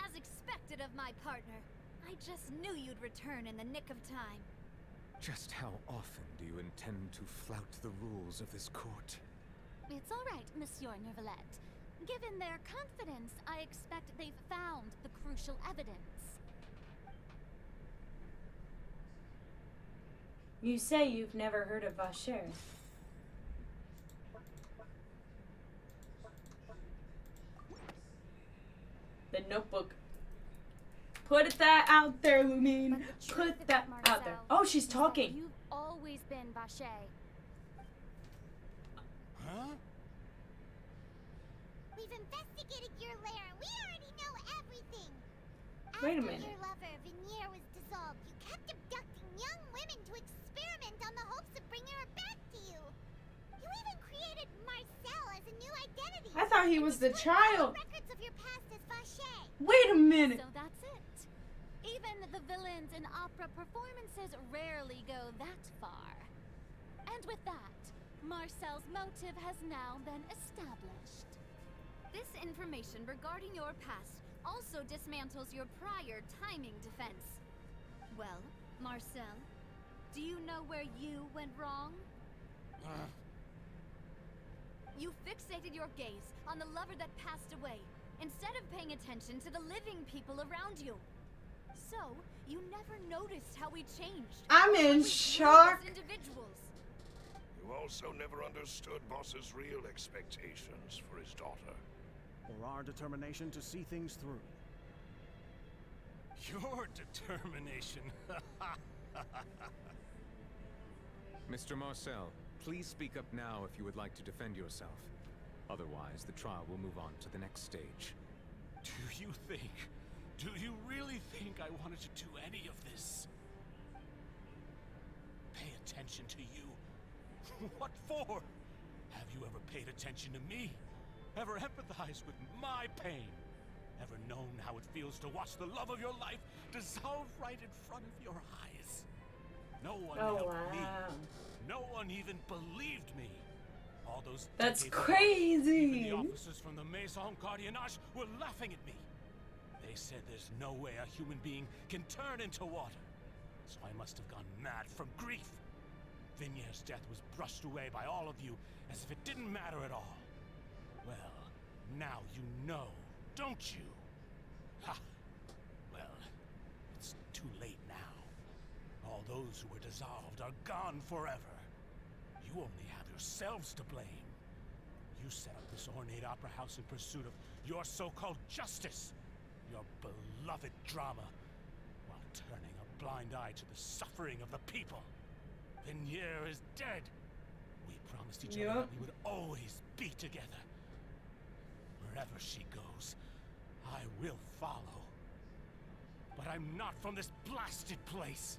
As expected of my partner. I just knew you'd return in the nick of time. Just how often do you intend to flout the rules of this court? It's all right, Monsieur Neuvillette. Given their confidence, I expect they've found the crucial evidence. You say you've never heard of Vacher. The Notebook. Put that out there, Lumine. Put that out there. Oh, she's talking. You've always been Vache. Huh? We've investigated your lair. We already know everything. Wait a After minute. your lover, Vinier, was dissolved, you kept abducting young women to experiment on the hopes of bringing her back to you. You even created Marcel as a new identity. I thought he was the child. Records of your past as Vache. Wait a minute. So that's it. Even the villains in opera performances rarely go that far. And with that, Marcel's motive has now been established. This information regarding your past also dismantles your prior timing defense. Well, Marcel, do you know where you went wrong? You fixated your gaze on the lover that passed away, instead of paying attention to the living people around you. So, you never noticed how we changed. I'm in shock. As individuals. You also never understood Boss's real expectations for his daughter. Or our determination to see things through. Your determination. Mr. Marcel, please speak up now if you would like to defend yourself. Otherwise, the trial will move on to the next stage. Do you really think I wanted to do any of this? Pay attention to you? What for? Have you ever paid attention to me? Ever empathized with my pain? Ever known how it feels to watch the love of your life dissolve right in front of your eyes? No one helped me. No one even believed me. All those That's decades ago, crazy. even the officers from the Maison Gardiennage were laughing at me. They said there's no way a human being can turn into water. So I must have gone mad from grief. Vinier's death was brushed away by all of you as if it didn't matter at all. Well, now you know, don't you? Ha! Well, it's too late now. All those who were dissolved are gone forever. You only have yourselves to blame. You set up this ornate opera house in pursuit of your so-called justice, your beloved drama, while turning a blind eye to the suffering of the people. Vinier is dead. We promised each other that we would always be together. Wherever she goes, I will follow. But I'm not from this blasted place,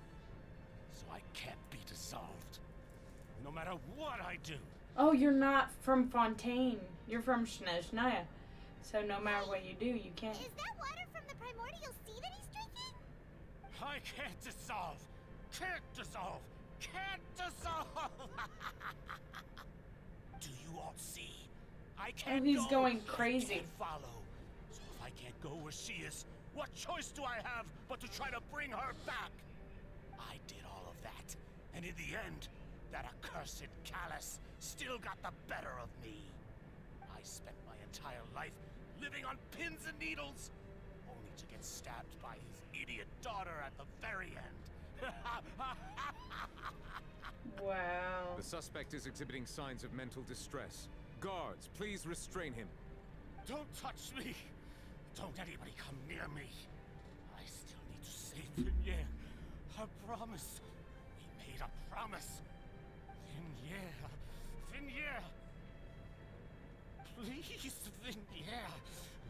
so I can't be dissolved. No matter what I do. Oh, you're not from Fontaine. You're from Snezhnaya. So no matter what you do, you can't. Is that water from the primordial sea that he's drinking? I can't dissolve. Can't dissolve. Can't dissolve. Do you all see? I can't Oh, he's go. going crazy. I can't follow. So if I can't go where she is, what choice do I have but to try to bring her back? I did all of that, and in the end, that accursed Callus still got the better of me. I spent my entire life living on pins and needles, only to get stabbed by his idiot daughter at the very end. Wow. The suspect is exhibiting signs of mental distress. Guards, please restrain him. Don't touch me! Don't anybody come near me. I still need to save Vinier. I promise. We made a promise. Vinier! Please, Vinier!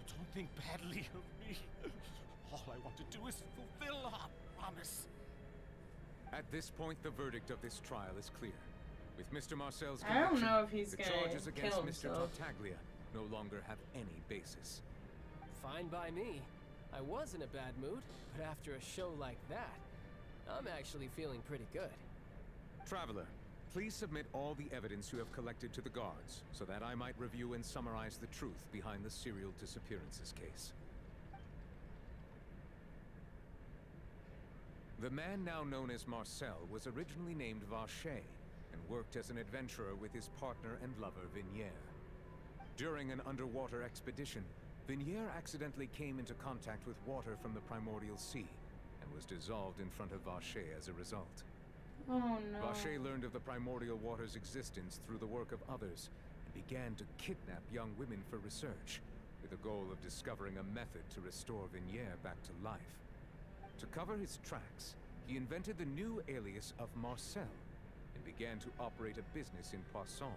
Don't think badly of me. All I want to do is fulfill our promise. At this point, the verdict of this trial is clear. With Mr. Marcel's I don't conviction, know if he's the gonna charges against kill Mr. himself. Tartaglia no longer have any basis. Fine by me. I was in a bad mood, but after a show like that, I'm actually feeling pretty good. Traveler, please submit all the evidence you have collected to the guards, so that I might review and summarize the truth behind the serial disappearances case. The man now known as Marcel was originally named Vacher and worked as an adventurer with his partner and lover Vinier. During an underwater expedition, Vinier accidentally came into contact with water from the primordial sea and was dissolved in front of Vacher as a result. Oh no. Vacher learned of the primordial water's existence through the work of others and began to kidnap young women for research, with the goal of discovering a method to restore Vinier back to life. To cover his tracks, he invented the new alias of Marcel and began to operate a business in Poisson.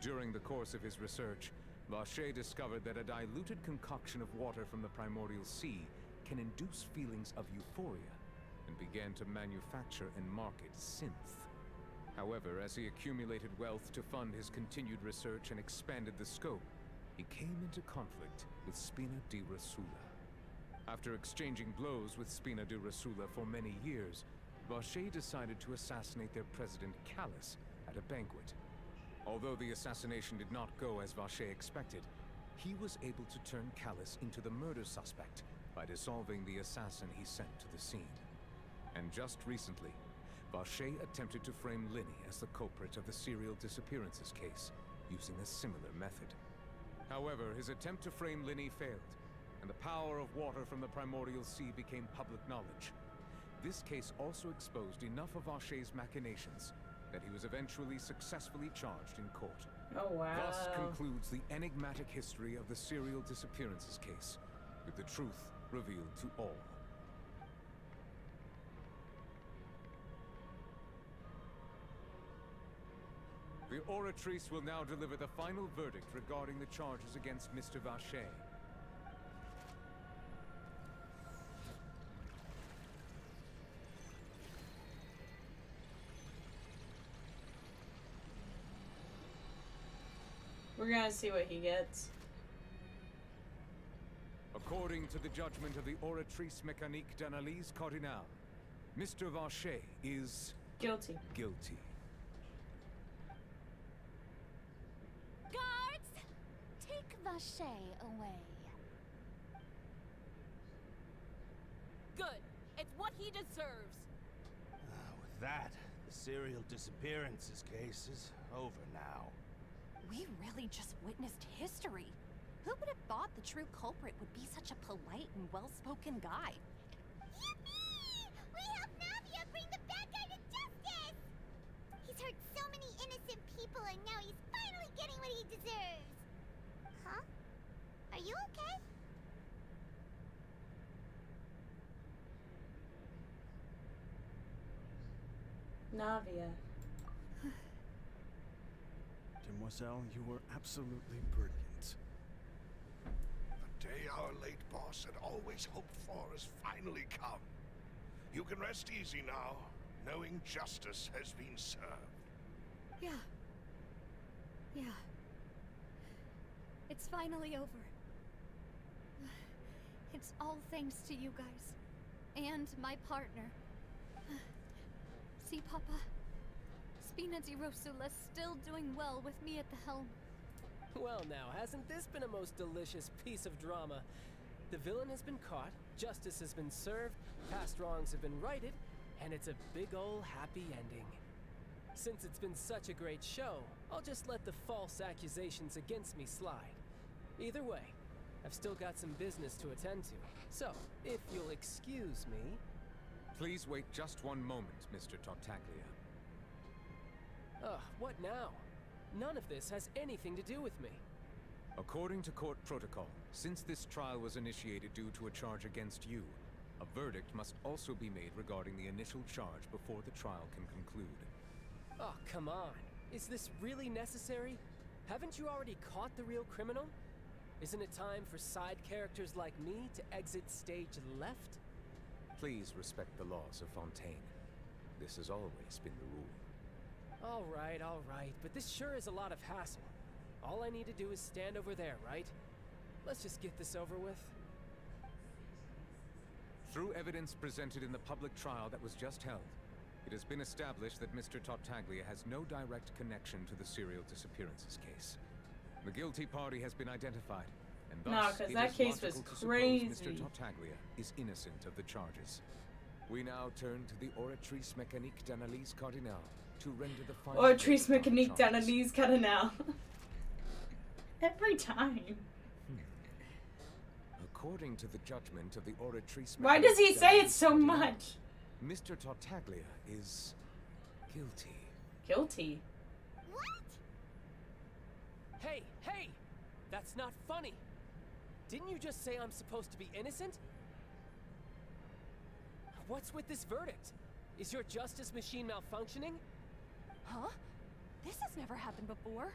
During the course of his research, Vacher discovered that a diluted concoction of water from the primordial sea can induce feelings of euphoria, and began to manufacture and market synth. However, as he accumulated wealth to fund his continued research and expanded the scope, he came into conflict with Spina di Rosula. After exchanging blows with Spina di Rosula for many years, Vacher decided to assassinate their president Callus at a banquet. Although the assassination did not go as Vacher expected, he was able to turn Callus into the murder suspect by dissolving the assassin he sent to the scene. And just recently, Vacher attempted to frame Linny as the culprit of the serial disappearances case, using a similar method. However, his attempt to frame Linny failed, and the power of water from the primordial sea became public knowledge. This case also exposed enough of Vacher's machinations that he was eventually successfully charged in court. Oh wow. Thus concludes the enigmatic history of the serial disappearances case, with the truth revealed to all. The Oratrice will now deliver the final verdict regarding the charges against Mr. Vacher. We're gonna see what he gets. According to the judgment of the Oratrice Mécanique d'Analyse Cardinal, Mr. Vacher is... guilty. Guilty. Guards! Take Vacher away. Good. It's what he he deserves. With that, the serial disappearances case is over now. We really just witnessed history. Who would have thought the true culprit would be such a polite and well-spoken guy? Yippee! We helped Navia bring the bad guy to justice! He's hurt so many innocent people and now he's finally getting what he deserves. Huh? Are you okay? Navia. Demoiselle, you were absolutely brilliant. The day our late boss had always hoped for has finally come. You can rest easy now, knowing justice has been served. Yeah. It's finally over. It's all thanks to you guys. And my partner. See, Papa? Spina di Rosula's still doing well with me at the helm. Well now, hasn't this been a most delicious piece of drama? The villain has been caught, justice has been served, past wrongs have been righted, and it's a big ol' happy ending. Since it's been such a great show, I'll just let the false accusations against me slide. Either way, I've still got some business to attend to, so if you'll excuse me... Please wait just one moment, Mr. Tartaglia. Ugh, what now? None of this has anything to do with me. According to court protocol, since this trial was initiated due to a charge against you, a verdict must also be made regarding the initial charge before the trial can conclude. Oh, come on. Is this really necessary? Haven't you already caught the real criminal? Isn't it time for side characters like me to exit stage left? Please respect the laws of Fontaine. This has always been the rule. All right, but this sure is a lot of hassle. All I need to do is stand over there, right? Let's just get this over with. Through evidence presented in the public trial that was just held, it has been established that Mr. Tartaglia has no direct connection to the serial disappearances case. The guilty party has been identified, and thus because it that is case was logical to crazy. suppose Mr. Tartaglia is innocent of the charges. We now turn to the Oratrice Mécanique d'Analyse Cardinale to render the final Oratrice verdict on the Mécanique charges. d'Analyse Cardinale. Every time. According to the judgment of the Oratrice Why does he Mécanique say it d'Analyse so Cardinale, much? Mr. Tartaglia is guilty. Guilty? Hey! That's not funny! Didn't you just say I'm supposed to be innocent? What's with this verdict? Is your justice machine malfunctioning? Huh? This has never happened before.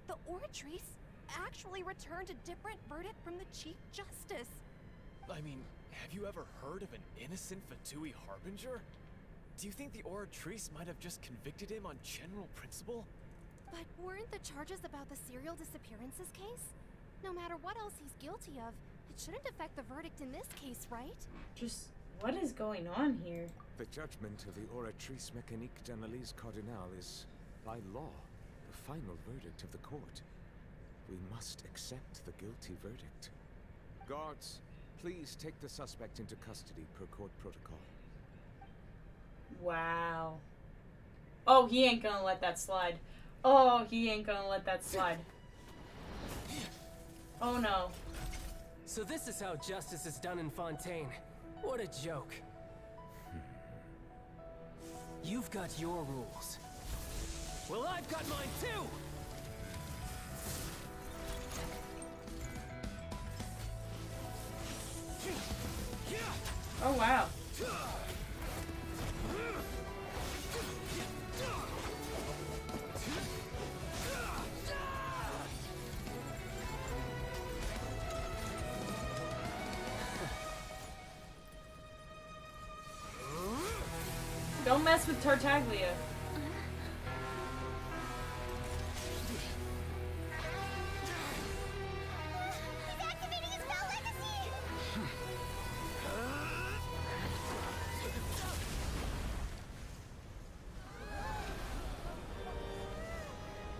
The Oratrice actually returned a different verdict from the Chief Justice. I mean, have you ever heard of an innocent Fatui Harbinger? Do you think the Oratrice might have just convicted him on general principle? But weren't the charges about the serial disappearances case? No matter what else he's guilty of, it shouldn't affect the verdict in this case, right? Just, what is going on here? The judgment of the Oratrice Mécanique d'Analyse Cardinale is, by law, the final verdict of the court. We must accept the guilty verdict. Guards, please take the suspect into custody per court protocol. Wow. Oh, he ain't gonna let that slide. Oh, he ain't gonna let that slide. Oh no. So this is how justice is done in Fontaine. What a joke. You've got your rules. Well, I've got mine too! Oh wow. Don't mess with Tartaglia. He's activating his spell legacy!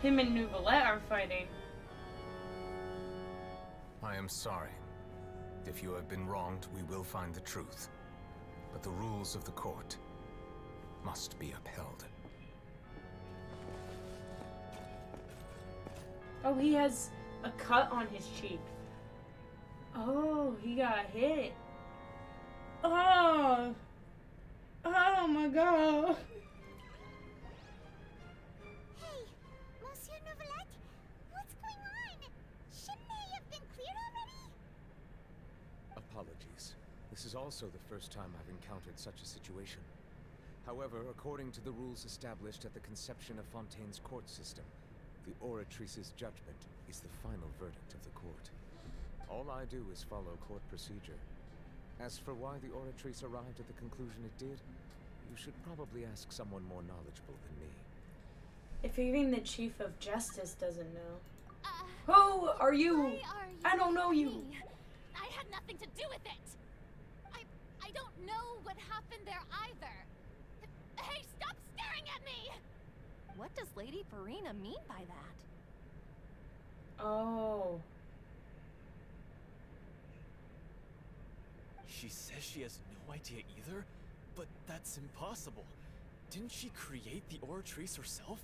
Him and Nouvellette are fighting. I am sorry. If you have been wronged, we will find the truth. But the rules of the court must be upheld. Oh, he has a cut on his cheek. Oh, he got hit. Oh. Oh my god. Hey, Monsieur Novelette, what's going on? Shouldn't they have been cleared already? Apologies. This is also the first time I've encountered such a situation. However, according to the rules established at the conception of Fontaine's court system, the Oratrice's judgment is the final verdict of the court. All I do is follow court procedure. As for why the Oratrice arrived at the conclusion it did, you should probably ask someone more knowledgeable than me. If even the Chief of Justice doesn't know. Who are you? I don't know you. I had nothing to do with it. I don't know what happened there either. Hey, stop staring at me! What does Lady Farina mean by that? Oh. She says she has no idea either, but that's impossible. Didn't she create the Oratrice herself?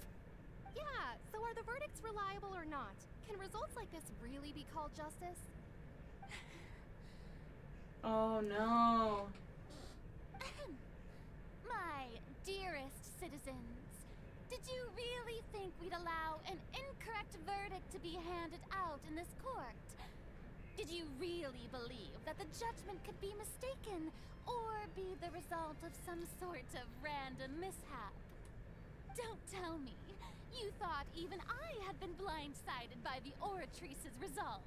Yeah, so are the verdicts reliable or not? Can results like this really be called justice? Oh no. My dearest citizens, did you really think we'd allow an incorrect verdict to be handed out in this court? Did you really believe that the judgment could be mistaken or be the result of some sort of random mishap? Don't tell me you thought even I had been blindsided by the Oratrice's result.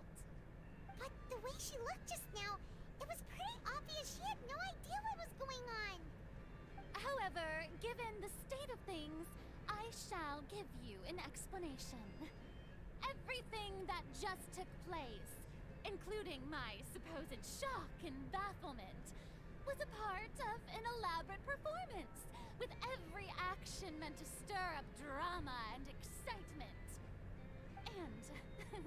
But the way she looked just now, it was pretty obvious she had no idea what was going on. However, given the state of things, I shall give you an explanation. Everything that just took place, including my supposed shock and bafflement, was a part of an elaborate performance, with every action meant to stir up drama and excitement. And,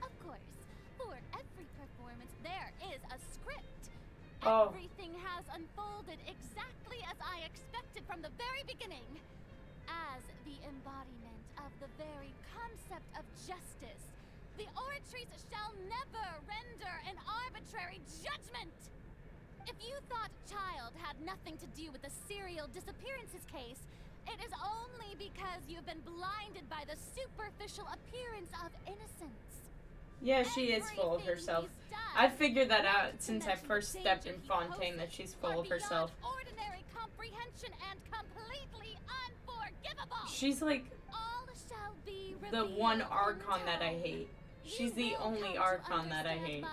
of course, for every performance there is a script. Oh. Everything has unfolded exactly as I expected from the very beginning. As the embodiment of the very concept of justice, the Oratrice shall never render an arbitrary judgment! If you thought Child had nothing to do with the serial disappearances case, it is only because you've been blinded by the superficial appearance of innocence. Yeah, she is full of herself. I figured that out since I first stepped in Fontaine, that she's full of herself. Ordinary comprehension and completely unforgivable. She's like the one Archon that I hate. She's the only Archon that I hate.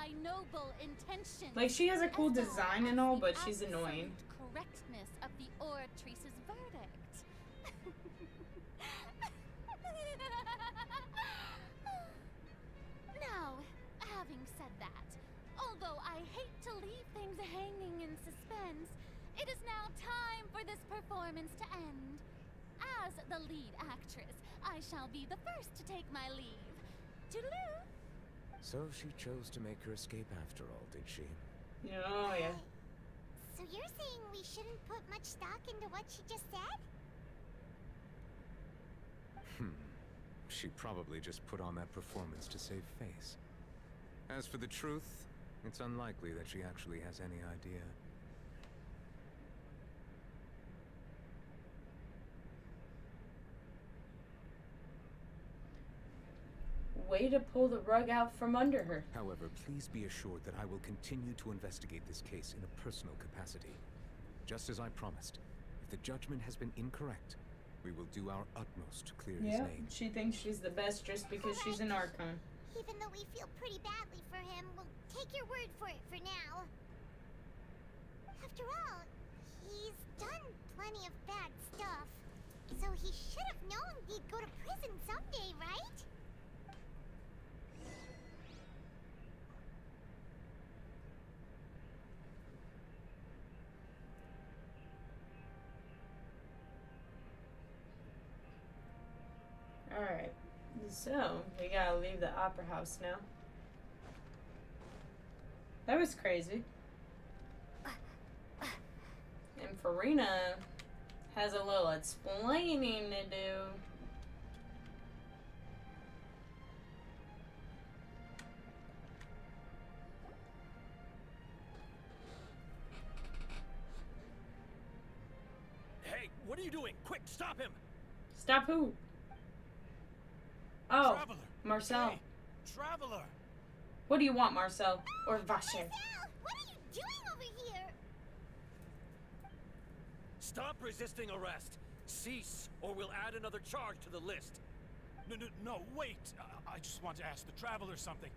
Like, she has a cool design and all, but she's annoying. Correctness of the Oratrice's verdict. Now, having said that, although I hate to leave things hanging in suspense, it is now time for this performance to end. As the lead actress, I shall be the first to take my leave. Toodaloo! So she chose to make her escape after all, did she? Oh, yeah. So you're saying we shouldn't put much stock into what she just said? She probably just put on that performance to save face. As for the truth, it's unlikely that she actually has any idea. Way to pull the rug out from under her. However, please be assured that I will continue to investigate this case in a personal capacity. Just as I promised, if the judgment has been incorrect, we will do our utmost to clear his name. She thinks she's the best just because she's an Archon. Even though we feel pretty badly for him, we'll take your word for it for now. After all, he's done plenty of bad stuff. So he should have known he'd go to prison someday, right? Alright, so we gotta leave the opera house now. That was crazy. Farina has a little explaining to do. Hey, what are you doing? Quick, stop him! Stop who? Oh, Traveler. Marcel. Hey, Traveler. What do you want, Marcel? Or Vache? What are you doing over here? Stop resisting arrest. Cease, or we'll add another charge to the list. No, wait. I just want to ask the Traveler something.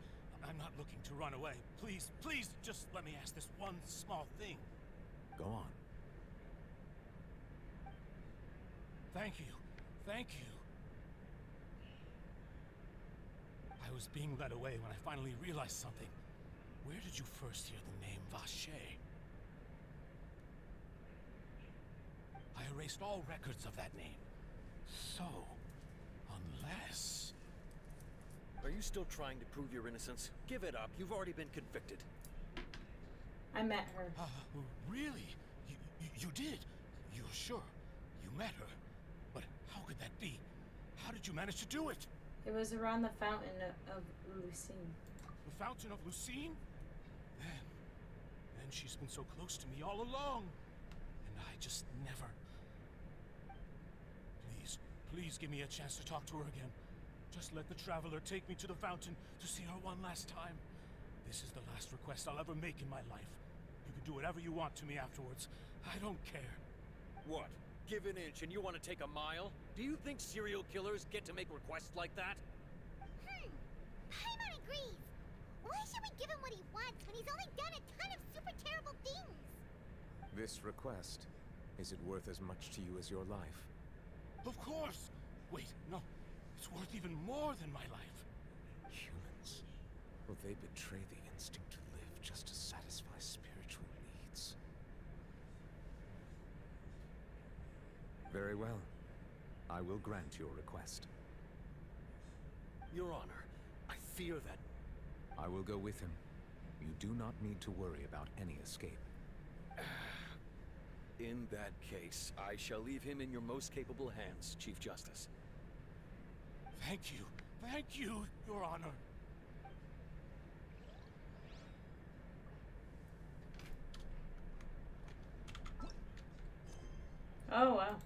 I'm not looking to run away. Please, please, just let me ask this one small thing. Go on. Thank you. Thank you. I was being led away when I finally realized something. Where did you first hear the name Vache? I erased all records of that name. So, unless... Are you still trying to prove your innocence? Give it up. You've already been convicted. I met her. Really? You did? You're sure? You met her? But how could that be? How did you manage to do it? It was around the fountain of Lucine. The Fountain of Lucine? Then she's been so close to me all along. And I just never... Please give me a chance to talk to her again. Just let the Traveler take me to the fountain to see her one last time. This is the last request I'll ever make in my life. You can do whatever you want to me afterwards. I don't care. What? Give an inch and you want to take a mile? Do you think serial killers get to make requests like that? Paimon agrees. Why should we give him what he wants when he's only done a ton of super terrible things? This request, is it worth as much to you as your life? Of course! Wait, no. It's worth even more than my life. Humans. Will they betray the instinct to live just to satisfy spiritual needs? Very well. I will grant your request. Your Honor, I fear that... I will go with him. You do not need to worry about any escape. In that case, I shall leave him in your most capable hands, Chief Justice. Thank you. Thank you, Your Honor. Oh, wow.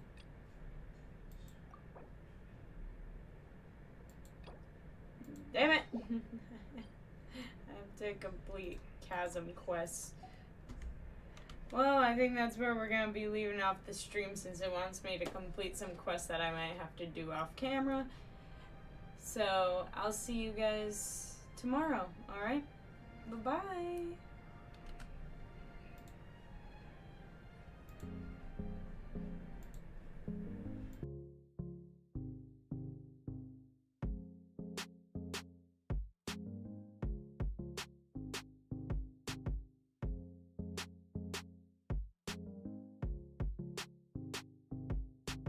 Damn it! I have to complete Chasm quests. Well, I think that's where we're going to be leaving off the stream since it wants me to complete some quests that I might have to do off camera. So, I'll see you guys tomorrow, alright? Bye-bye!